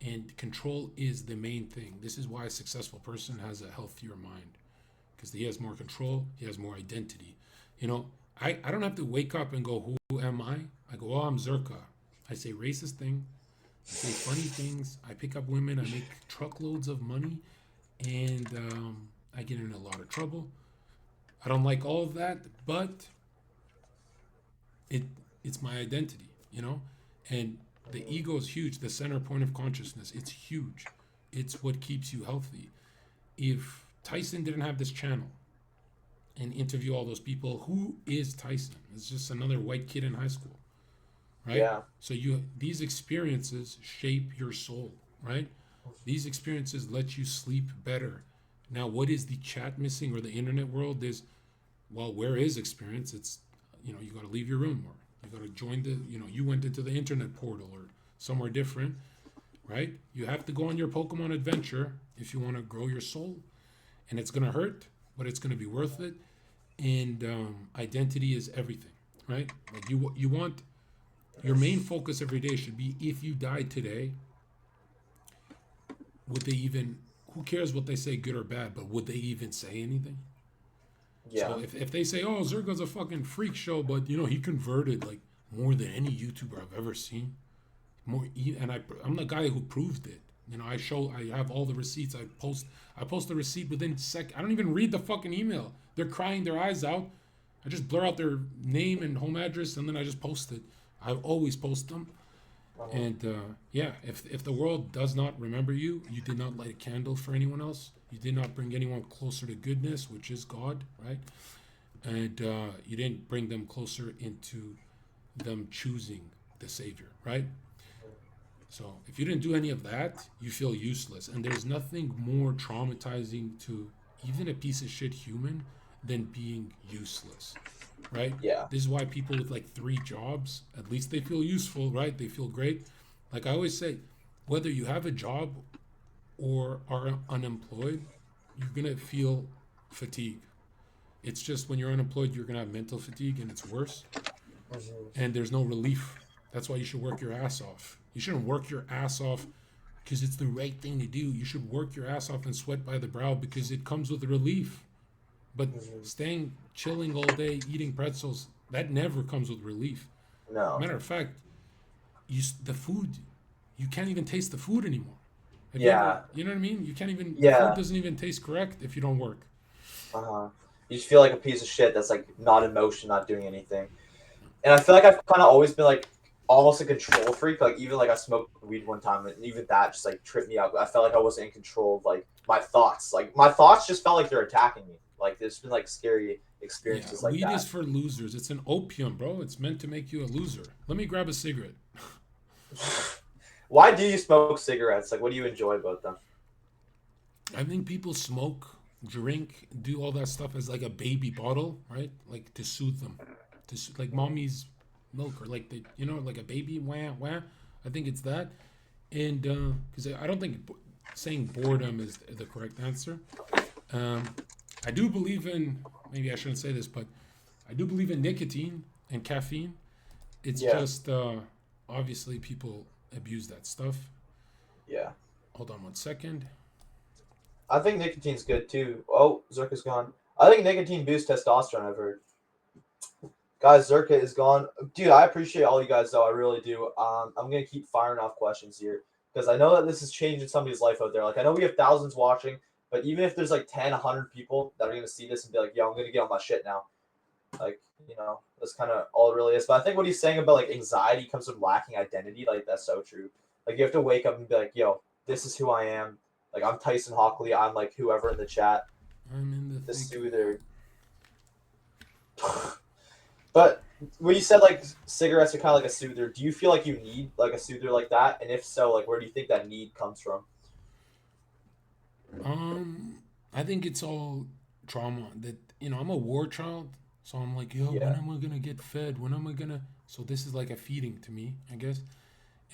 And control is the main thing. This is why a successful person has a healthier mind, because he has more control, he has more identity. You know, I don't have to wake up and go, who am I? I go, oh, I'm Zherka. I say racist thing. I say funny things. I pick up women. I make truckloads of money. And I get in a lot of trouble. I don't like all of that, but it it's my identity, you know? And the ego is huge. The center point of consciousness, it's huge. It's what keeps you healthy. If Tyson didn't have this channel and interview all those people, who is Tyson? It's just another white kid in high school, right? Yeah. So these experiences shape your soul, right? These experiences let you sleep better. Now, what is the chat missing, or the internet world is, well, where is experience? It's, you got to leave your room, or you got to join you went into the internet portal or somewhere different, right? You have to go on your Pokemon adventure if you want to grow your soul, and it's going to hurt, but it's going to be worth it. And identity is everything, right? Like you want your main focus every day should be, if you died today, would they even, who cares what they say, good or bad, but would they even say anything? Yeah. So if they say, oh, Zerga's a fucking freak show, but he converted like more than any YouTuber I've ever seen. And I'm the guy who proved it. I have all the receipts. I post the receipt within sec. I don't even read the fucking email. They're crying their eyes out. I just blur out their name and home address, and then I just post it. I always post them. And if the world does not remember you, you did not light a candle for anyone else. You did not bring anyone closer to goodness, which is God, right? And you didn't bring them closer into them choosing the Savior, right? So if you didn't do any of that, you feel useless. And there's nothing more traumatizing to even a piece of shit human than being useless, right? Yeah. This is why people with like 3 jobs, at least they feel useful, right? They feel great. Like I always say, whether you have a job or are unemployed, you're going to feel fatigue. It's just when you're unemployed, you're going to have mental fatigue, and it's worse. And there's no relief. That's why you should work your ass off. You shouldn't work your ass off because it's the right thing to do. You should work your ass off and sweat by the brow because it comes with relief. But chilling all day, eating pretzels, that never comes with relief. No. Matter of fact, the food, you can't even taste the food anymore. Yeah. You know what I mean? You can't even, Yeah. the food doesn't even taste correct if you don't work. You just feel like a piece of shit that's like not in motion, not doing anything. And I feel like I've kind of always been like almost a control freak. Like even like I smoked weed one time, and even that just like tripped me out. I felt like I wasn't in control of like my thoughts. Like my thoughts just felt like they're attacking me. Like there's been like scary experiences like weed that. is for losers. It's an opium, bro. It's meant to make you a loser. Let me grab a cigarette. Why do you smoke cigarettes? Like what do you enjoy about them? I think people smoke, drink, do all that stuff as like a baby bottle, right? Like to soothe them, like mommy's milk, or like like a baby wah wah. I think it's that, and because I don't think saying boredom is the correct answer. I do believe in, maybe I shouldn't say this, but I do believe in nicotine and caffeine. It's just obviously people abuse that stuff. Yeah. Hold on one second. I think nicotine's good too. Oh, Zerka's gone. I think nicotine boosts testosterone, I've heard. Guys, Zherka is gone. Dude, I appreciate all you guys, though. I really do. I'm going to keep firing off questions here because I know that this is changing somebody's life out there. Like, I know we have thousands watching, but even if there's like 10, 100 people that are going to see this and be like, yo, I'm going to get on my shit now. Like, that's kind of all it really is. But I think what he's saying about like anxiety comes from lacking identity. Like, that's so true. Like, you have to wake up and be like, yo, this is who I am. Like, I'm Tyson Hockley. I'm like whoever in the chat. I'm in The soother. But when you said like cigarettes are kind of like a soother, do you feel like you need like a soother like that? And if so, like where do you think that need comes from? I think it's all trauma. That I'm a war child, so I'm like, yo, when am I gonna get fed? When am I gonna? So this is like a feeding to me, I guess.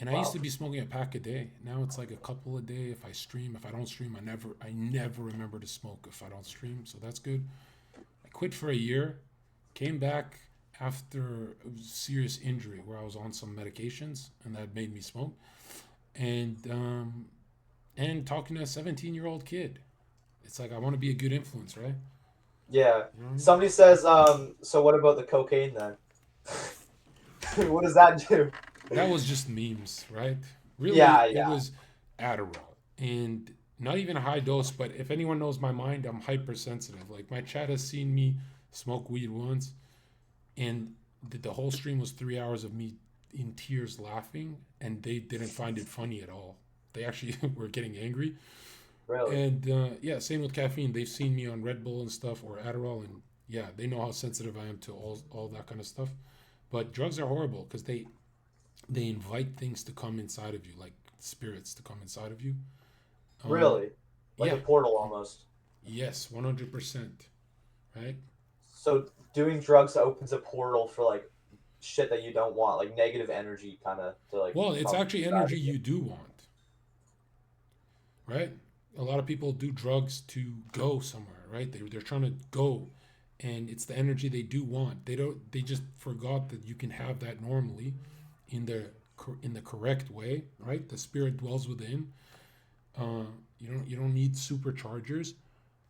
And I used to be smoking a pack a day. Now it's like a couple a day. If I stream, if I don't stream, I never remember to smoke if I don't stream. So that's good. I quit for a year, came back after a serious injury where I was on some medications and that made me smoke, and talking to a 17-year-old kid. It's like I want to be a good influence, right? Yeah. You know what I mean? Somebody says, so what about the cocaine then? What does that do? That was just memes, right? Yeah, Really, it yeah. was Adderall, and not even a high dose. But if anyone knows my mind, I'm hypersensitive. Like my chat has seen me smoke weed once, and the whole stream was 3 hours of me in tears laughing, and they didn't find it funny at all. They actually were getting angry. Really? And yeah, same with caffeine. They've seen me on Red Bull and stuff or Adderall, and yeah, they know how sensitive I am to all that kind of stuff. But drugs are horrible because they invite things to come inside of you, like spirits to come inside of you. Um, Really? Like a yeah, portal almost. yes, 100%. Right? So doing drugs opens a portal for like shit that you don't want, like negative energy kind of to like Well, it's come actually inside energy of you. you do want, right? A lot of people do drugs to go somewhere, right? They're trying to go, and it's the energy they do want. They don't. They just forgot that you can have that normally, in the correct way, right? The spirit dwells within. Uh, you don't need superchargers,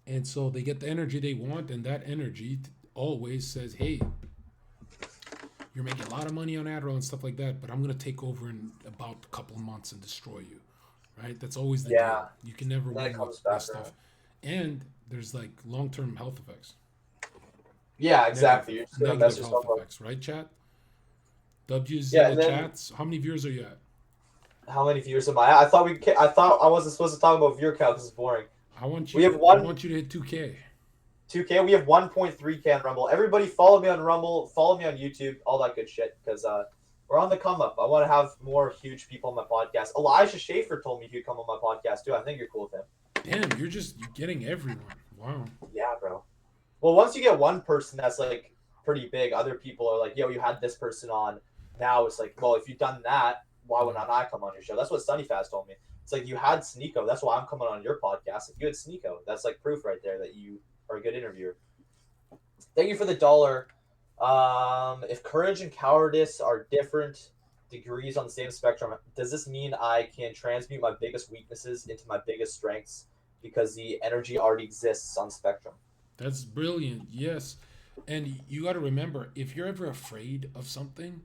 and so they get the energy they want, and that energy always says, "Hey, you're making a lot of money on Adderall and stuff like that, but I'm gonna take over in about a couple of months and destroy you." Right? That's always the Yeah. deal. You can never And then it win with comes this back stuff, around. and there's like long-term health effects, Yeah, negative exactly. You're just gonna mess negative health yourself up. effects, right? Chat. W's in Yeah, the and then chats. How many viewers are you at? how many viewers am I? I thought I wasn't supposed to talk about viewer count because it's boring. I want We have you. I one want you to hit 2K. 2K. We have 1.3K on Rumble. Everybody follow me on Rumble. Follow me on YouTube. All that good shit because we're on the come up. I want to have more huge people on my podcast. Elijah Schaefer told me he'd come on my podcast too. I think you're cool with him. Damn, you're getting everyone. Wow. Yeah, bro. Well, once you get one person that's like pretty big, other people are like, "Yo, you had this person on." Now it's like, well, if you've done that, why would not I come on your show? That's what Sunnyfast told me. It's like you had Sneeko. That's why I'm coming on your podcast. If you had Sneeko, that's like proof right there that you are a good interviewer. Thank you for the dollar. If courage and cowardice are different degrees on the same spectrum, does this mean I can transmute my biggest weaknesses into my biggest strengths because the energy already exists on the spectrum? That's brilliant. Yes, and you got to remember, if you're ever afraid of something,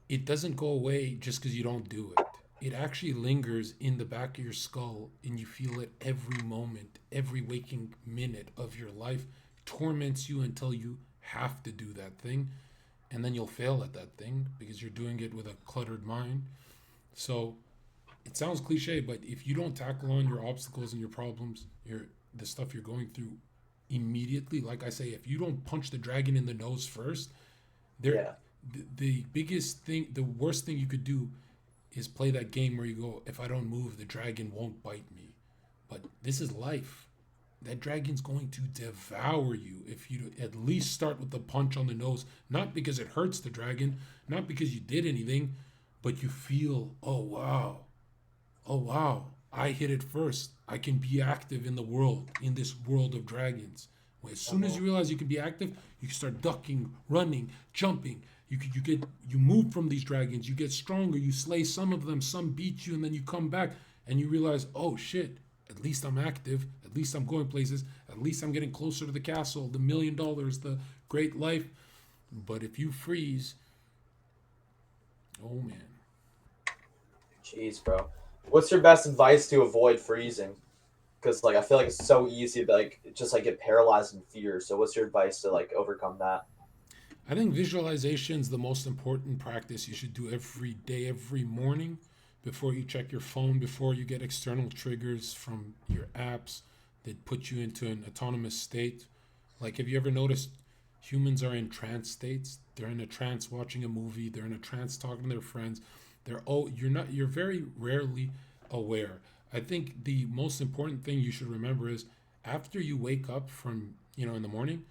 it doesn't go away just because you don't do it. It actually lingers in the back of your skull, and you feel it every moment, every waking minute of your life, torments you until you have to do that thing, and then you'll fail at that thing because you're doing it with a cluttered mind. So it sounds cliche, but if you don't tackle on your obstacles and your problems, the stuff you're going through immediately, like I say, if you don't punch the dragon in the nose first, there Yeah. the biggest thing, the worst thing you could do is play that game where you go, if I don't move, the dragon won't bite me. But this is life. That dragon's going to devour you if you at least start with the punch on the nose, not because it hurts the dragon, not because you did anything, but you feel, oh wow, I hit it first. I can be active in the world, in this world of dragons. Well, as soon as Uh-huh. you realize you can be active, you can start ducking, running, jumping. You move from these dragons. You get stronger. You slay some of them. Some beat you, and then you come back and you realize, oh shit. At least I'm active. At least I'm going places. At least I'm getting closer to the castle, the $1 million, the great life. But if you freeze, oh man. Jeez, bro. What's your best advice to avoid freezing? Because like I feel like it's so easy to like just like get paralyzed in fear. So what's your advice to like overcome that? I think visualization is the most important practice you should do every day, every morning, before you check your phone, before you get external triggers from your apps that put you into an autonomous state. Like, have you ever noticed humans are in trance states? They're in a trance watching a movie, they're in a trance talking to their friends. You're very rarely aware. I think the most important thing you should remember is after you wake up from, in the morning,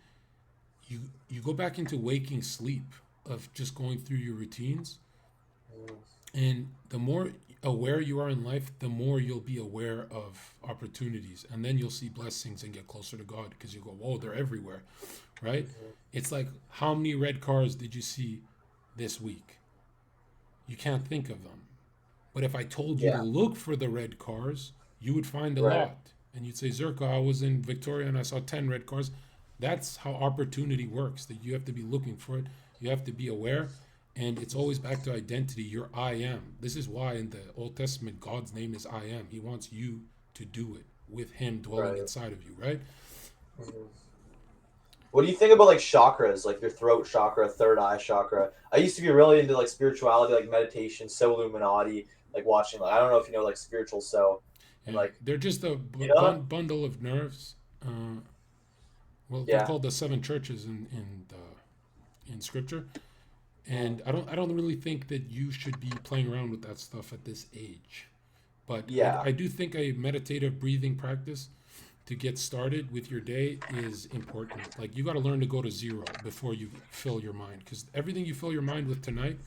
you go back into waking sleep of just going through your routines, And the more aware you are in life, the more you'll be aware of opportunities. And then you'll see blessings and get closer to God because you go, whoa, they're everywhere, right? Mhm. It's like, how many red cars did you see this week? You can't think of them. But if I told you to Yeah. look for the red cars, you would find a Right. lot. And you'd say, Zerka, I was in Victoria and I saw 10 red cars. That's how opportunity works, that you have to be looking for it. You have to be aware. And it's always back to identity. You're I am. This is why in the Old Testament, God's name is I am. He wants you to do it with Him dwelling Right. inside of you, right? Mhm. What do you think about like chakras, like your throat chakra, third eye chakra? I used to be really into like spirituality, like meditation, so Illuminati, like watching. Like I don't know if you know like spiritual so, and Yeah, like they're just a you know, bundle of nerves. Well, they're yeah, called the seven churches in Scripture. And I don't really think that you should be playing around with that stuff at this age. But yeah, I do think a meditative breathing practice to get started with your day is important. Like you got to learn to go to zero before you fill your mind, because everything you fill your mind with tonight,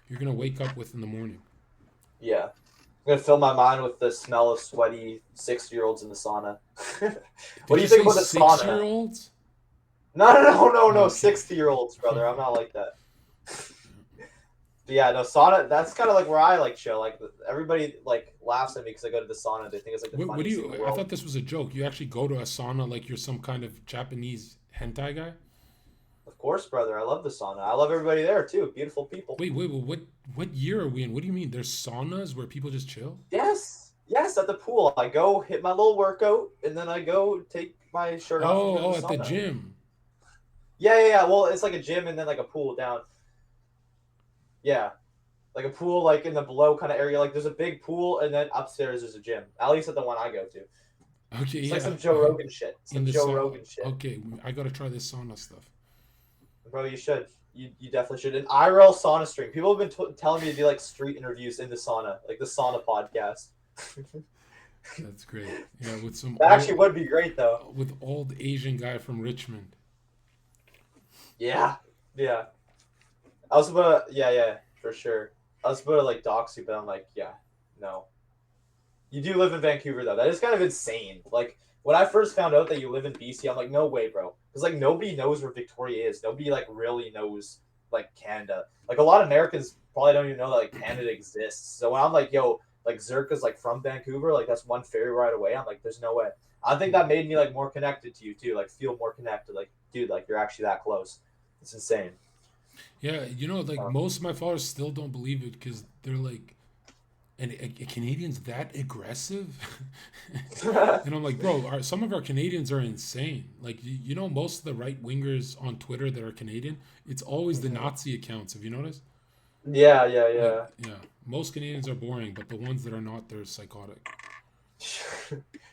you're gonna wake up with in the morning. yeah. I'm gonna fill my mind with the smell of sweaty 60-year-olds in the sauna. What Did do you you think say about the sauna? 6 year olds? No, no, no, no, no, Okay. 60-year-olds, brother. I'm not like that. But yeah, no sauna. That's kind of like where I like chill. Like everybody like laughs at me because I go to the sauna. They think it's like the What do funniest thing in you? the I world. thought this was a joke. You actually go to a sauna like you're some kind of Japanese hentai guy? Of course, brother. I love the sauna. I love everybody there too. Beautiful people. Wait. What year are we in? What do you mean? There's saunas where people just chill? Yes, yes. At the pool, I go hit my little workout, and then I go take my shirt off and go to the At the sauna. gym. Yeah, yeah, yeah. Well, it's like a gym and then like a pool down. Yeah, like a pool like in the below kind of area. Like there's a big pool, and then upstairs there's a gym. At least at the one I go to. Okay, It's like yeah. some Joe Rogan shit. In Some the Joe sauna. Rogan shit. Okay, I gotta try this sauna stuff. Bro, you should. You definitely should. An IRL sauna stream. People have been telling me to do like street interviews in the sauna, like the sauna podcast. That's great. Yeah, with some That actually old would be great though. Asian guy from Richmond. Yeah, yeah. I was about to, yeah, yeah, for sure. I was about to like dox you, but I'm like, yeah, no. You do live in Vancouver though. That is kind of insane. Like when I first found out that you live in BC, I'm like, no way, bro. Because like nobody knows where Victoria is. Nobody like really knows like Canada. Like a lot of Americans probably don't even know that like Canada exists. So when I'm like, yo, like Zerka's like from Vancouver, like that's one ferry ride away. I'm like, there's no way. I think that made me like more connected to you too. Like feel more connected. Like, dude, like you're actually that close. It's insane. Yeah, like most of my followers still don't believe it because they're like, and a Canadians that aggressive? And I'm like, bro, some of our Canadians are insane. Like, most of the right wingers on Twitter that are Canadian, it's always the Mhm. Nazi accounts. Have you noticed? Yeah, yeah, Like, yeah. yeah, most Canadians are boring, but the ones that are not, they're psychotic.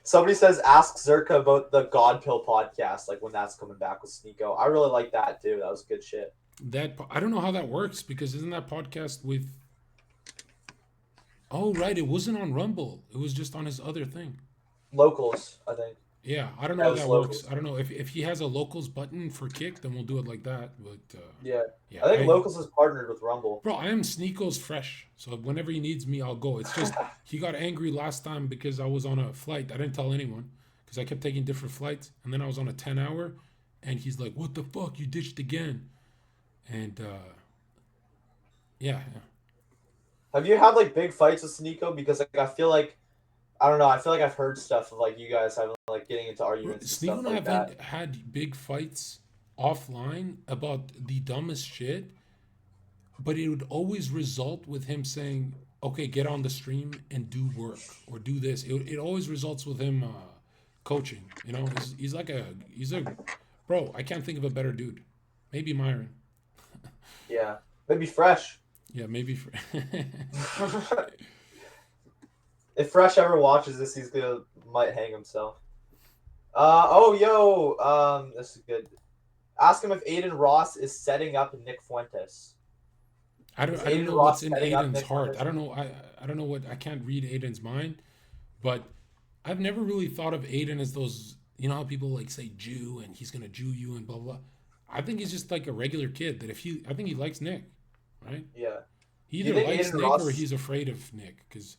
Somebody says ask Zerka about the God Pill podcast, like when that's coming back with Sneeko. I really like that too. That was good shit. I don't know how that works because isn't that podcast with? Oh, right, it wasn't on Rumble. It was just on his other thing. Locals, I think. Yeah, I don't know Yeah, how it was that works. locals. I don't know if he has a locals button for kick, then we'll do it like that. But Yeah. yeah, I think Locals is partnered with Rumble. bro, I am Sneeko's fresh. So whenever he needs me, I'll go. It's just he got angry last time because I was on a flight. I didn't tell anyone because I kept taking different flights, and then I was on a 10 hour, and he's like, "What the fuck? You ditched again?" And yeah. Have you had like big fights with Sneeko? Because like I feel like I don't know. I feel like I've heard stuff of like you guys having like getting into arguments and Sneeko stuff and I like have that. had big fights offline about the dumbest shit, but it would always result with him saying, "Okay, get on the stream and do work or do this." It always results with him coaching. He's a bro. I can't think of a better dude. Maybe Myron. Yeah. Maybe Fresh. Yeah, maybe. If Fresh ever watches this, he's gonna might hang himself. Oh yo, this is good. Ask him if Aiden Ross is setting up Nick Fuentes. Is I don't Aiden know what's Ross in setting up Aiden's Nick heart. Fuentes? I don't know what I can't read Aiden's mind, but I've never really thought of Aiden as those. You know how people like say Jew and he's gonna Jew you and blah blah. I think he's just like a regular kid that I think he likes Nick, right? Yeah. He Do you either think likes Aiden Nick or Ross? he's afraid of Nick. Because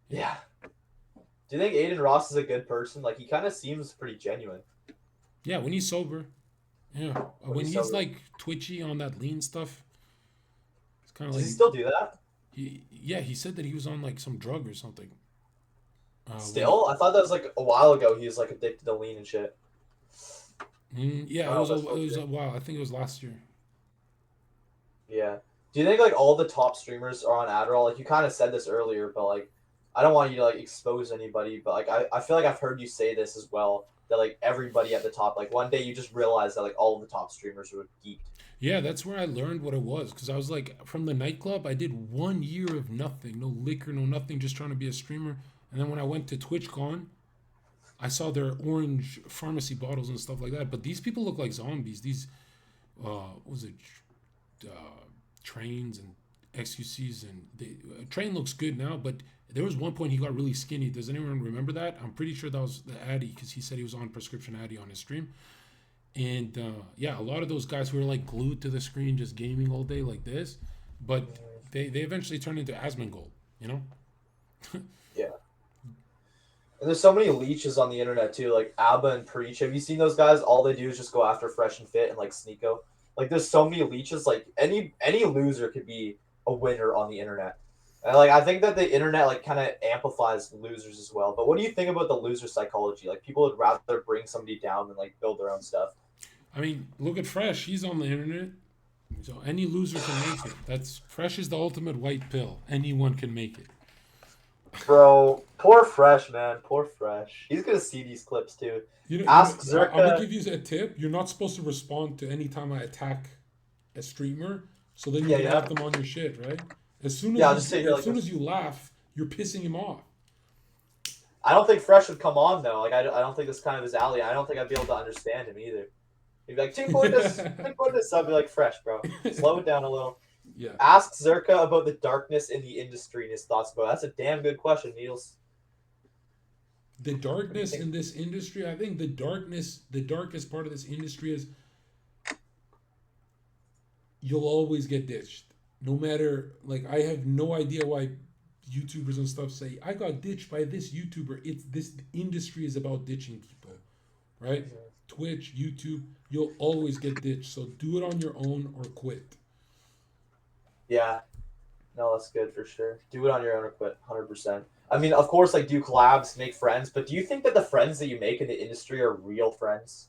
Yeah. Do you think Aiden Ross is a good person? Like he kind of seems pretty genuine yeah, when he's sober, yeah, when when he's he's sober. like twitchy on that lean stuff, it's kind of Does like he still do that? he said that he was on like some drug or something. When Still? I thought that was like a while ago. He was like addicted to lean and shit. I yeah, don't know if that's it still was true. a while. I think it was last year. Yeah. Do you think like all the top streamers are on Adderall? Like you kind of said this earlier, but like I don't want you to like expose anybody, but like I feel like I've heard you say this as well that like everybody at the top, like one day you just realize that like all of the top streamers were geeked. Yeah, that's where I learned what it was because I was like from the nightclub. I did 1 year of nothing, no liquor, no nothing, just trying to be a streamer. And then when I went to TwitchCon, I saw their orange pharmacy bottles and stuff like that. But these people look like zombies. These what was it trains and XQCs and train looks good now, but there was one point he got really skinny. Does anyone remember that? I'm pretty sure that was the Addy because he said he was on prescription Addy on his stream. And yeah, a lot of those guys who are like glued to the screen just gaming all day like this, but they eventually turn into Asmongold, you know? Yeah. And there's so many leeches on the internet too, like Abba and Preach. Have you seen those guys? All they do is just go after Fresh and Fit and like Sneeko. Like there's so many leeches. Like any loser could be a winner on the internet. And like I think that the internet like kind of amplifies losers as well. But what do you think about the loser psychology? Like people would rather bring somebody down than like build their own stuff. I mean, look at Fresh. He's on the internet. So any loser can make it. That's Fresh is the ultimate white pill. Anyone can make it. Bro, poor Fresh, man. Poor Fresh. He's gonna see these clips too. Ask I'm gonna Zerka. give you a tip. You're not supposed to respond to any time I attack a streamer, so then you Yeah, can have yeah. them on your shit, right? Yeah, I'll just sit here As like soon this. as you laugh, you're pissing him off. I don't think Fresh would come on though. Like I don't think this kind of his alley. I don't think I'd be able to understand him either. He'd be like, two quarters, two quarters. I'd be like, Fresh, bro. Slow it down a little. Yeah. Ask Zerka about the darkness in the industry and his thoughts about it. That's a damn good question, Niels. The What do you darkness think? in this industry, I think the darkest part of this industry is you'll always get ditched. No matter, like, I have no idea why YouTubers and stuff say, I got ditched by this YouTuber. It's this industry is about ditching people, right? Twitch, YouTube, you'll always get ditched. So do it on your own or quit. Yeah, no, that's good for sure. Do it on your own or quit, 100%. I mean, of course, like do collabs, make friends, but do you think that the friends that you make in the industry are real friends?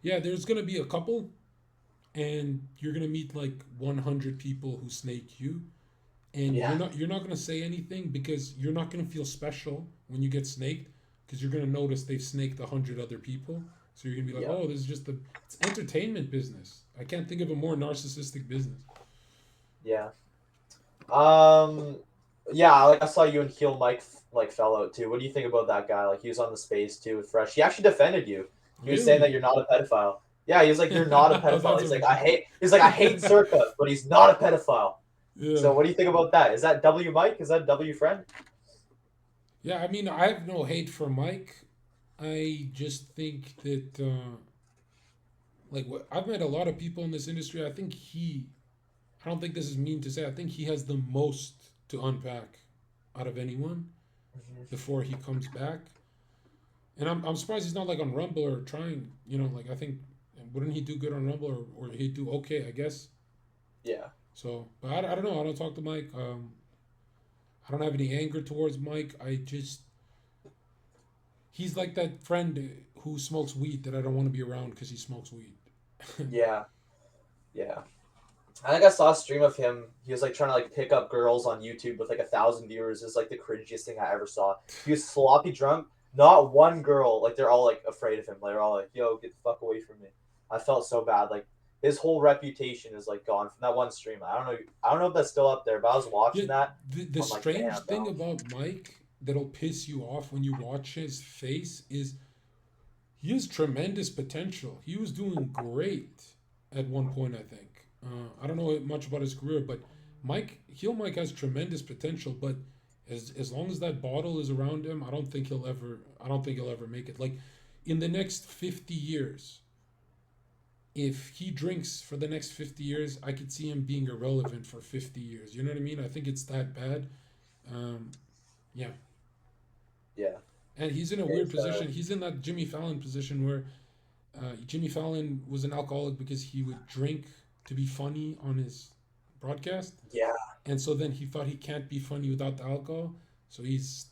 Yeah, there's gonna be a couple, and you're gonna meet like 100 people who snake you, and Yeah, you're not gonna say anything because you're not gonna feel special when you get snaked because you're gonna notice they've snaked 100 other people. So you're gonna be like, yeah, oh, this is just it's entertainment business. I can't think of a more narcissistic business. yeah. Um, yeah. Like I saw you and Heel Mike like fell out too. What do you think about that guy? Like he was on the space too with Fresh. He actually defended you. He was saying that Really? you're not a pedophile. Yeah, he was like, you're not a pedophile. That's He's a like, I hate. He's like, I hate Zerka, but he's not a pedophile. yeah. So what do you think about that? Is that W Mike? Is that W friend? Yeah, I mean, I have no hate for Mike. I just think that, I've met a lot of people in this industry. I don't think this is mean to say, I think he has the most to unpack out of anyone before he comes back. And I'm surprised he's not like on Rumble or trying, I think, wouldn't he do good on Rumble or he'd do okay, I guess. Yeah. So, but I don't know. I don't talk to Mike. I don't have any anger towards Mike. He's like that friend who smokes weed that I don't want to be around because he smokes weed. Yeah. Yeah. I think I saw a stream of him. He was like trying to like pick up girls on YouTube with like 1,000 viewers. It's like the cringiest thing I ever saw. He was sloppy drunk. Not one girl, like they're all like afraid of him. They're all like, "Yo, get the fuck away from me." I felt so bad. Like his whole reputation is like gone from that one stream. I don't know. I don't know if that's still up there, but I was Yeah, watching that. the I'm like, strange damn, thing bro. about Mike that'll piss you off when you watch his face is he has tremendous potential. He was doing great at one point, I think. I don't know much about his career, but Mike has tremendous potential. But as long as that bottle is around him, I don't think he'll ever make it. Like in the next 50 years, if he drinks for the next 50 years, I could see him being irrelevant for 50 years. You know what I mean? I think it's that bad. Um, yeah. Yeah. And he's in a weird It's position. He's in that Jimmy Fallon position where Jimmy Fallon was an alcoholic because he would drink to be funny on his broadcast, yeah. and so then he thought he can't be funny without the alcohol. So he's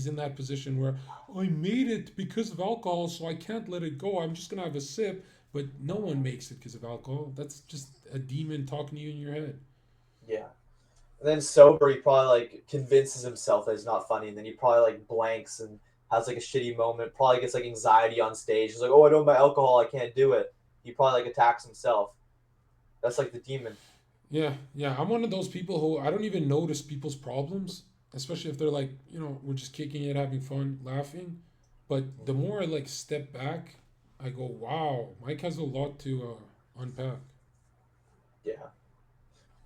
in that position where I made it because of alcohol, so I can't let it go. I'm just gonna have a sip. But no one makes it because of alcohol. That's just a demon talking to you in your head. Yeah. And then sober, he probably like convinces himself that it's not funny, and then he probably like blanks and has like a shitty moment. Probably gets like anxiety on stage. He's like, "Oh, I don't have my alcohol. I can't do it." He probably like attacks himself. That's like the demon. Yeah, yeah. I'm one of those people who I don't even notice people's problems, especially if they're like, we're just kicking it, having fun, laughing. But the more I like step back, I go, wow, Mike has a lot to unpack. Yeah.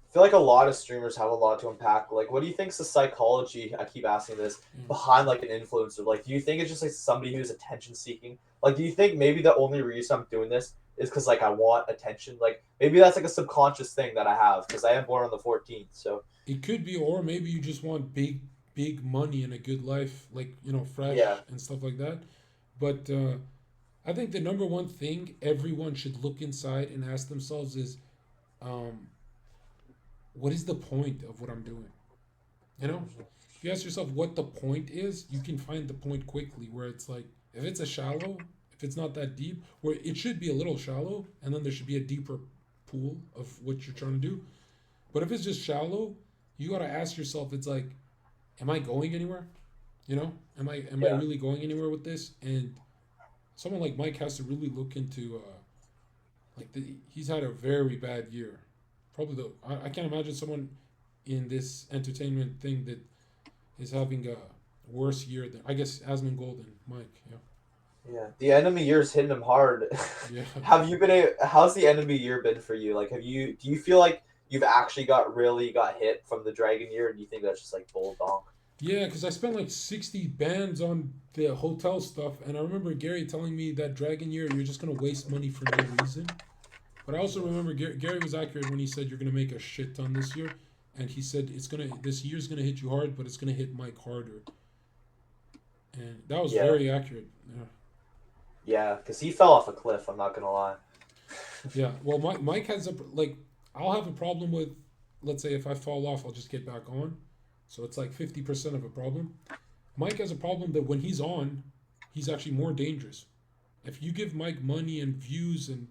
I feel like a lot of streamers have a lot to unpack. Like, what do you think's the psychology? I keep asking this Yeah. behind like an influencer. Like, do you think it's just like somebody who's attention seeking? Like, do you think maybe the only reason I'm doing this is because like I want attention? Like, maybe that's like a subconscious thing that I have because I am born on the 14th. So It could be, or maybe you just want big, big money and a good life, like, yeah, fresh and stuff like that. But I think the number one thing everyone should look inside and ask themselves is, um, what is the point of what I'm doing? You know, if you ask yourself what the point is, you can find the point quickly. Where it's like, if it's a shallow, if it's not that deep, where it should be a little shallow, and then there should be a deeper pool of what you're trying to do. But if it's just shallow, you gotta ask yourself, it's like, am I going anywhere? Am I yeah, really going anywhere with this? And someone like Mike has to really look into he's had a very bad year. Probably I can't imagine someone in this entertainment thing that is having a worse year than I guess Asmon Golden, Mike. Yeah, yeah. The enemy year's hitting him hard. yeah, Have you been? How's the enemy year been for you? Like, have you? Do you feel like you've actually got hit from the dragon year? Or do you think that's just like bull donk? yeah. Because I spent like 60 bands on the hotel stuff, and I remember Gary telling me that Dragon Year you're just gonna waste money for no reason. But I also remember Gary was accurate when he said you're gonna make a shit ton this year, and he said this year's gonna hit you hard, but it's gonna hit Mike harder, and that was Yeah, very accurate. Yeah, yeah. Because he fell off a cliff. I'm not gonna lie. yeah. Well, Mike has I'll have a problem with, let's say if I fall off, I'll just get back on, so it's like 50% of a problem. Mike has a problem that when he's on, he's actually more dangerous. If you give Mike money and views and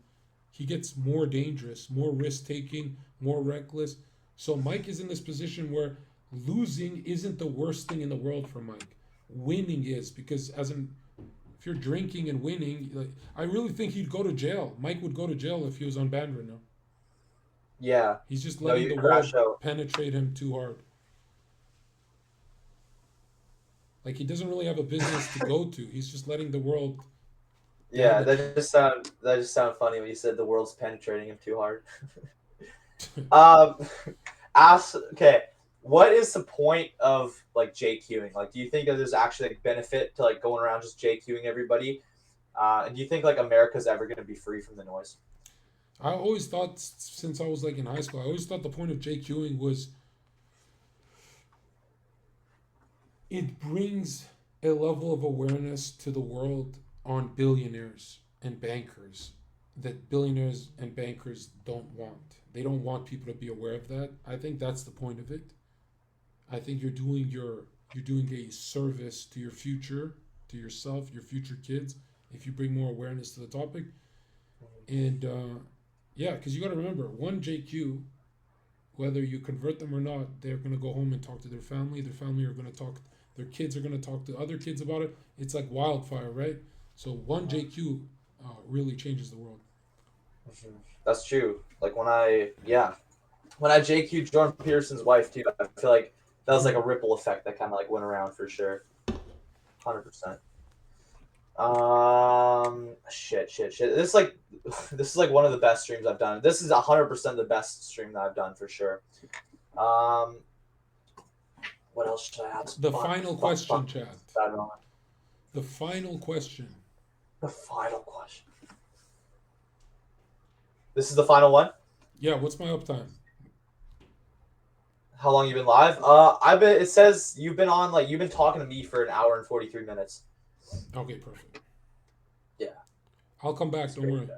he gets more dangerous, more risk taking, more reckless. So Mike is in this position where losing isn't the worst thing in the world for Mike. Winning is because if you're drinking and winning, like I really think he'd go to jail. Mike would go to jail if he was on band right now. Yeah. He's just No, letting you the crash world out. penetrate him too hard. Like he doesn't really have a business to go to. He's just letting the world Yeah, damage him. that just sounded funny when you said the world's penetrating him too hard. Um, ask okay. What is the point of like JQing? Like, do you think that there's actually like benefit to like going around just JQing everybody? And do you think like America's ever going to be free from the noise? I always thought since I was like in high school, I always thought the point of JQing was it brings a level of awareness to the world on billionaires and bankers that billionaires and bankers don't want. They don't want people to be aware of that. I think that's the point of it. I think you're doing a service to your future, to yourself, your future kids, if you bring more awareness to the topic. And yeah, because you got to remember, one JQ, whether you convert them or not, they're going to go home and talk to their family. Their family are going to talk, their kids are going to talk to other kids about it. It's like wildfire, right? So one JQ really changes the world. That's true. Like when I JQ'd Jordan Peterson's wife too, I feel like that was like a ripple effect that kind of like went around for sure. 100%. Shit. This is like one of the best streams I've done. This is 100% the best stream that I've done for sure. Um, what else should I ask? The final question, Chad. I don't know. The final question. The final question. This is the final one. Yeah, what's my uptime? How long you been live? I've been. It says you've been on you've been talking to me for an hour and 43 minutes. Okay, perfect. Yeah, I'll come back. that's Don't great. worry.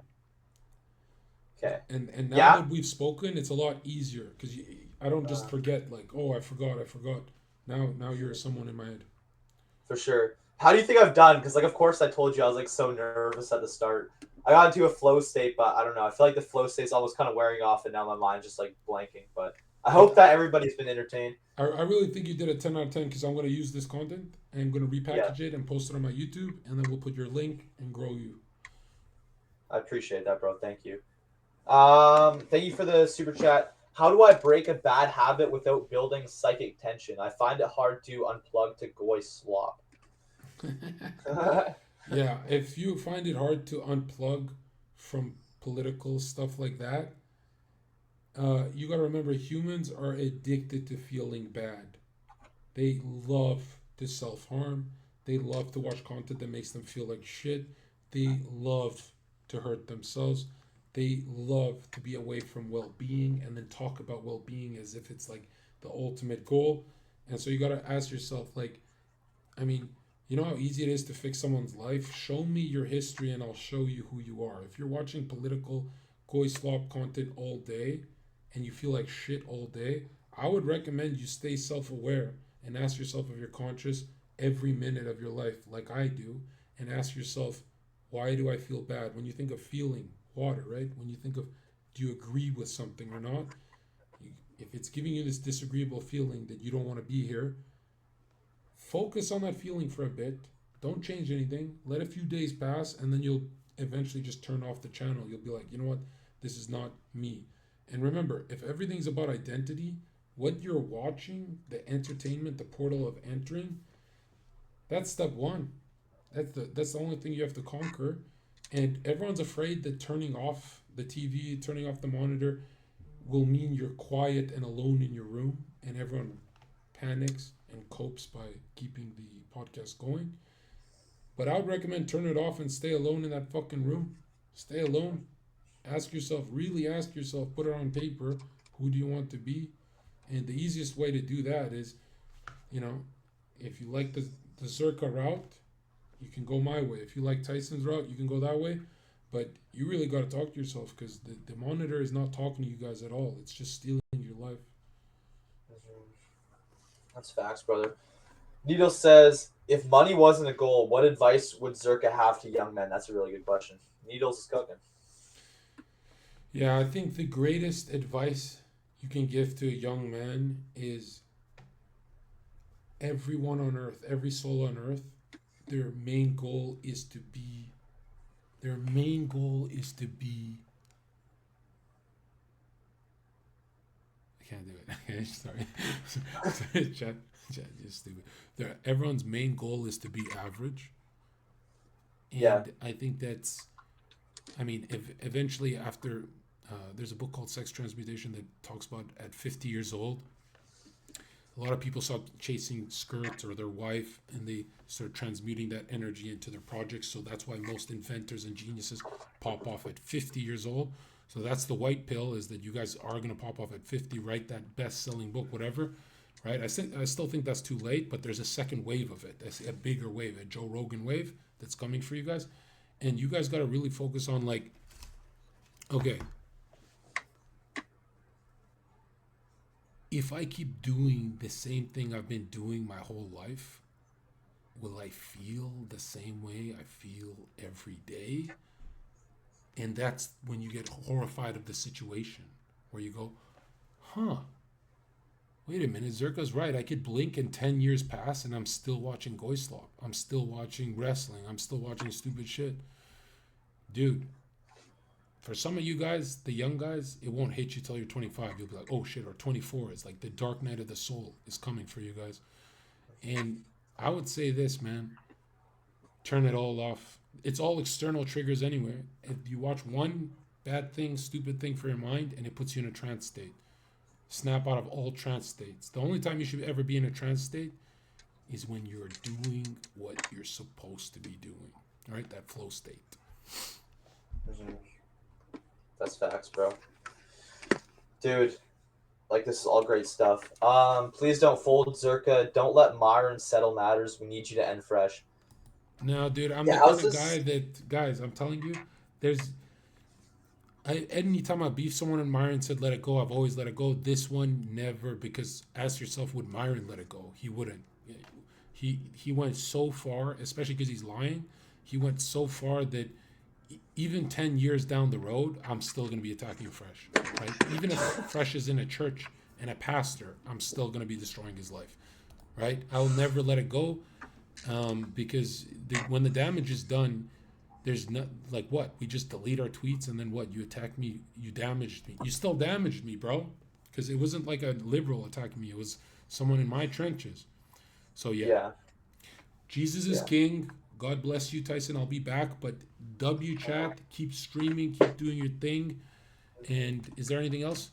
Okay. And now Yeah. that we've spoken, it's a lot easier because I don't just Uh, forget like, oh, I forgot. Now you're someone in my head. for sure. How do you think I've done? Because of course I told you I was so nervous at the start. I got into a flow state, but I don't know. I feel like the flow state's almost kind of wearing off, and now my mind's just blanking. But I I, hope that everybody's been entertained. I really think you did a 10 out of 10 because I'm going to use this content and I'm going to Yeah, repackage it and post it on my YouTube, and then we'll put your link and grow you. I appreciate that, bro. Thank you. Thank you for the super chat. How do I break a bad habit without building psychic tension? I find it hard to unplug to goy slop. Yeah, if you find it hard to unplug from political stuff like that, you got to remember humans are addicted to feeling bad. They love to self harm. They love to watch content that makes them feel like shit. They love to hurt themselves. They love to be away from well being and then talk about well being as if it's like the ultimate goal. And so you got to ask yourself, like, I mean, you know how easy it is to fix someone's life? Show me your history and I'll show you who you are. If you're watching political koi slop content all day and you feel like shit all day, I would recommend you stay self aware and ask yourself if you're conscious every minute of your life, like I do, and ask yourself, why do I feel bad? When you think of feeling, water, right? When you think of, do you agree with something or not? If it's giving you this disagreeable feeling that you don't want to be here, focus on that feeling for a bit. Don't change anything. Let a few days pass, and then you'll eventually just turn off the channel. You'll be like, you know what? This is not me. And remember, if everything's about identity, what you're watching, the entertainment, the portal of entering, that's step one. That's the only thing you have to conquer. And everyone's afraid that turning off the TV, turning off the monitor, will mean you're quiet and alone in your room, and everyone panics and copes by keeping the podcast going. But I would recommend turn it off and stay alone in that fucking room. Stay alone. Ask yourself, really ask yourself, put it on paper, who do you want to be? And the easiest way to do that is, you know, if you like the Zherka route, you can go my way. If you like Tyson's route, you can go that way. But you really got to talk to yourself because the monitor is not talking to you guys at all. It's just stealing your life. That's facts, brother. Needle says, if money wasn't a goal, what advice would Zherka have to young men? That's a really good question. Needles is cooking. Yeah, I think the greatest advice you can give to a young man is everyone on earth, every soul on earth, their main goal is to be, their main goal is to be, I can't do it. Okay, sorry. Chat, just stupid. Everyone's main goal is to be average. And Yeah. I think that's, I mean, if eventually after, there's a book called Sex Transmutation that talks about at 50 years old, a lot of people stop chasing skirts or their wife and they start transmuting that energy into their projects. So that's why most inventors and geniuses pop off at 50 years old. So that's the white pill, is that you guys are going to pop off at 50, write that best-selling book, whatever, right? I still think that's too late, but there's a second wave of it. I see a bigger wave, a Joe Rogan wave that's coming for you guys. And you guys got to really focus on like, okay, if I keep doing the same thing I've been doing my whole life, will I feel the same way I feel every day? And that's when you get horrified of the situation, where you go, huh, wait a minute, Zerka's right. I could blink and 10 years pass and I'm still watching Goislop. I'm still watching wrestling. I'm still watching stupid shit. Dude, for some of you guys, the young guys, it won't hit you till you're 25. You'll be like, oh shit, or 24. It's like the dark night of the soul is coming for you guys. And I would say this, man, turn it all off. It's all external triggers anyway. If you watch one bad thing, stupid thing for your mind, and it puts you in a trance state. Snap out of all trance states. The only time you should ever be in a trance state is when you're doing what you're supposed to be doing. All right, that flow state. That's facts, bro. Dude, like this is all great stuff. Please don't fold, Zherka. Don't let Myron settle matters. We need you to end fresh. No, dude, I'm Yeah, the how's kind of this? guy that, guys, I'm telling you, anytime I beef someone and Myron said let it go, I've always let it go. This one, never, because ask yourself, would Myron let it go? He wouldn't. He went so far, especially because he's lying. He went so far that even 10 years down the road, I'm still going to be attacking Fresh. Right? Even if Fresh is in a church and a pastor, I'm still going to be destroying his life. Right? I'll never let it go because when the damage is done, there's not like what we just delete our tweets and then what you attack me, you damaged me, you still damaged me, bro, because it wasn't like a liberal attacking me, it was someone in my trenches. So Yeah. Jesus is Yeah. king. God bless you, Tyson. I'll be back, but W chat, keep streaming, keep doing your thing. And is there anything else?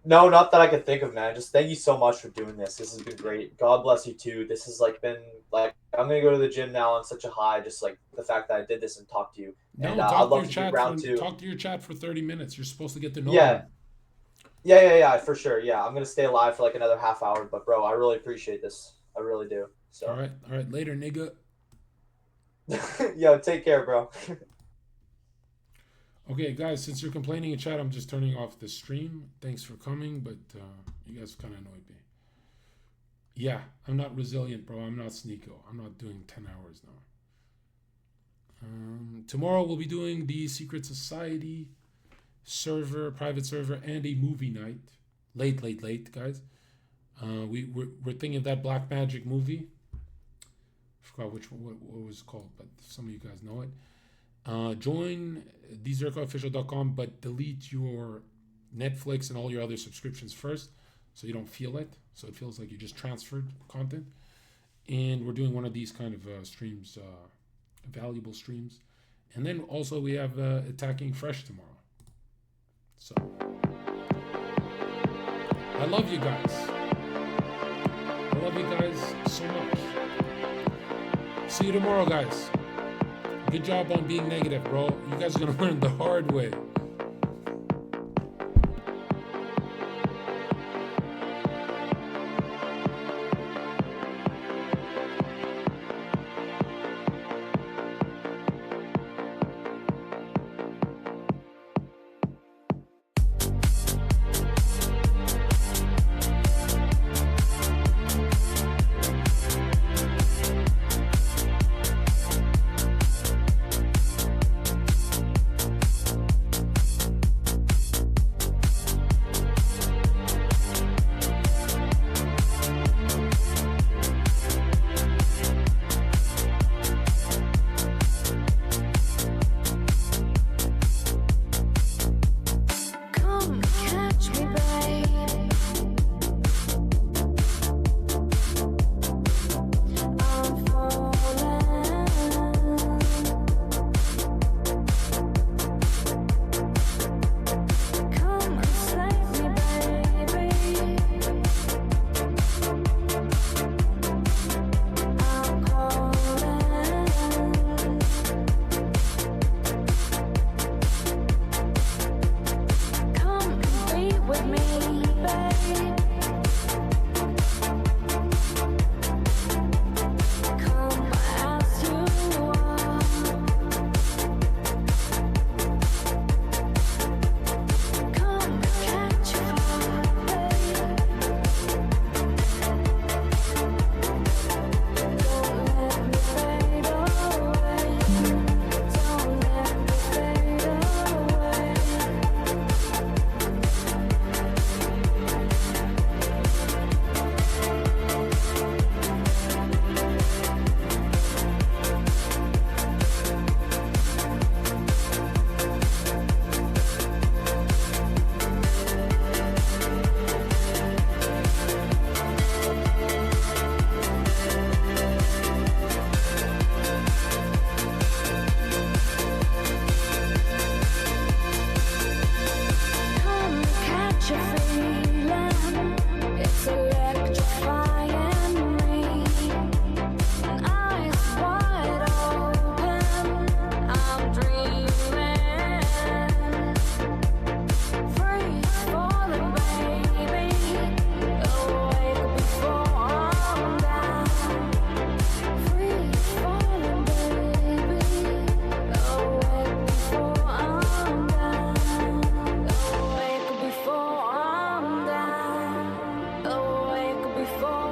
No, not that I can think of, man. Just thank you so much for doing this. This has been great. God bless you too. This has like been like I'm gonna go to the gym now on such a high, just like the fact that I did this and talked to you. And No, I'd love to do round two. talk to your chat for 30 minutes. You're supposed to get to know Yeah, them. yeah, for sure. Yeah, I'm gonna stay alive for like another half hour. But bro, I really appreciate this. I really do. All So, right, later, nigga. yo, take care, bro. Okay, guys, since you're complaining in chat, I'm just turning off the stream. Thanks for coming, but you guys kind of annoyed me. Yeah, I'm not resilient, bro. I'm not Sneeko. I'm not doing 10 hours now. Tomorrow we'll be doing the Secret Society server, private server, and a movie night. Late, guys. We're thinking of that Black Magic movie. I forgot what it was called, but some of you guys know it. Join thezerkaofficial.com, but delete your Netflix and all your other subscriptions first so you don't feel it. So it feels like you just transferred content. And we're doing one of these kind of streams, valuable streams. And then also we have Attacking Fresh tomorrow. So I love you guys. I love you guys so much. See you tomorrow, guys. Good job on being negative, bro. You guys are going to learn the hard way. we fall.